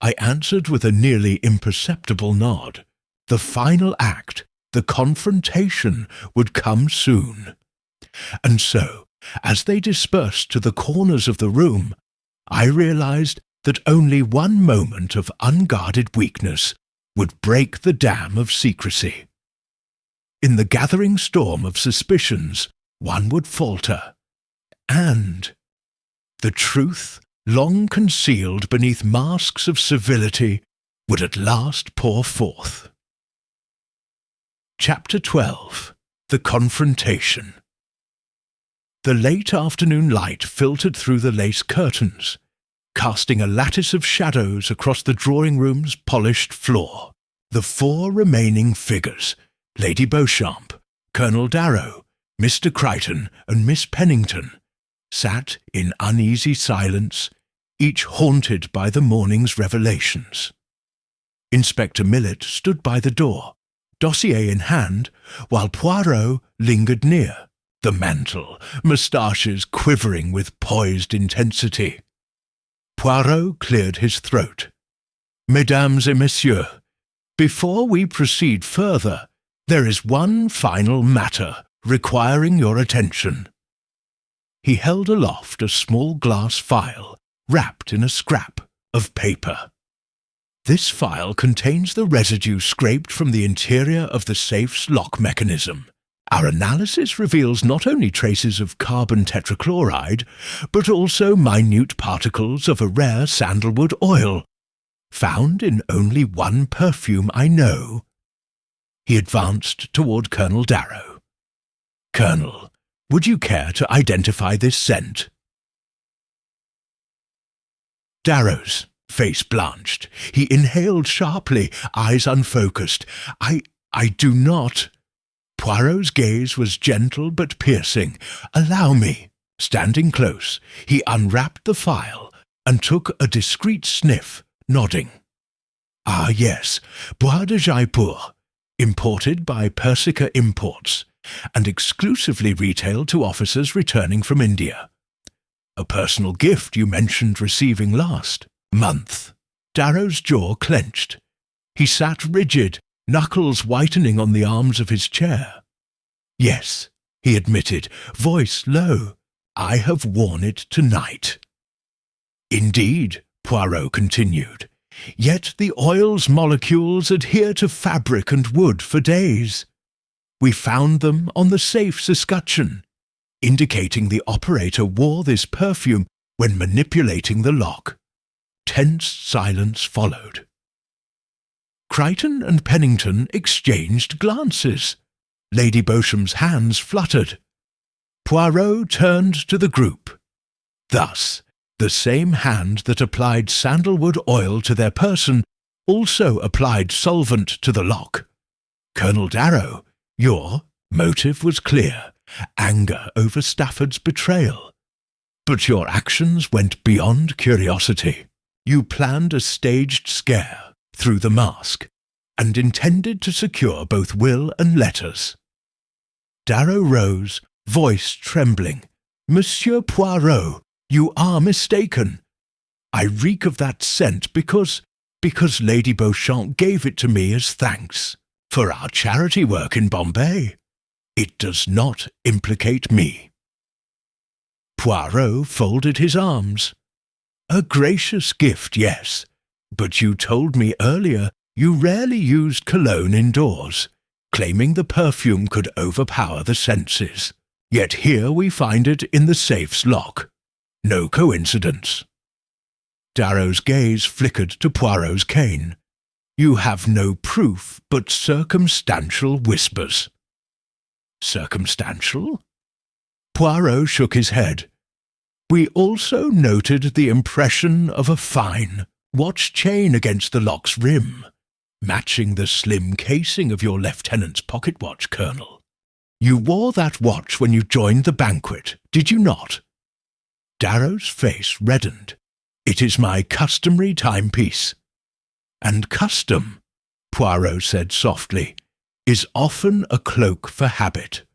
I answered with a nearly imperceptible nod. The final act, the confrontation, would come soon. And so, as they dispersed to the corners of the room, I realized that only one moment of unguarded weakness would break the dam of secrecy. In the gathering storm of suspicions, one would falter, and the truth, long concealed beneath masks of civility, would at last pour forth. Chapter 12. The Confrontation. The late afternoon light filtered through the lace curtains, casting a lattice of shadows across the drawing-room's polished floor. The four remaining figures, Lady Beauchamp, Colonel Darrow, Mr. Crichton, and Miss Pennington, sat in uneasy silence, each haunted by the morning's revelations. Inspector Millet stood by the door, dossier in hand, while Poirot lingered near, the mantle, moustaches quivering with poised intensity. Poirot cleared his throat. "Mesdames et messieurs, before we proceed further, there is one final matter requiring your attention." He held aloft a small glass phial wrapped in a scrap of paper. This file contains the residue scraped from the interior of the safe's lock mechanism. Our analysis reveals not only traces of carbon tetrachloride, but also minute particles of a rare sandalwood oil, found in only one perfume I know. He advanced toward Colonel Darrow. Colonel, would you care to identify this scent? Darrow's face blanched. He inhaled sharply, eyes unfocused. I do not. Poirot's gaze was gentle but piercing. Allow me. Standing close, he unwrapped the file and took a discreet sniff, nodding. Ah, yes, Bois de Jaipur, imported by Persica Imports, and exclusively retailed to officers returning from India. A personal gift you mentioned receiving last month. Darrow's jaw clenched. He sat rigid, knuckles whitening on the arms of his chair. Yes, he admitted, voice low, I have worn it tonight. Indeed, Poirot continued, yet the oil's molecules adhere to fabric and wood for days. We found them on the safe's escutcheon, indicating the operator wore this perfume when manipulating the lock. Tense silence followed. Crichton and Pennington exchanged glances. Lady Beauchamp's hands fluttered. Poirot turned to the group. Thus, the same hand that applied sandalwood oil to their person also applied solvent to the lock. Colonel Darrow, your motive was clear, anger over Stafford's betrayal. But your actions went beyond curiosity. You planned a staged scare through the mask, and intended to secure both will and letters. Darrow rose, voice trembling. Monsieur Poirot, you are mistaken. I reek of that scent because Lady Beauchamp gave it to me as thanks for our charity work in Bombay. It does not implicate me. Poirot folded his arms. A gracious gift, yes, but you told me earlier you rarely used cologne indoors, claiming the perfume could overpower the senses. Yet here we find it in the safe's lock. No coincidence. Darrow's gaze flickered to Poirot's cane. You have no proof but circumstantial whispers. Circumstantial? Poirot shook his head. We also noted the impression of a fine watch chain against the lock's rim, matching the slim casing of your lieutenant's pocket watch, Colonel. You wore that watch when you joined the banquet, did you not? Darrow's face reddened. It is my customary timepiece. And custom, Poirot said softly, is often a cloak for habit.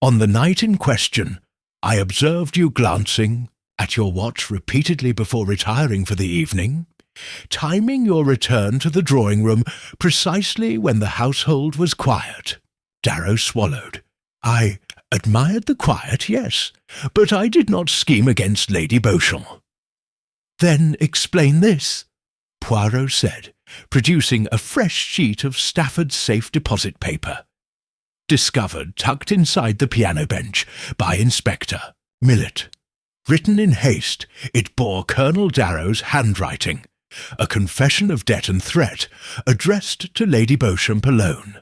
On the night in question, I observed you glancing at your watch repeatedly before retiring for the evening, timing your return to the drawing-room precisely when the household was quiet. Darrow swallowed. I admired the quiet, yes, but I did not scheme against Lady Beauchamp. Then explain this, Poirot said, producing a fresh sheet of Stafford's safe deposit paper. Discovered tucked inside the piano bench by Inspector Millet. Written in haste, it bore Colonel Darrow's handwriting, a confession of debt and threat, addressed to Lady Beauchamp alone.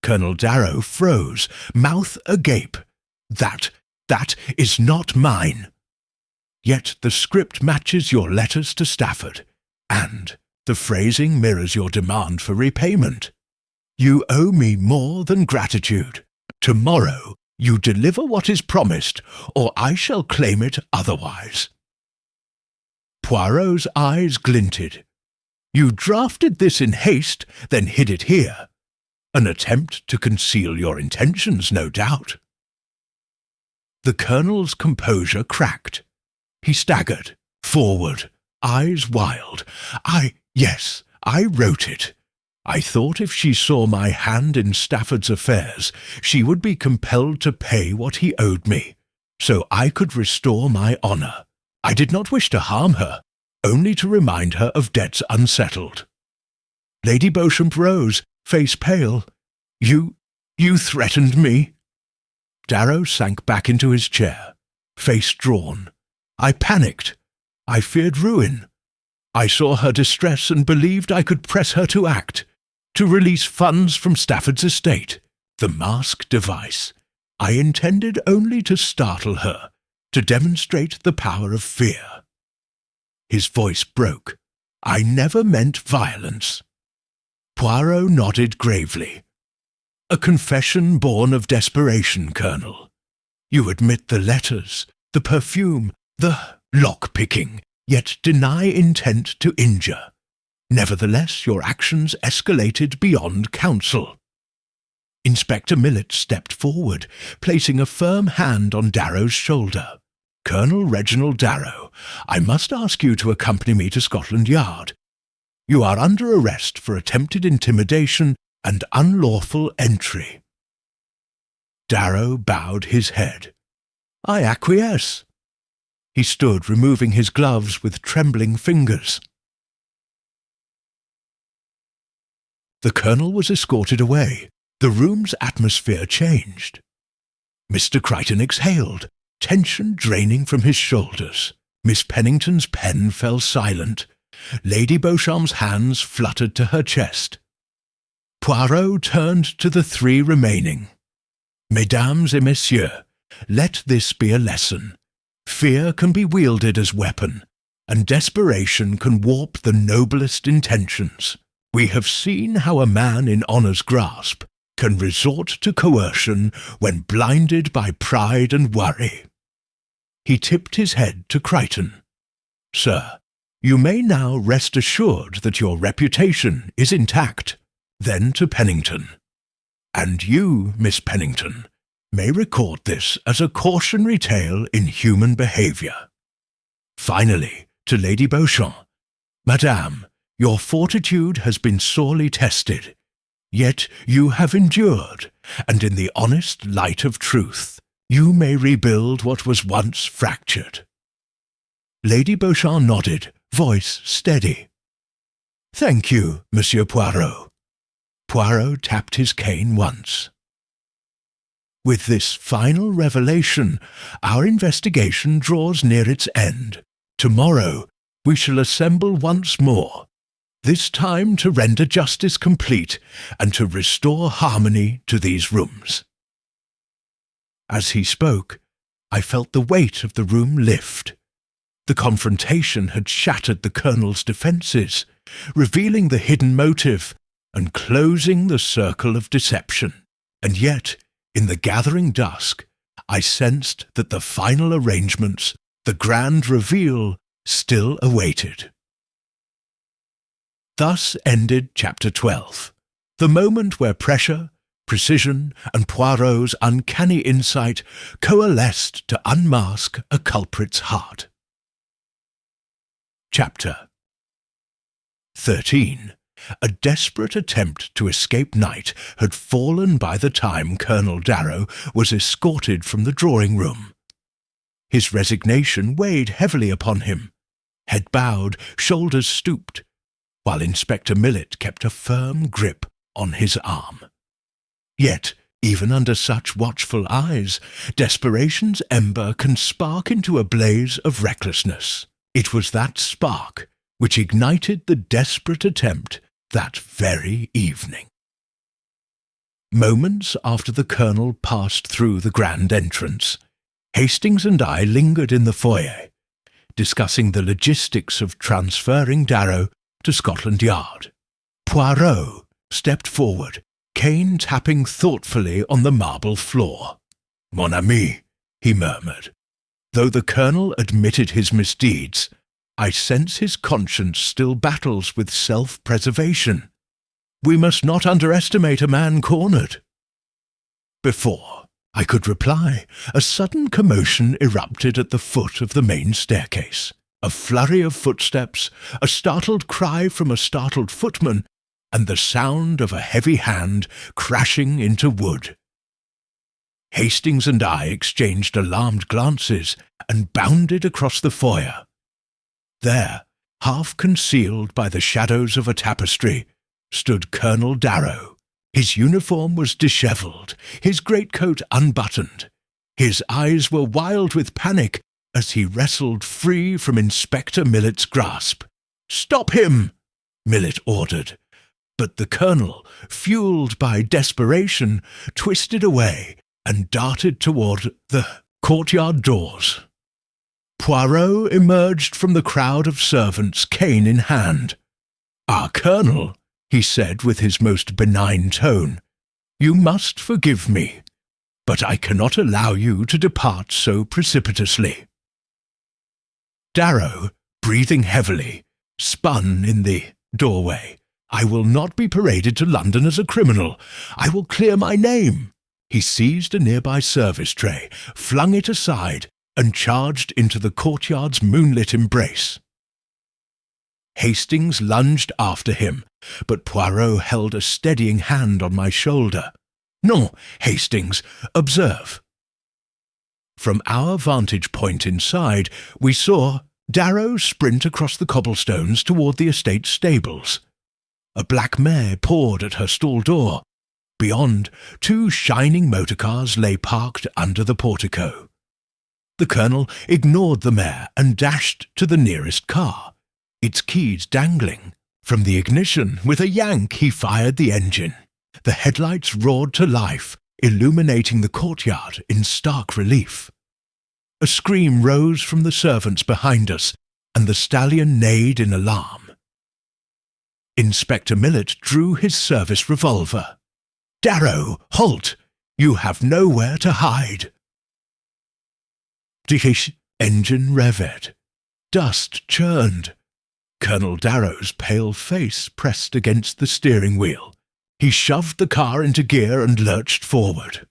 Colonel Darrow froze, mouth agape. That is not mine. Yet the script matches your letters to Stafford, and the phrasing mirrors your demand for repayment. You owe me more than gratitude. Tomorrow you deliver what is promised, or I shall claim it otherwise. Poirot's eyes glinted. You drafted this in haste, then hid it here. An attempt to conceal your intentions, no doubt. The Colonel's composure cracked. He staggered, forward, eyes wild. Yes, I wrote it. I thought if she saw my hand in Stafford's affairs, she would be compelled to pay what he owed me, so I could restore my honour. I did not wish to harm her, only to remind her of debts unsettled. Lady Beauchamp rose, face pale. You threatened me?" Darrow sank back into his chair, face drawn. I panicked. I feared ruin. I saw her distress and believed I could press her to act, to release funds from Stafford's estate. The mask device. I intended only to startle her, to demonstrate the power of fear. His voice broke. I never meant violence. Poirot nodded gravely. "A confession born of desperation, Colonel. You admit the letters, the perfume, the lock-picking, yet deny intent to injure. Nevertheless, your actions escalated beyond counsel." Inspector Millet stepped forward, placing a firm hand on Darrow's shoulder. "Colonel Reginald Darrow, I must ask you to accompany me to Scotland Yard. You are under arrest for attempted intimidation and unlawful entry." Darrow bowed his head. "I acquiesce." He stood removing his gloves with trembling fingers. The Colonel was escorted away. The room's atmosphere changed. Mr. Crichton exhaled, tension draining from his shoulders. Miss Pennington's pen fell silent. Lady Beauchamp's hands fluttered to her chest. Poirot turned to the three remaining. "Mesdames et messieurs, let this be a lesson. Fear can be wielded as weapon, and desperation can warp the noblest intentions. We have seen how a man in honour's grasp can resort to coercion when blinded by pride and worry." He tipped his head to Crichton. "Sir, you may now rest assured that your reputation is intact." Then to Pennington. "And you, Miss Pennington, may record this as a cautionary tale in human behaviour." Finally, to Lady Beauchamp. "Madame, your fortitude has been sorely tested, yet you have endured, and in the honest light of truth, you may rebuild what was once fractured." Lady Beauchamp nodded, voice steady. "Thank you, Monsieur Poirot." Poirot tapped his cane once. With this final revelation, our investigation draws near its end. Tomorrow we shall assemble once more, this time to render justice complete and to restore harmony to these rooms. As he spoke, I felt the weight of the room lift. The confrontation had shattered the Colonel's defences, revealing the hidden motive and closing the circle of deception. And yet, in the gathering dusk, I sensed that the final arrangements, the grand reveal, still awaited. Thus ended Chapter 12, the moment where pressure, precision, and Poirot's uncanny insight coalesced to unmask a culprit's heart. Chapter 13. A desperate attempt to escape night had fallen by the time Colonel Darrow was escorted from the drawing-room. His resignation weighed heavily upon him. Head bowed, shoulders stooped, while Inspector Millet kept a firm grip on his arm. Yet, even under such watchful eyes, desperation's ember can spark into a blaze of recklessness. It was that spark which ignited the desperate attempt that very evening. Moments after the Colonel passed through the grand entrance, Hastings and I lingered in the foyer, discussing the logistics of transferring Darrow to Scotland Yard. Poirot stepped forward, cane tapping thoughtfully on the marble floor. "Mon ami," he murmured. Though the Colonel admitted his misdeeds, I sense his conscience still battles with self-preservation. We must not underestimate a man cornered. Before I could reply, a sudden commotion erupted at the foot of the main staircase. A flurry of footsteps, a startled cry from a startled footman, and the sound of a heavy hand crashing into wood. Hastings and I exchanged alarmed glances and bounded across the foyer. There, half concealed by the shadows of a tapestry, stood Colonel Darrow. His uniform was dishevelled, his greatcoat unbuttoned. His eyes were wild with panic as he wrestled free from Inspector Millet's grasp. "Stop him!" Millet ordered. But the colonel, fueled by desperation, twisted away and darted toward the courtyard doors. Poirot emerged from the crowd of servants, cane in hand. "Ah, Colonel," he said with his most benign tone, "you must forgive me, but I cannot allow you to depart so precipitously." Darrow, breathing heavily, spun in the doorway. "I will not be paraded to London as a criminal. I will clear my name." He seized a nearby service tray, flung it aside, and charged into the courtyard's moonlit embrace. Hastings lunged after him, but Poirot held a steadying hand on my shoulder. "Non, Hastings, observe." From our vantage point inside, we saw Darrow sprint across the cobblestones toward the estate stables. A black mare pawed at her stall door. Beyond, 2 shining motor cars lay parked under the portico. The colonel ignored the mare and dashed to the nearest car, its keys dangling. From the ignition, with a yank, he fired the engine. The headlights roared to life, illuminating the courtyard in stark relief. A scream rose from the servants behind us, and the stallion neighed in alarm. Inspector Millet drew his service revolver. "Darrow, halt! You have nowhere to hide." The engine revved. Dust churned. Colonel Darrow's pale face pressed against the steering wheel. He shoved the car into gear and lurched forward.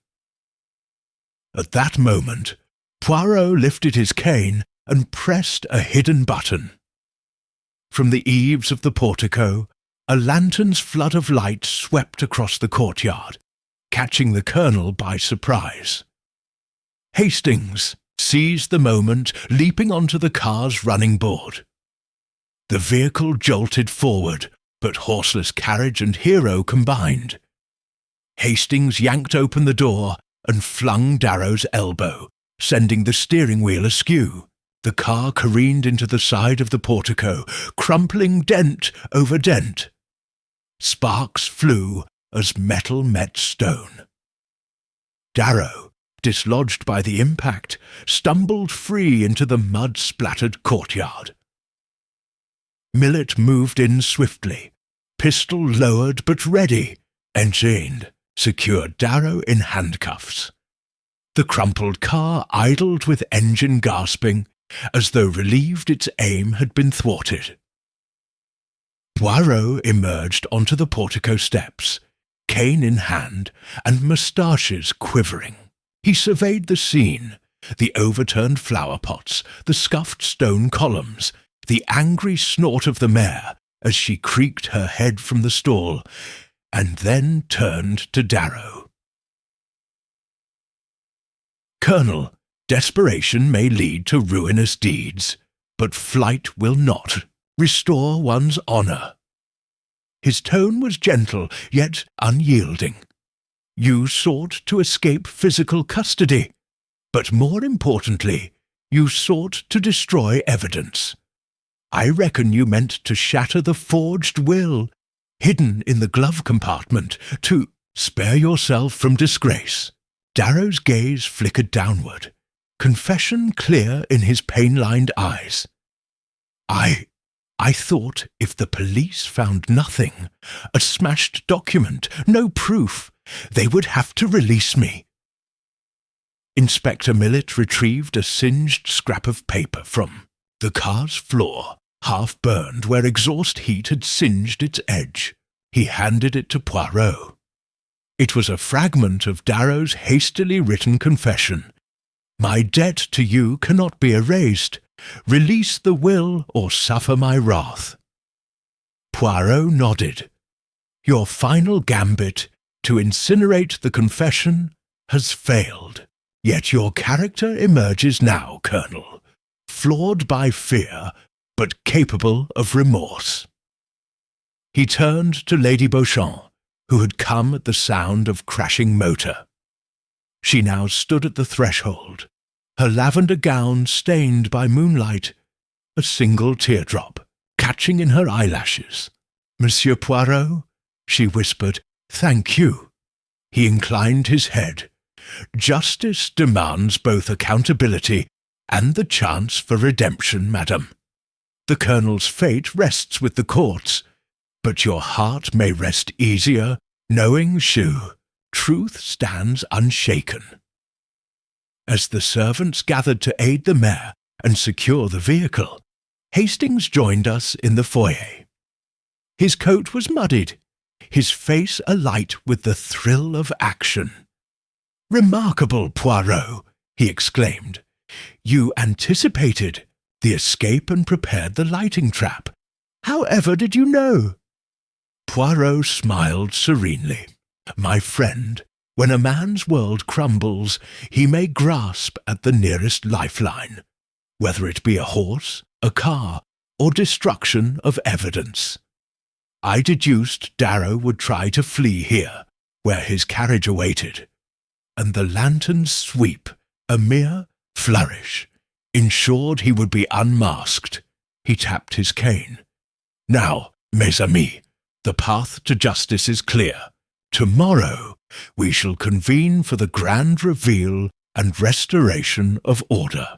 At that moment, Poirot lifted his cane and pressed a hidden button. From the eaves of the portico, a lantern's flood of light swept across the courtyard, catching the colonel by surprise. Hastings seized the moment, leaping onto the car's running board. The vehicle jolted forward, but horseless carriage and hero combined. Hastings yanked open the door and flung Darrow's elbow, sending the steering wheel askew. The car careened into the side of the portico, crumpling dent over dent. Sparks flew as metal met stone. Darrow, dislodged by the impact, stumbled free into the mud-splattered courtyard. Millet moved in swiftly, pistol lowered but ready, and Jane secured Darrow in handcuffs. The crumpled car idled with engine gasping, as though relieved its aim had been thwarted. Poirot emerged onto the portico steps, cane in hand and moustaches quivering. He surveyed the scene, the overturned flower pots, the scuffed stone columns, the angry snort of the mare as she creaked her head from the stall, and then turned to Darrow. "Colonel, desperation may lead to ruinous deeds, but flight will not. Restore one's honour." His tone was gentle, yet unyielding. "You sought to escape physical custody, but more importantly, you sought to destroy evidence. I reckon you meant to shatter the forged will, hidden in the glove compartment, to spare yourself from disgrace." Darrow's gaze flickered downward, confession clear in his pain-lined eyes. I thought if the police found nothing, a smashed document, no proof, they would have to release me." Inspector Millet retrieved a singed scrap of paper from the car's floor, half burned where exhaust heat had singed its edge. He handed it to Poirot. It was a fragment of Darrow's hastily written confession. "My debt to you cannot be erased. Release the will or suffer my wrath." Poirot nodded. "Your final gambit, to incinerate the confession, has failed. Yet your character emerges now, Colonel, flawed by fear, but capable of remorse. He turned to Lady Beauchamp, who had come at the sound of crashing motor. She now stood at the threshold, her lavender gown stained by moonlight, a single teardrop catching in her eyelashes. "Monsieur Poirot," she whispered, "thank you." He inclined his head. "Justice demands both accountability and the chance for redemption, madam. The Colonel's fate rests with the courts, but your heart may rest easier knowing, Chou, truth stands unshaken." As the servants gathered to aid the mayor and secure the vehicle, Hastings joined us in the foyer. His coat was muddied, his face alight with the thrill of action. "Remarkable, Poirot," he exclaimed. "You anticipated the escape and prepared the lighting trap. However did you know?" Poirot smiled serenely. "My friend, when a man's world crumbles, he may grasp at the nearest lifeline, whether it be a horse, a car, or destruction of evidence. I deduced Darrow would try to flee here, where his carriage awaited, and the lantern's sweep, a mere flourish, ensured he would be unmasked." He tapped his cane. "Now, mes amis, the path to justice is clear. Tomorrow we shall convene for the grand reveal and restoration of order.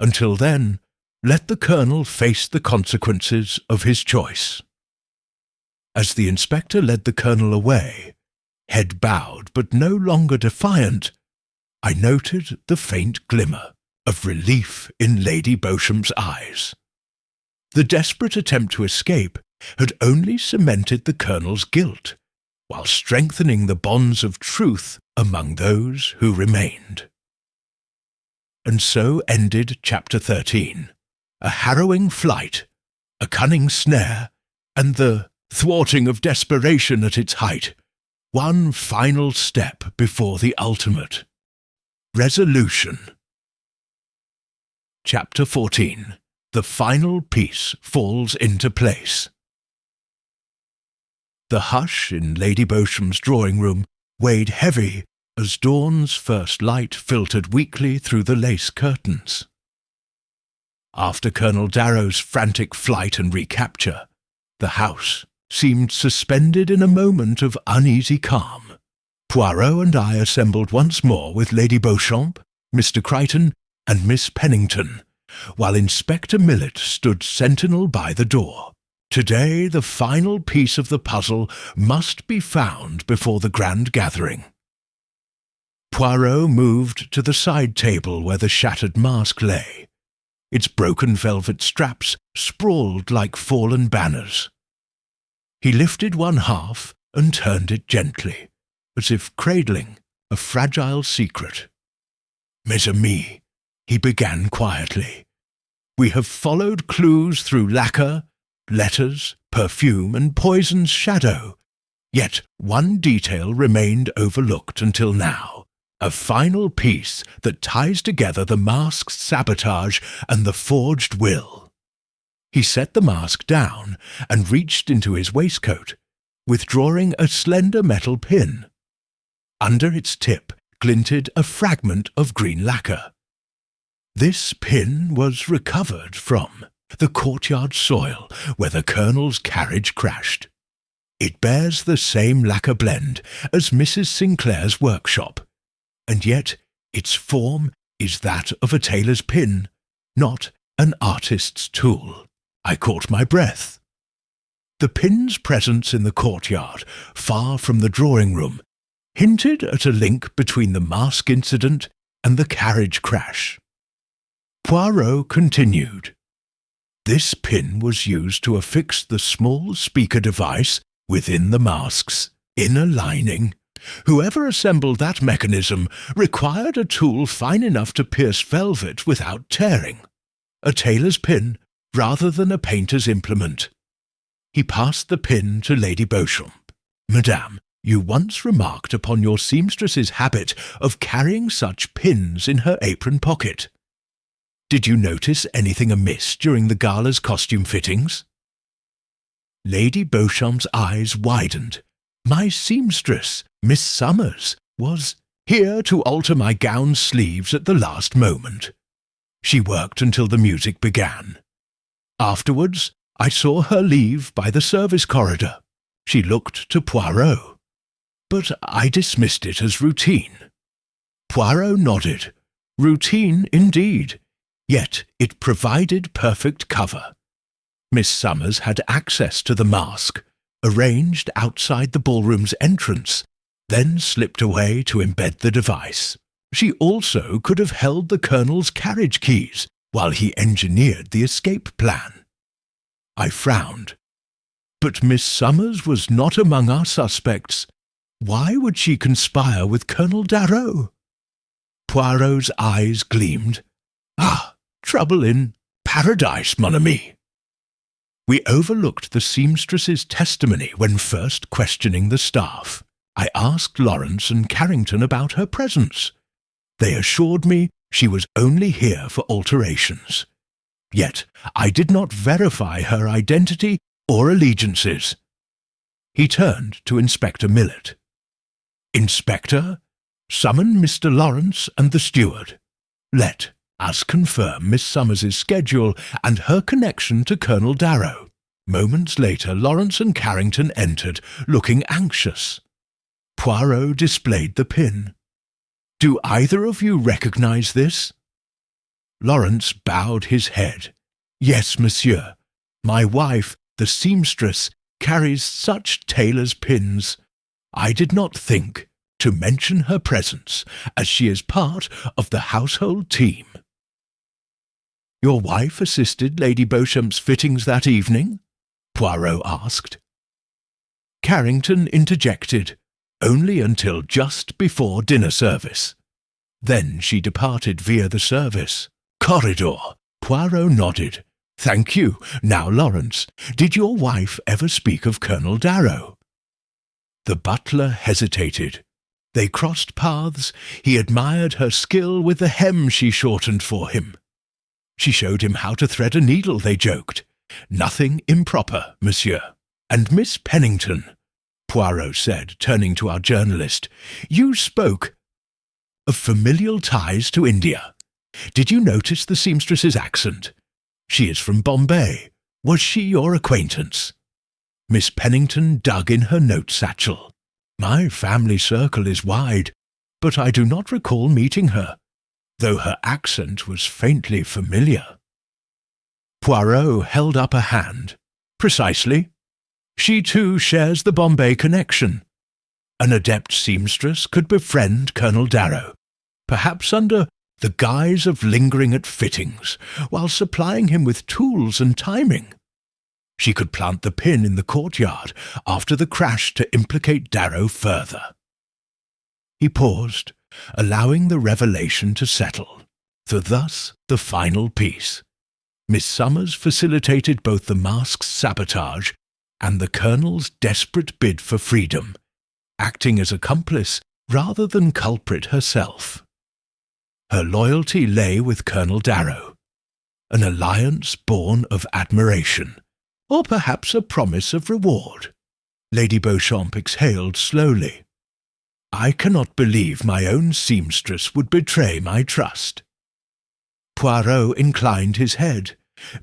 Until then, let the Colonel face the consequences of his choice." As the inspector led the Colonel away, head bowed but no longer defiant, I noted the faint glimmer of relief in Lady Beauchamp's eyes. The desperate attempt to escape had only cemented the Colonel's guilt, while strengthening the bonds of truth among those who remained. And so ended Chapter 13, a harrowing flight, a cunning snare, and the thwarting of desperation at its height, one final step before the ultimate. Resolution. Chapter 14. The final piece falls into place. The hush in Lady Beauchamp's drawing-room weighed heavy as dawn's first light filtered weakly through the lace curtains. After Colonel Darrow's frantic flight and recapture, the house seemed suspended in a moment of uneasy calm. Poirot and I assembled once more with Lady Beauchamp, Mr. Crichton, and Miss Pennington, while Inspector Millet stood sentinel by the door. Today the final piece of the puzzle must be found before the grand gathering. Poirot moved to the side table where the shattered mask lay. Its broken velvet straps sprawled like fallen banners. He lifted one half and turned it gently, as if cradling a fragile secret. "Mes amis," he began quietly, "we have followed clues through lacquer, letters, perfume, and poison's shadow, yet one detail remained overlooked until now. A final piece that ties together the mask's sabotage and the forged will." He set the mask down and reached into his waistcoat, withdrawing a slender metal pin. Under its tip glinted a fragment of green lacquer. This pin was recovered from the courtyard soil where the Colonel's carriage crashed. It bears the same lacquer blend as Mrs. Sinclair's workshop, and yet its form is that of a tailor's pin, not an artist's tool. I caught my breath. The pin's presence in the courtyard, far from the drawing-room, hinted at a link between the mask incident and the carriage crash. Poirot continued. This pin was used to affix the small speaker device within the mask's inner lining. Whoever assembled that mechanism required a tool fine enough to pierce velvet without tearing. A tailor's pin rather than a painter's implement. He passed the pin to Lady Beauchamp. "Madame, you once remarked upon your seamstress's habit of carrying such pins in her apron pocket." Did you notice anything amiss during the gala's costume fittings?" Lady Beauchamp's eyes widened. My seamstress, Miss Summers, was here to alter my gown sleeves at the last moment. She worked until the music began. Afterwards, I saw her leave by the service corridor. She looked to Poirot, but I dismissed it as routine. Poirot nodded. Routine indeed, yet it provided perfect cover. Miss Summers had access to the mask, arranged outside the ballroom's entrance, then slipped away to embed the device. She also could have held the Colonel's carriage keys while he engineered the escape plan. I frowned. But Miss Summers was not among our suspects. Why would she conspire with Colonel Darrow? Poirot's eyes gleamed. Ah, trouble in paradise, mon ami. We overlooked the seamstress's testimony when first questioning the staff. I asked Lawrence and Carrington about her presence. They assured me she was only here for alterations. Yet I did not verify her identity or allegiances. He turned to Inspector Millet. "Inspector, summon Mr. Lawrence and the steward. Let us confirm Miss Summers's schedule and her connection to Colonel Darrow." Moments later, Lawrence and Carrington entered, looking anxious. Poirot displayed the pin. "Do either of you recognize this?" Lawrence bowed his head. "Yes, monsieur. My wife, the seamstress, carries such tailor's pins. I did not think to mention her presence, as she is part of the household team." "Your wife assisted Lady Beauchamp's fittings that evening?" Poirot asked. Carrington interjected, "Only until just before dinner service. Then she departed via the service corridor." Poirot nodded. "Thank you. Now, Lawrence, did your wife ever speak of Colonel Darrow?" The butler hesitated. They crossed paths. He admired her skill with the hem she shortened for him. She showed him how to thread a needle, they joked. "Nothing improper, monsieur." "And Miss Pennington," Poirot said, turning to our journalist, "you spoke of familial ties to India. Did you notice the seamstress's accent? She is from Bombay. Was she your acquaintance?" Miss Pennington dug in her note satchel. "My family circle is wide, but I do not recall meeting her, though her accent was faintly familiar." Poirot held up a hand. "Precisely. She too shares the Bombay connection. An adept seamstress could befriend Colonel Darrow, perhaps under the guise of lingering at fittings, while supplying him with tools and timing. She could plant the pin in the courtyard after the crash to implicate Darrow further." He paused, allowing the revelation to settle. Thus the final piece. Miss Summers facilitated both the mask's sabotage and the Colonel's desperate bid for freedom, acting as accomplice rather than culprit herself. Her loyalty lay with Colonel Darrow, an alliance born of admiration, or perhaps a promise of reward. Lady Beauchamp exhaled slowly. "I cannot believe my own seamstress would betray my trust." Poirot inclined his head.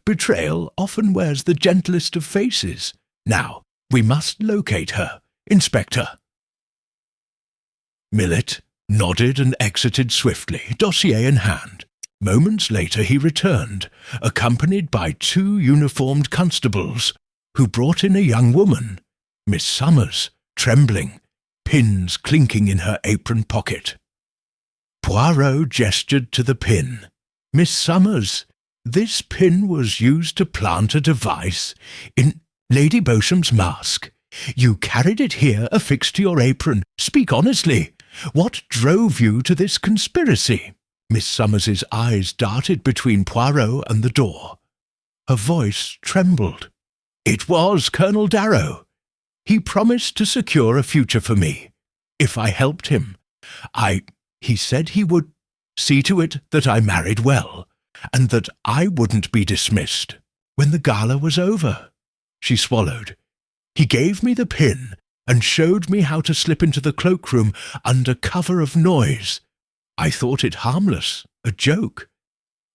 "Betrayal often wears the gentlest of faces. Now, we must locate her, Inspector." Millet nodded and exited swiftly, dossier in hand. Moments later he returned, accompanied by 2 uniformed constables, who brought in a young woman, Miss Summers, trembling, pins clinking in her apron pocket. Poirot gestured to the pin. "Miss Summers, this pin was used to plant a device in Lady Beauchamp's mask. You carried it here affixed to your apron. Speak honestly. What drove you to this conspiracy?" Miss Summers's eyes darted between Poirot and the door. Her voice trembled. "It was Colonel Darrow. He promised to secure a future for me, if I helped him. He said he would see to it that I married well. and that I wouldn't be dismissed when the gala was over. She swallowed. He gave me the pin and showed me how to slip into the cloakroom under cover of noise. I thought it harmless, a joke.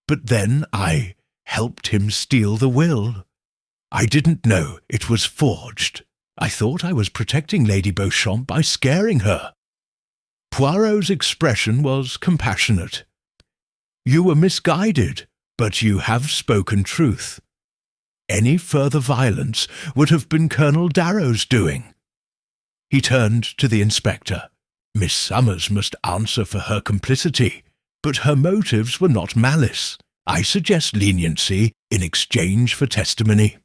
But then I helped him steal the will. I didn't know it was forged. I thought I was protecting Lady Beauchamp by scaring her. Poirot's expression was compassionate. You were misguided, but you have spoken truth. Any further violence would have been Colonel Darrow's doing. He turned to the inspector. Miss Summers must answer for her complicity, but her motives were not malice. I suggest leniency in exchange for testimony.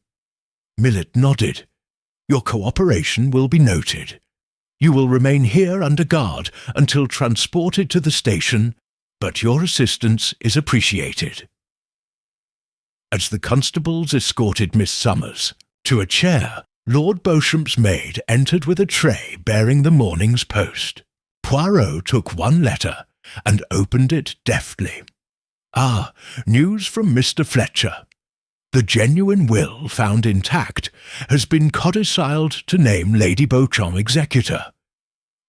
Millet nodded. Your cooperation will be noted. You will remain here under guard until transported to the station, but your assistance is appreciated. As the constables escorted Miss Summers to a chair, Lord Beauchamp's maid entered with a tray bearing the morning's post. Poirot took one letter and opened it deftly. Ah, news from Mr. Fletcher. The genuine will, found intact, has been codiciled to name Lady Beauchamp executor.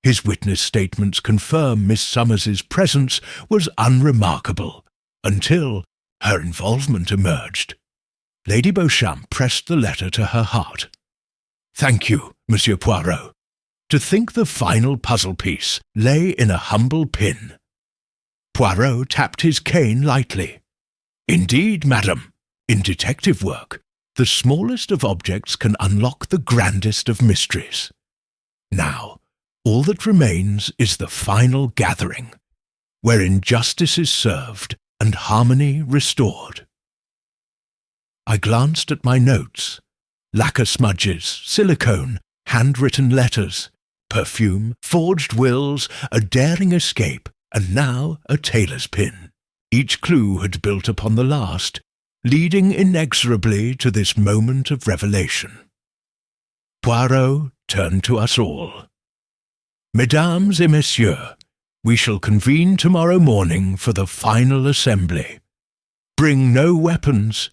His witness statements confirm Miss Summers's presence was unremarkable until her involvement emerged. Lady Beauchamp pressed the letter to her heart. Thank you, Monsieur Poirot. To think the final puzzle piece lay in a humble pin. Poirot tapped his cane lightly. Indeed, madam, in detective work, the smallest of objects can unlock the grandest of mysteries. Now, all that remains is the final gathering, wherein justice is served and harmony restored. I glanced at my notes. Lacquer smudges, silicone, handwritten letters, perfume, forged wills, a daring escape, and now a tailor's pin. Each clue had built upon the last, leading inexorably to this moment of revelation. Poirot turned to us all. Mesdames et messieurs, we shall convene tomorrow morning for the final assembly. Bring no weapons,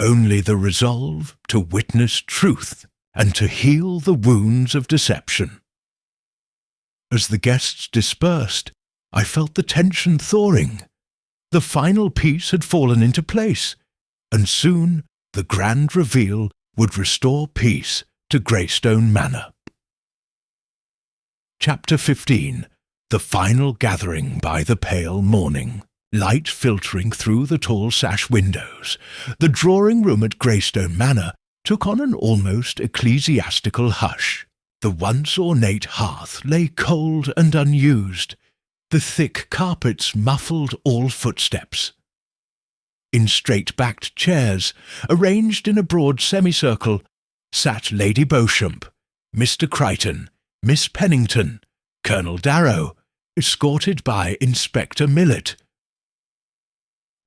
only the resolve to witness truth and to heal the wounds of deception. As the guests dispersed, I felt the tension thawing. The final piece had fallen into place, and soon the grand reveal would restore peace to Greystone Manor. Chapter 15. The Final Gathering by the Pale Morning. Light filtering through the tall sash windows, the drawing-room at Greystone Manor took on an almost ecclesiastical hush. The once ornate hearth lay cold and unused. The thick carpets muffled all footsteps. In straight-backed chairs, arranged in a broad semicircle, sat Lady Beauchamp, Mr. Crichton, Miss Pennington, Colonel Darrow, escorted by Inspector Millet,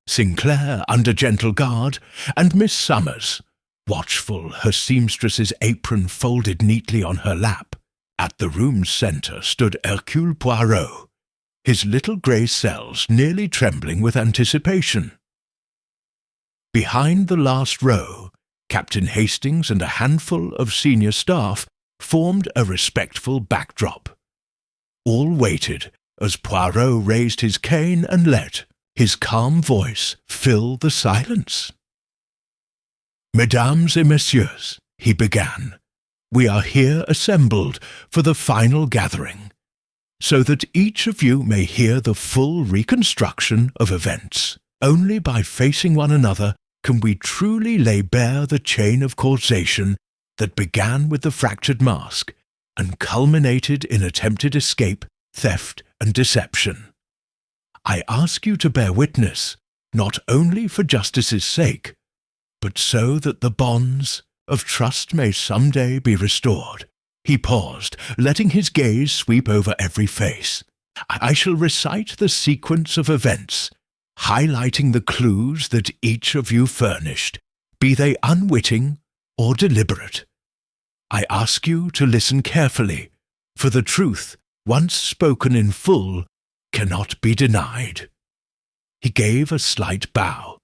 Sinclair under gentle guard, and Miss Summers, watchful, her seamstress's apron folded neatly on her lap. At the room's centre stood Hercule Poirot, his little grey cells nearly trembling with anticipation. Behind the last row, Captain Hastings and a handful of senior staff formed a respectful backdrop. All waited as Poirot raised his cane and let his calm voice fill the silence. Mesdames et messieurs, he began, we are here assembled for the final gathering, so that each of you may hear the full reconstruction of events. Only by facing one another can we truly lay bare the chain of causation that began with the fractured mask and culminated in attempted escape, theft, and deception. I ask you to bear witness, not only for justice's sake, but so that the bonds of trust may some day be restored. He paused, letting his gaze sweep over every face. I shall recite the sequence of events, highlighting the clues that each of you furnished, be they unwitting or deliberate. I ask you to listen carefully, for the truth, once spoken in full, cannot be denied. He gave a slight bow,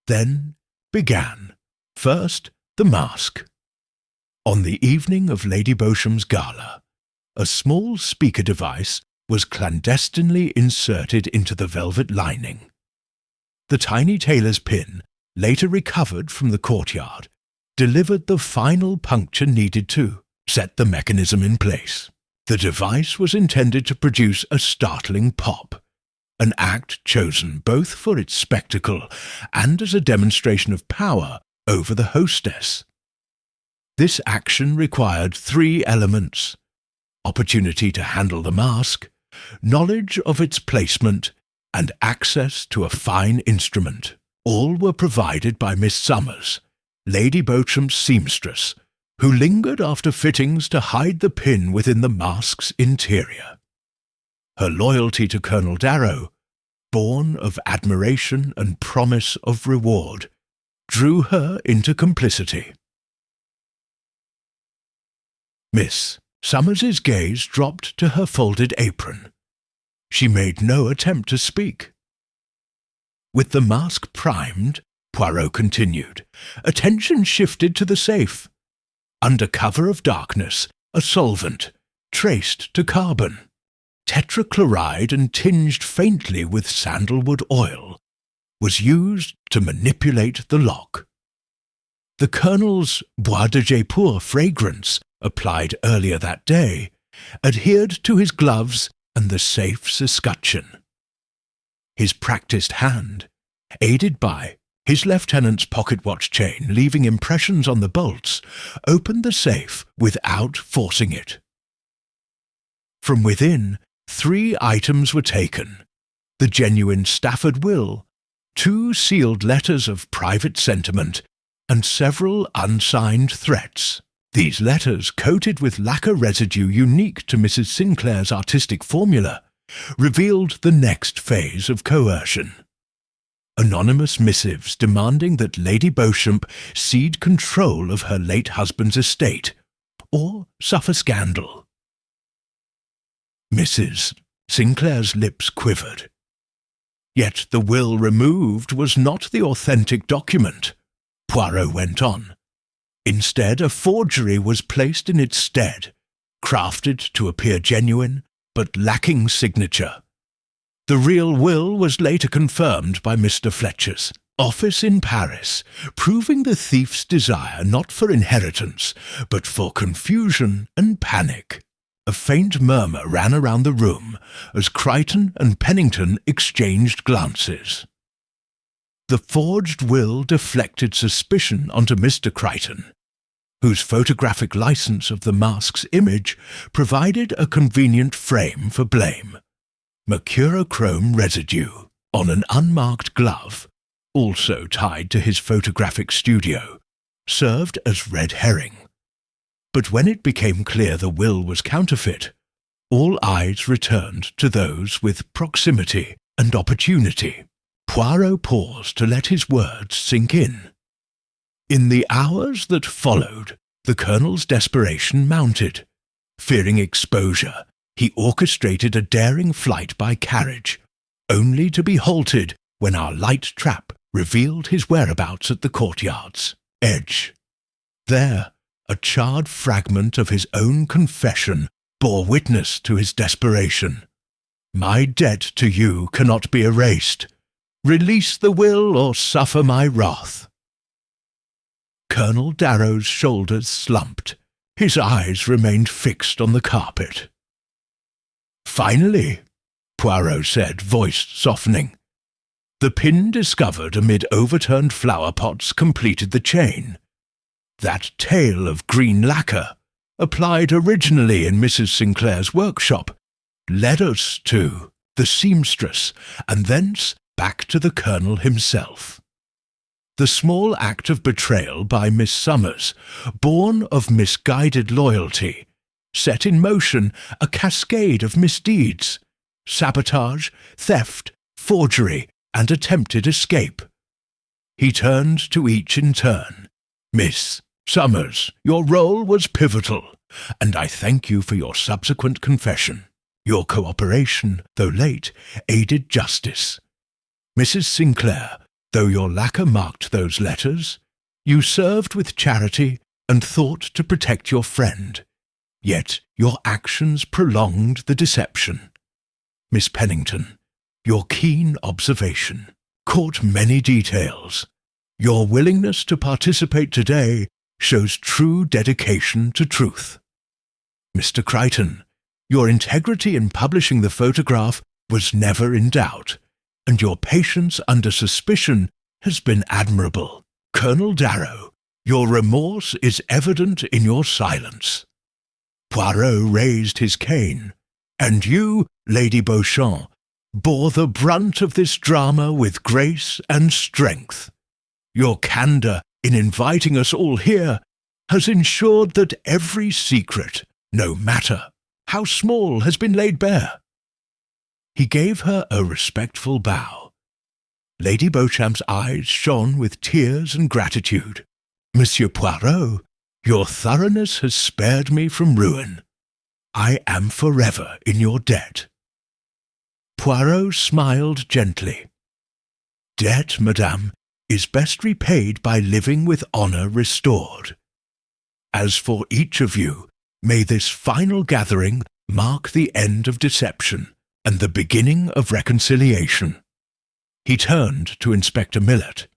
Then began, first, the mask. On the evening of Lady Beauchamp's gala, a small speaker device was clandestinely inserted into the velvet lining. The tiny tailor's pin, later recovered from the courtyard, delivered the final puncture needed to set the mechanism in place. The device was intended to produce a startling pop, an act chosen both for its spectacle and as a demonstration of power over the hostess. This action required 3 elements: opportunity to handle the mask, knowledge of its placement, and access to a fine instrument. All were provided by Miss Summers, Lady Beauchamp's seamstress, who lingered after fittings to hide the pin within the mask's interior. Her loyalty to Colonel Darrow, born of admiration and promise of reward, drew her into complicity. Miss Summers's gaze dropped to her folded apron. She made no attempt to speak. With the mask primed, Poirot continued, attention shifted to the safe. Under cover of darkness, a solvent, traced to carbon, tetrachloride and tinged faintly with sandalwood oil, was used to manipulate the lock. The Colonel's Bois de Jaipur fragrance, applied earlier that day, adhered to his gloves and the safe's escutcheon. His practised hand, aided by his lieutenant's pocket-watch chain leaving impressions on the bolts, opened the safe without forcing it. From within, 3 items were taken: the genuine Stafford will, 2 sealed letters of private sentiment, and several unsigned threats. These letters, coated with lacquer residue unique to Mrs. Sinclair's artistic formula, revealed the next phase of coercion. Anonymous missives demanding that Lady Beauchamp cede control of her late husband's estate, or suffer scandal. Mrs. Sinclair's lips quivered. Yet the will removed was not the authentic document, Poirot went on. Instead, a forgery was placed in its stead, crafted to appear genuine, but lacking signature. The real will was later confirmed by Mr. Fletcher's office in Paris, proving the thief's desire not for inheritance, but for confusion and panic. A faint murmur ran around the room as Crichton and Pennington exchanged glances. The forged will deflected suspicion onto Mr. Crichton, whose photographic license of the mask's image provided a convenient frame for blame. Mercurochrome residue on an unmarked glove, also tied to his photographic studio, served as red herring. But when it became clear the will was counterfeit, all eyes returned to those with proximity and opportunity. Poirot paused to let his words sink in. In the hours that followed, the Colonel's desperation mounted. Fearing exposure, he orchestrated a daring flight by carriage, only to be halted when our light trap revealed his whereabouts at the courtyard's edge. There, a charred fragment of his own confession bore witness to his desperation. "My debt to you cannot be erased. Release the will or suffer my wrath." Colonel Darrow's shoulders slumped. His eyes remained fixed on the carpet. "Finally," Poirot said, voice softening. "The pin discovered amid overturned flower pots completed the chain. That tail of green lacquer, applied originally in Mrs. Sinclair's workshop, led us to the seamstress, and thence back to the Colonel himself. The small act of betrayal by Miss Summers, born of misguided loyalty, set in motion a cascade of misdeeds: sabotage, theft, forgery, and attempted escape. He turned to each in turn. "Miss Summers, your role was pivotal, and I thank you for your subsequent confession. Your cooperation, though late, aided justice. Mrs. Sinclair, Though your lacquer marked those letters, you served with charity and thought to protect your friend, yet your actions prolonged the deception. Miss Pennington, your keen observation caught many details. Your willingness to participate today shows true dedication to truth. Mr. Crichton, your integrity in publishing the photograph was never in doubt, and your patience under suspicion has been admirable. Colonel Darrow, your remorse is evident in your silence. Poirot raised his cane, and you, Lady Beauchamp, bore the brunt of this drama with grace and strength. Your candour in inviting us all here has ensured that every secret, no matter how small, has been laid bare. He gave her a respectful bow. Lady Beauchamp's eyes shone with tears and gratitude. Monsieur Poirot, your thoroughness has spared me from ruin. I am forever in your debt. Poirot smiled gently. Debt, madame, is best repaid by living with honour restored. As for each of you, may this final gathering mark the end of deception and the beginning of reconciliation. He turned to Inspector Millet.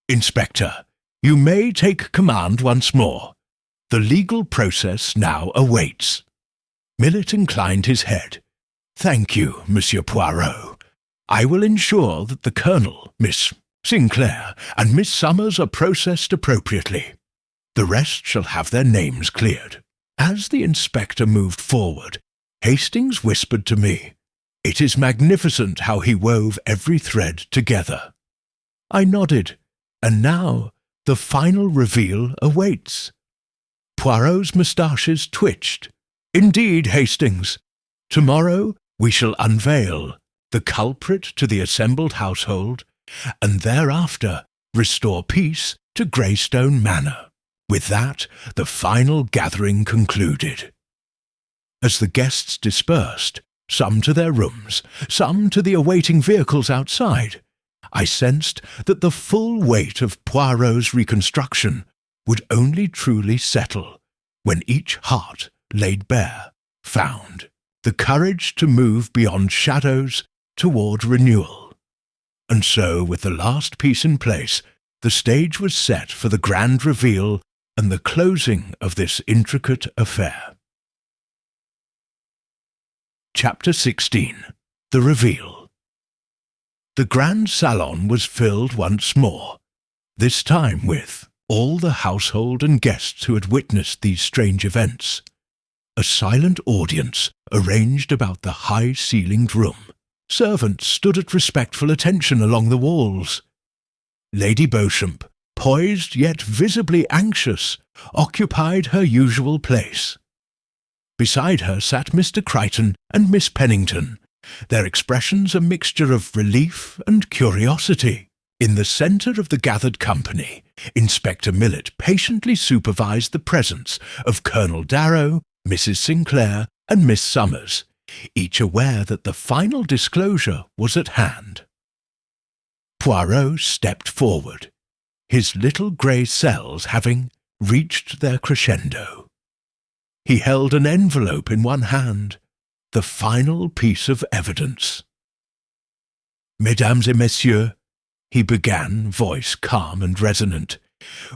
Inspector, you may take command once more. The legal process now awaits. Millet inclined his head. Thank you, Monsieur Poirot. I will ensure that the Colonel, Miss Sinclair, and Miss Summers are processed appropriately. The rest shall have their names cleared. As the inspector moved forward, Hastings whispered to me, "It is magnificent how he wove every thread together." I nodded, and now the final reveal awaits. Poirot's moustaches twitched. Indeed, Hastings, tomorrow we shall unveil the culprit to the assembled household, and thereafter restore peace to Greystone Manor. With that, the final gathering concluded. As the guests dispersed, some to their rooms, some to the awaiting vehicles outside, I sensed that the full weight of Poirot's reconstruction would only truly settle when each heart laid bare found the courage to move beyond shadows toward renewal. And so, with the last piece in place, the stage was set for the grand reveal and the closing of this intricate affair. Chapter 16. The Reveal. The grand salon was filled once more, this time with all the household and guests who had witnessed these strange events. A silent audience arranged about the high-ceilinged room. Servants stood at respectful attention along the walls. Lady Beauchamp, poised yet visibly anxious, occupied her usual place. Beside her sat Mr. Crichton and Miss Pennington, their expressions a mixture of relief and curiosity. In the centre of the gathered company, Inspector Millet patiently supervised the presence of Colonel Darrow, Mrs. Sinclair, and Miss Summers, each aware that the final disclosure was at hand. Poirot stepped forward, his little grey cells having reached their crescendo. He held an envelope in one hand, the final piece of evidence. "Mesdames et messieurs," he began, voice calm and resonant,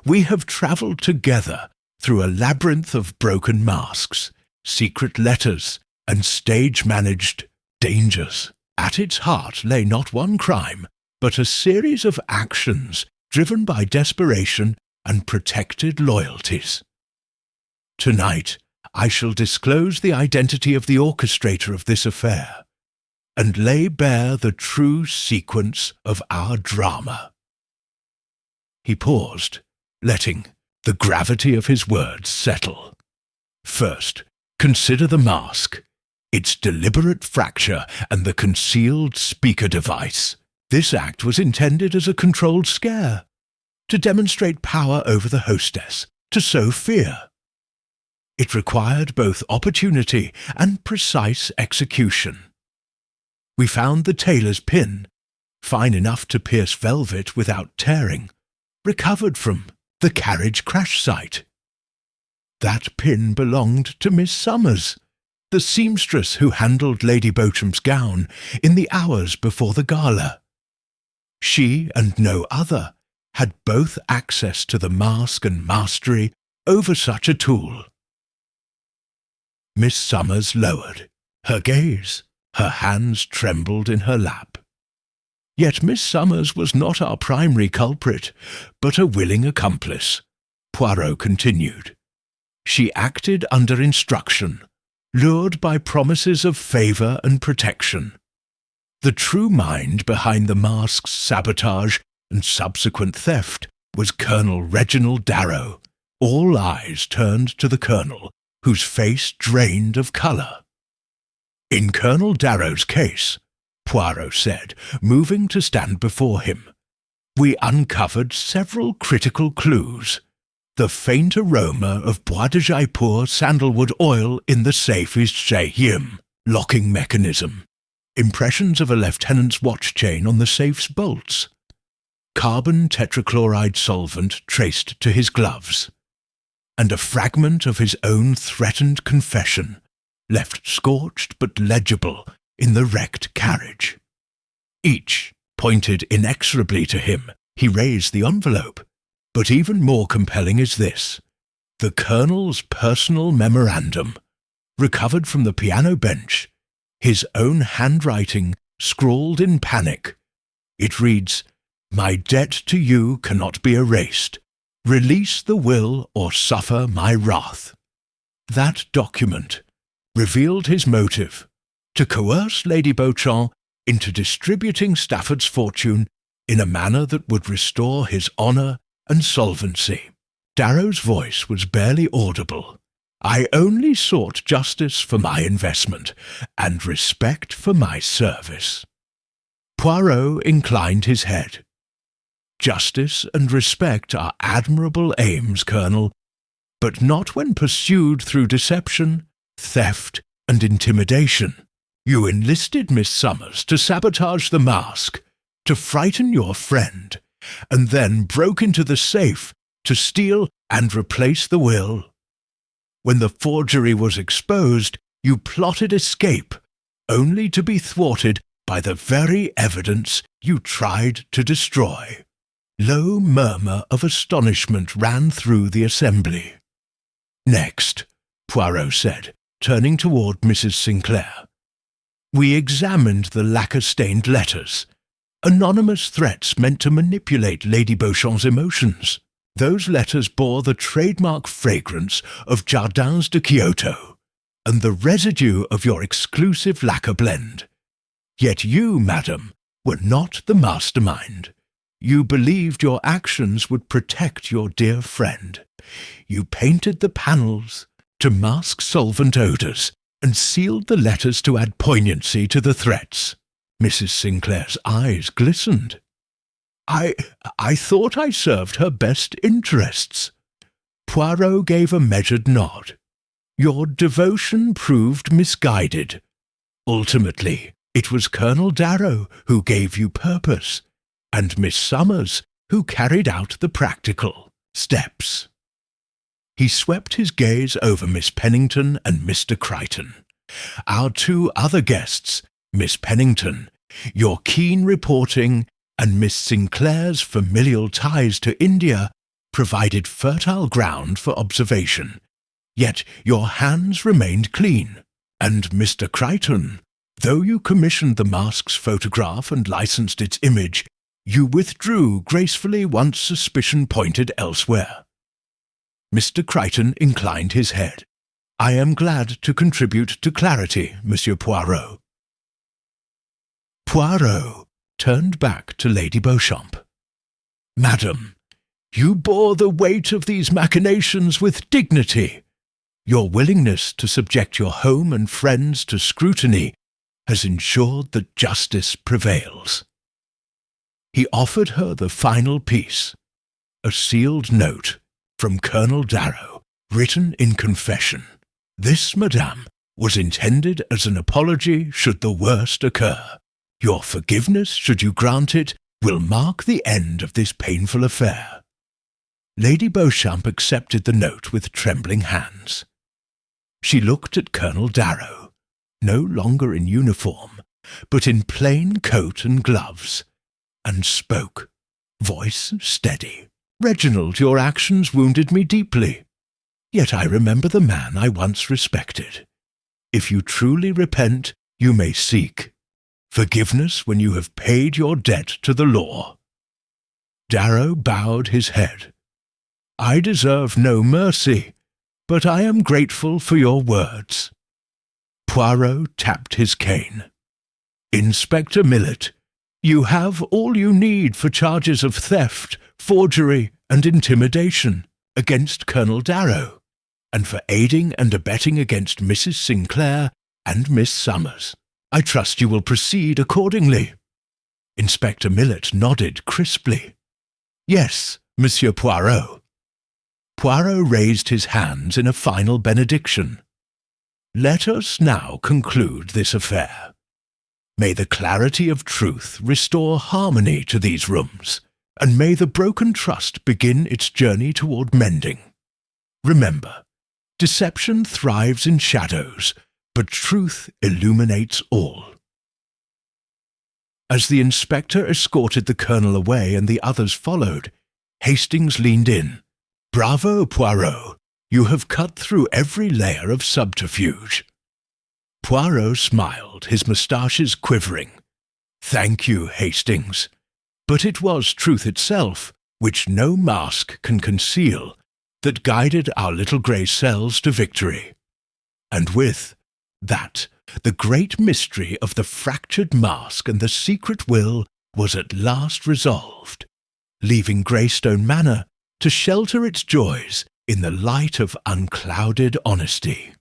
"we have travelled together through a labyrinth of broken masks, secret letters, and stage-managed dangers. At its heart lay not one crime, but a series of actions driven by desperation and protected loyalties. Tonight, I shall disclose the identity of the orchestrator of this affair, and lay bare the true sequence of our drama." He paused, letting the gravity of his words settle. "First, consider the mask, its deliberate fracture, and the concealed speaker device. This act was intended as a controlled scare, to demonstrate power over the hostess, to sow fear. It required both opportunity and precise execution. We found the tailor's pin, fine enough to pierce velvet without tearing, recovered from the carriage crash site. That pin belonged to Miss Summers, the seamstress who handled Lady Beauchamp's gown in the hours before the gala. She and no other had both access to the mask and mastery over such a tool. Miss Summers lowered her gaze. Her hands trembled in her lap. Yet Miss Summers was not our primary culprit, but a willing accomplice, Poirot continued. She acted under instruction, lured by promises of favour and protection. The true mind behind the mask's sabotage and subsequent theft was Colonel Reginald Darrow. All eyes turned to the Colonel, whose face drained of colour. In Colonel Darrow's case, Poirot said, moving to stand before him, we uncovered several critical clues. The faint aroma of Bois de Jaipur sandalwood oil in the safe's Shayim locking mechanism, impressions of a lieutenant's watch chain on the safe's bolts, carbon tetrachloride solvent traced to his gloves, and a fragment of his own threatened confession, left scorched but legible in the wrecked carriage. Each pointed inexorably to him. He raised the envelope. But even more compelling is this: the Colonel's personal memorandum, recovered from the piano bench, his own handwriting scrawled in panic. It reads, "My debt to you cannot be erased. Release the will or suffer my wrath." That document revealed his motive: to coerce Lady Beauchamp into distributing Stafford's fortune in a manner that would restore his honour and solvency. Darrow's voice was barely audible. I only sought justice for my investment and respect for my service. Poirot inclined his head. Justice and respect are admirable aims, Colonel, but not when pursued through deception, theft, and intimidation. You enlisted Miss Summers to sabotage the mask, to frighten your friend, and then broke into the safe to steal and replace the will. When the forgery was exposed, you plotted escape, only to be thwarted by the very evidence you tried to destroy. Low murmur of astonishment ran through the assembly. Next, Poirot said, turning toward Mrs. Sinclair, we examined the lacquer-stained letters, anonymous threats meant to manipulate Lady Beauchamp's emotions. Those letters bore the trademark fragrance of Jardins de Kyoto and the residue of your exclusive lacquer blend. Yet you, madam, were not the mastermind. You believed your actions would protect your dear friend. You painted the panels to mask solvent odours and sealed the letters to add poignancy to the threats. Mrs. Sinclair's eyes glistened. I thought I served her best interests. Poirot gave a measured nod. Your devotion proved misguided. Ultimately, it was Colonel Darrow who gave you purpose, and Miss Summers who carried out the practical steps. He swept his gaze over Miss Pennington and Mr. Crichton. Our two other guests, Miss Pennington, your keen reporting, and Miss Sinclair's familial ties to India, provided fertile ground for observation. Yet your hands remained clean, and Mr. Crichton, though you commissioned the mask's photograph and licensed its image, you withdrew gracefully once suspicion pointed elsewhere. Mr. Crichton inclined his head. I am glad to contribute to clarity, Monsieur Poirot. Poirot turned back to Lady Beauchamp. Madam, you bore the weight of these machinations with dignity. Your willingness to subject your home and friends to scrutiny has ensured that justice prevails. He offered her the final piece, a sealed note from Colonel Darrow, written in confession. This, madame, was intended as an apology should the worst occur. Your forgiveness, should you grant it, will mark the end of this painful affair." Lady Beauchamp accepted the note with trembling hands. She looked at Colonel Darrow, no longer in uniform, but in plain coat and gloves, and spoke, voice steady. "Reginald, your actions wounded me deeply. Yet I remember the man I once respected. If you truly repent, you may seek forgiveness when you have paid your debt to the law." Darrow bowed his head. "I deserve no mercy, but I am grateful for your words." Poirot tapped his cane. "Inspector Millet, you have all you need for charges of theft, forgery, and intimidation against Colonel Darrow, and for aiding and abetting against Mrs. Sinclair and Miss Summers. I trust you will proceed accordingly." Inspector Millet nodded crisply. "Yes, Monsieur Poirot." Poirot raised his hands in a final benediction. "Let us now conclude this affair. May the clarity of truth restore harmony to these rooms, and may the broken trust begin its journey toward mending. Remember, deception thrives in shadows, but truth illuminates all." As the inspector escorted the colonel away and the others followed, Hastings leaned in. "Bravo, Poirot! You have cut through every layer of subterfuge." Poirot smiled, his moustaches quivering. "Thank you, Hastings. But it was truth itself, which no mask can conceal, that guided our little grey cells to victory. And with that, the great mystery of the fractured mask and the secret will was at last resolved, leaving Greystone Manor to shelter its joys in the light of unclouded honesty.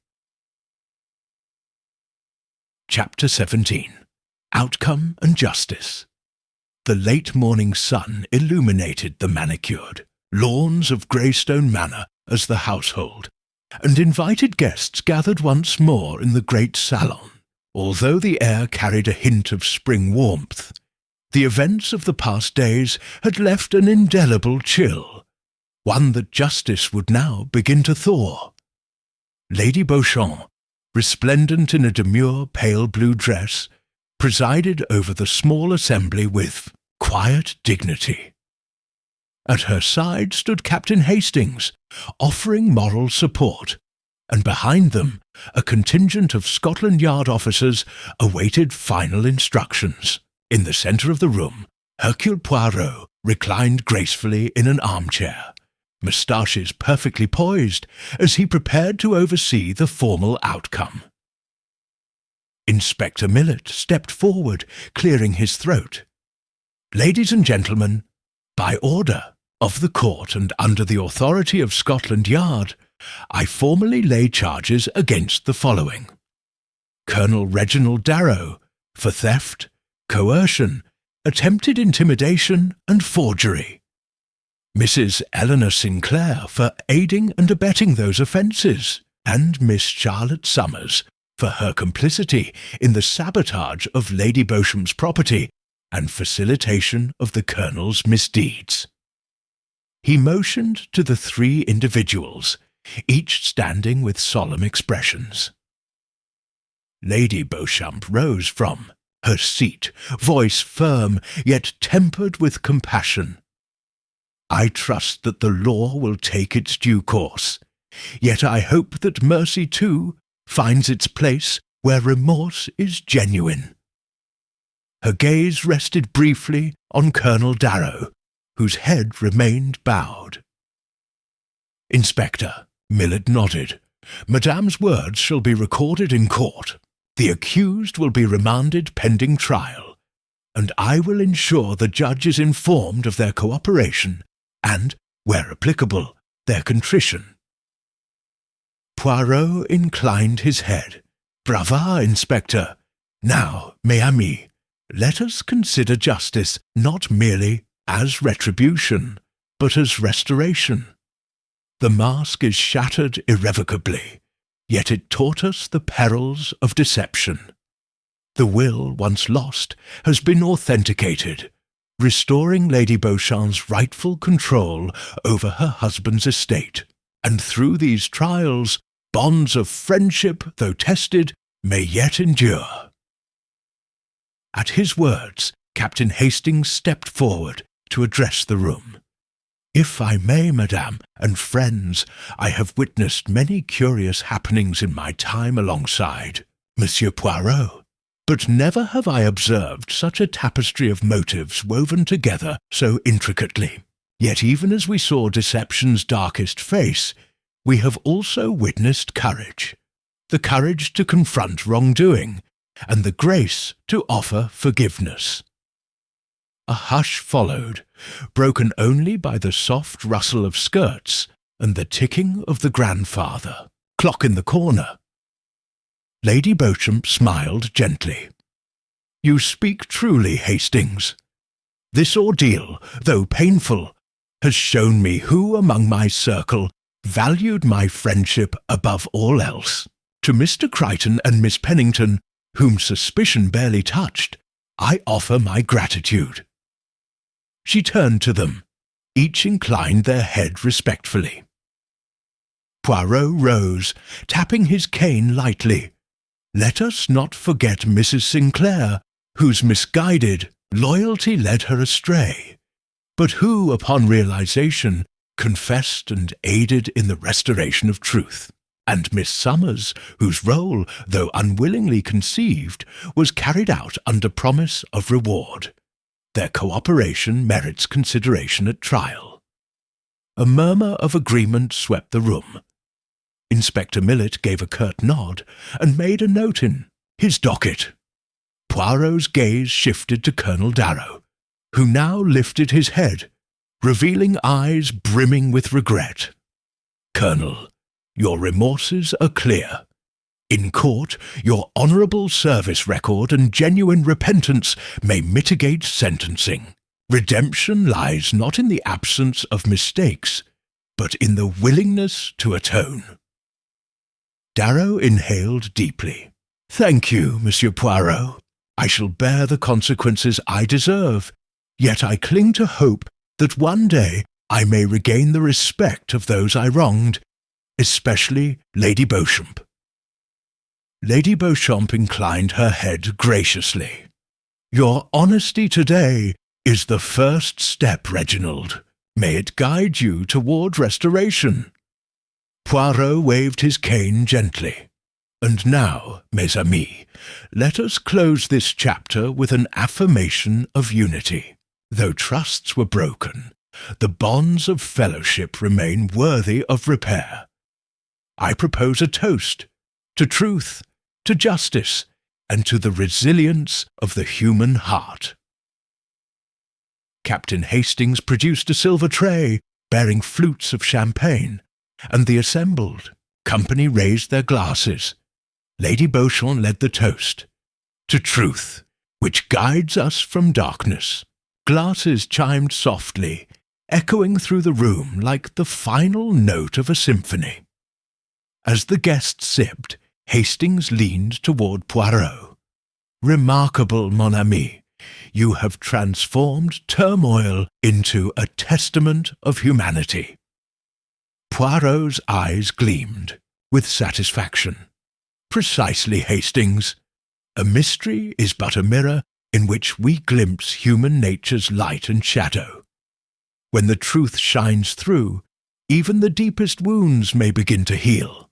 Chapter 17. Outcome and Justice. The late morning sun illuminated the manicured lawns of Greystone Manor as the household, and invited guests gathered once more in the great salon. Although the air carried a hint of spring warmth, the events of the past days had left an indelible chill, one that justice would now begin to thaw. Lady Beauchamp, resplendent in a demure pale blue dress, presided over the small assembly with quiet dignity. At her side stood Captain Hastings, offering moral support, and behind them a contingent of Scotland Yard officers awaited final instructions. In the centre of the room, Hercule Poirot reclined gracefully in an armchair, moustaches perfectly poised, as he prepared to oversee the formal outcome. Inspector Millet stepped forward, clearing his throat. "Ladies and gentlemen, by order of the court and under the authority of Scotland Yard, I formally lay charges against the following: Colonel Reginald Darrow, for theft, coercion, attempted intimidation, and forgery; Mrs. Eleanor Sinclair, for aiding and abetting those offences; and Miss Charlotte Summers, for her complicity in the sabotage of Lady Beauchamp's property and facilitation of the Colonel's misdeeds." He motioned to the three individuals, each standing with solemn expressions. Lady Beauchamp rose from her seat, voice firm yet tempered with compassion. "I trust that the law will take its due course, yet I hope that mercy, too, finds its place where remorse is genuine." Her gaze rested briefly on Colonel Darrow, whose head remained bowed. "Inspector," Millet nodded, "Madame's words shall be recorded in court. The accused will be remanded pending trial, and I will ensure the judge is informed of their cooperation and, where applicable, their contrition." Poirot inclined his head. "Brava, Inspector. Now, mes amis, let us consider justice not merely as retribution, but as restoration. The mask is shattered irrevocably, yet it taught us the perils of deception. The will, once lost, has been authenticated, restoring Lady Beauchamp's rightful control over her husband's estate. And through these trials, bonds of friendship, though tested, may yet endure." At his words, Captain Hastings stepped forward to address the room. "If I may, madame, and friends, I have witnessed many curious happenings in my time alongside Monsieur Poirot, but never have I observed such a tapestry of motives woven together so intricately. Yet even as we saw deception's darkest face, we have also witnessed courage, the courage to confront wrongdoing, and the grace to offer forgiveness." A hush followed, broken only by the soft rustle of skirts and the ticking of the grandfather clock in the corner. Lady Beauchamp smiled gently. "You speak truly, Hastings. This ordeal, though painful, has shown me who among my circle valued my friendship above all else. To Mr. Crichton and Miss Pennington, whom suspicion barely touched, I offer my gratitude." She turned to them. Each inclined their head respectfully. Poirot rose, tapping his cane lightly. "Let us not forget Mrs. Sinclair, whose misguided loyalty led her astray, but who, upon realization, confessed and aided in the restoration of truth. And Miss Summers, whose role, though unwillingly conceived, was carried out under promise of reward. Their cooperation merits consideration at trial." A murmur of agreement swept the room. Inspector Millet gave a curt nod and made a note in his docket. Poirot's gaze shifted to Colonel Darrow, who now lifted his head, revealing eyes brimming with regret. "Colonel, your remorses are clear. In court, your honourable service record and genuine repentance may mitigate sentencing. Redemption lies not in the absence of mistakes, but in the willingness to atone." Darrow inhaled deeply. "Thank you, Monsieur Poirot. I shall bear the consequences I deserve, yet I cling to hope that one day I may regain the respect of those I wronged, especially Lady Beauchamp." Lady Beauchamp inclined her head graciously. "Your honesty today is the first step, Reginald. May it guide you toward restoration." Poirot waved his cane gently. "And now, mes amis, let us close this chapter with an affirmation of unity. Though trusts were broken, the bonds of fellowship remain worthy of repair. I propose a toast to truth, to justice, and to the resilience of the human heart." Captain Hastings produced a silver tray bearing flutes of champagne, and the assembled company raised their glasses. Lady Beauchamp led the toast, "To truth, which guides us from darkness." Glasses chimed softly, echoing through the room like the final note of a symphony. As the guests sipped, Hastings leaned toward Poirot. "Remarkable, mon ami. You have transformed turmoil into a testament of humanity." Poirot's eyes gleamed with satisfaction. "Precisely, Hastings. A mystery is but a mirror in which we glimpse human nature's light and shadow. When the truth shines through, even the deepest wounds may begin to heal."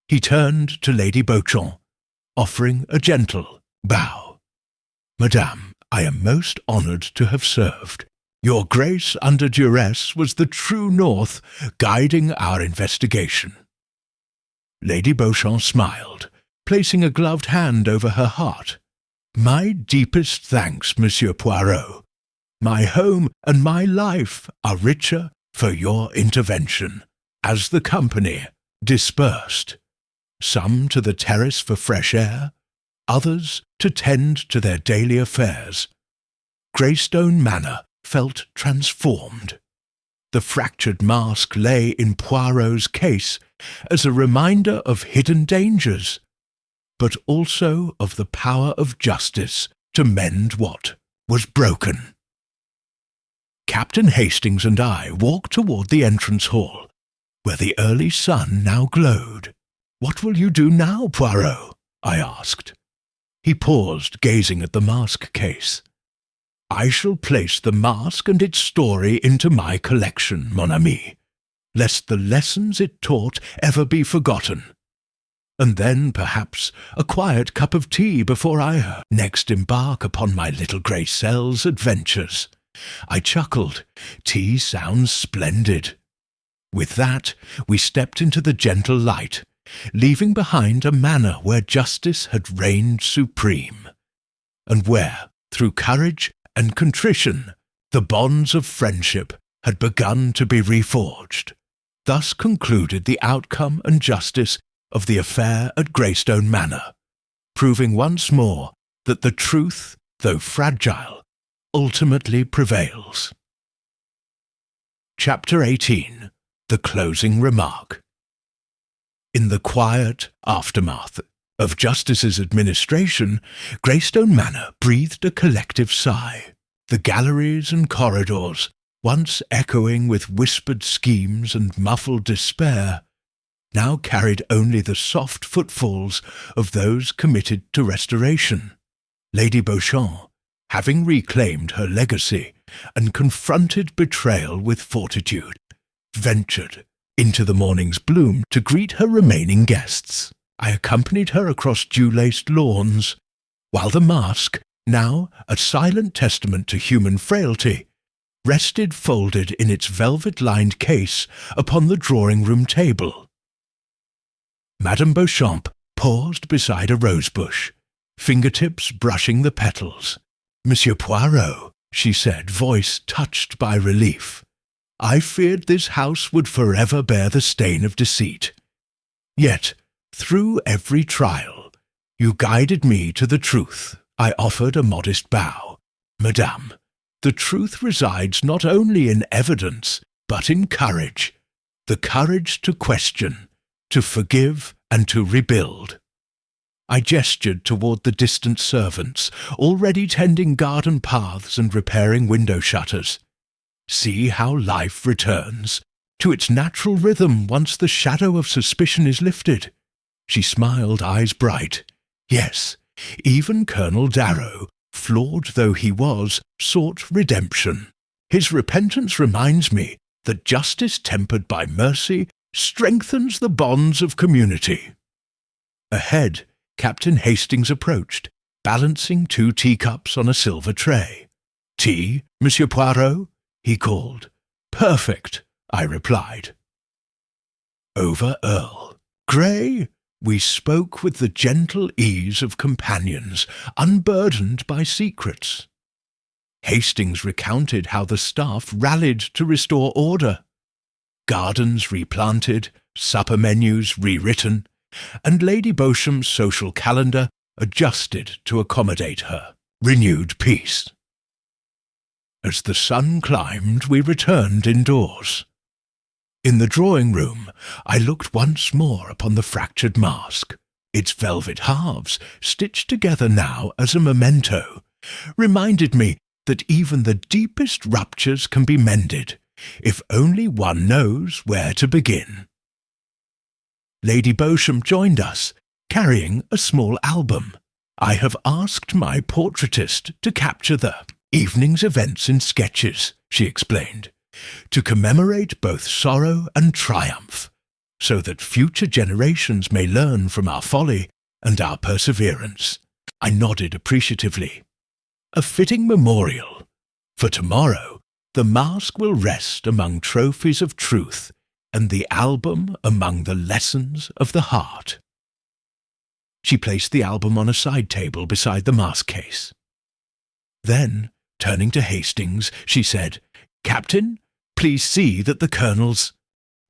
He turned to Lady Beauchamp, offering a gentle bow. "Madame, I am most honoured to have served. Your Grace under duress was the true north guiding our investigation." Lady Beauchamp smiled, placing a gloved hand over her heart. "My deepest thanks, Monsieur Poirot. My home and my life are richer for your intervention." As the company dispersed, some to the terrace for fresh air, others to tend to their daily affairs, Greystone Manor felt transformed. The fractured mask lay in Poirot's case as a reminder of hidden dangers, but also of the power of justice to mend what was broken. Captain Hastings and I walked toward the entrance hall, where the early sun now glowed. "What will you do now, Poirot?" I asked. He paused, gazing at the mask case. "I shall place the mask and its story into my collection, mon ami, lest the lessons it taught ever be forgotten. And then, perhaps, a quiet cup of tea before I next embark upon my little grey cell's adventures." I chuckled. Tea sounds splendid. With that, we stepped into the gentle light, leaving behind a manor where justice had reigned supreme, and where, through courage and contrition, the bonds of friendship had begun to be reforged. Thus concluded the outcome and justice of the affair at Greystone Manor, proving once more that the truth, though fragile, ultimately prevails. Chapter 18. The Closing Remark. In the quiet aftermath of Justice's administration, Greystone Manor breathed a collective sigh. The galleries and corridors, once echoing with whispered schemes and muffled despair, now carried only the soft footfalls of those committed to restoration. Lady Beauchamp, having reclaimed her legacy and confronted betrayal with fortitude, ventured into the morning's bloom to greet her remaining guests. I accompanied her across dew-laced lawns, while the mask, now a silent testament to human frailty, rested folded in its velvet-lined case upon the drawing-room table. Madame Beauchamp paused beside a rose-bush, fingertips brushing the petals. "Monsieur Poirot," she said, voice touched by relief, "I feared this house would forever bear the stain of deceit. Yet, through every trial, you guided me to the truth." I offered a modest bow. "Madame, the truth resides not only in evidence, but in courage. The courage to question, to forgive, and to rebuild." I gestured toward the distant servants, already tending garden paths and repairing window shutters. "See how life returns to its natural rhythm once the shadow of suspicion is lifted." She smiled, eyes bright. "Yes, even Colonel Darrow, flawed though he was, sought redemption. His repentance reminds me that justice tempered by mercy strengthens the bonds of community." Ahead, Captain Hastings approached, balancing 2 teacups on a silver tray. "Tea, Monsieur Poirot?" he called. "Perfect," I replied. Over Earl Grey, we spoke with the gentle ease of companions, unburdened by secrets. Hastings recounted how the staff rallied to restore order. Gardens replanted, supper menus rewritten, and Lady Beauchamp's social calendar adjusted to accommodate her. Renewed peace. As the sun climbed, we returned indoors. In the drawing-room, I looked once more upon the fractured mask. Its velvet halves, stitched together now as a memento, reminded me that even the deepest ruptures can be mended, if only one knows where to begin. Lady Beauchamp joined us, carrying a small album. "I have asked my portraitist to capture the evening's events in sketches," she explained, "to commemorate both sorrow and triumph, so that future generations may learn from our folly and our perseverance." I nodded appreciatively. "A fitting memorial. For tomorrow, the mask will rest among trophies of truth, and the album among the lessons of the heart." She placed the album on a side table beside the mask case. Then, turning to Hastings, she said, "Captain, please see that the Colonel's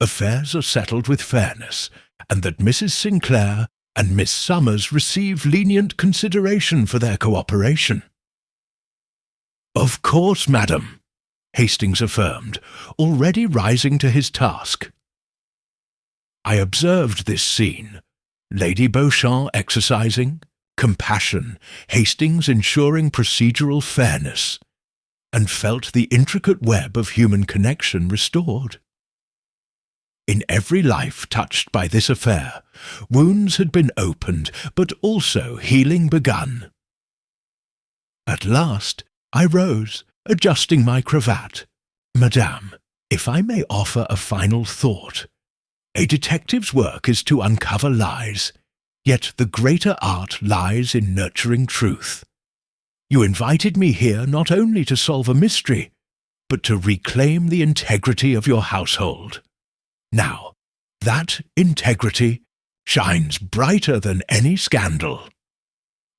affairs are settled with fairness, and that Mrs. Sinclair and Miss Summers receive lenient consideration for their cooperation." "Of course, madam," Hastings affirmed, already rising to his task. I observed this scene, Lady Beauchamp exercising, compassion, Hastings ensuring procedural fairness, and felt the intricate web of human connection restored. In every life touched by this affair, wounds had been opened, but also healing begun. At last, I rose, adjusting my cravat. Madame, if I may offer a final thought. A detective's work is to uncover lies, yet the greater art lies in nurturing truth. You invited me here not only to solve a mystery, but to reclaim the integrity of your household. Now, that integrity shines brighter than any scandal."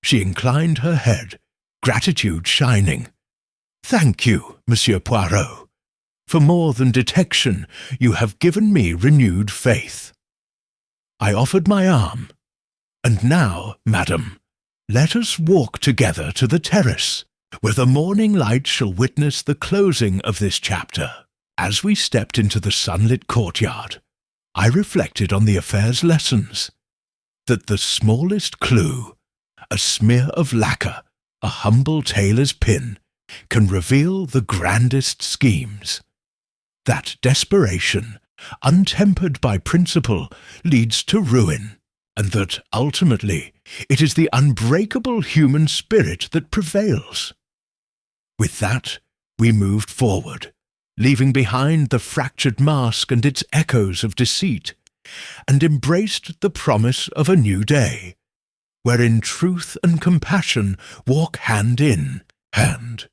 She inclined her head, gratitude shining. "Thank you, Monsieur Poirot. For more than detection, you have given me renewed faith." I offered my arm. "And now, madam, let us walk together to the terrace, where the morning light shall witness the closing of this chapter." As we stepped into the sunlit courtyard, I reflected on the affair's lessons, that the smallest clue, a smear of lacquer, a humble tailor's pin, can reveal the grandest schemes, that desperation, untempered by principle, leads to ruin, and that, ultimately, it is the unbreakable human spirit that prevails. With that, we moved forward, leaving behind the fractured mask and its echoes of deceit, and embraced the promise of a new day, wherein truth and compassion walk hand in hand.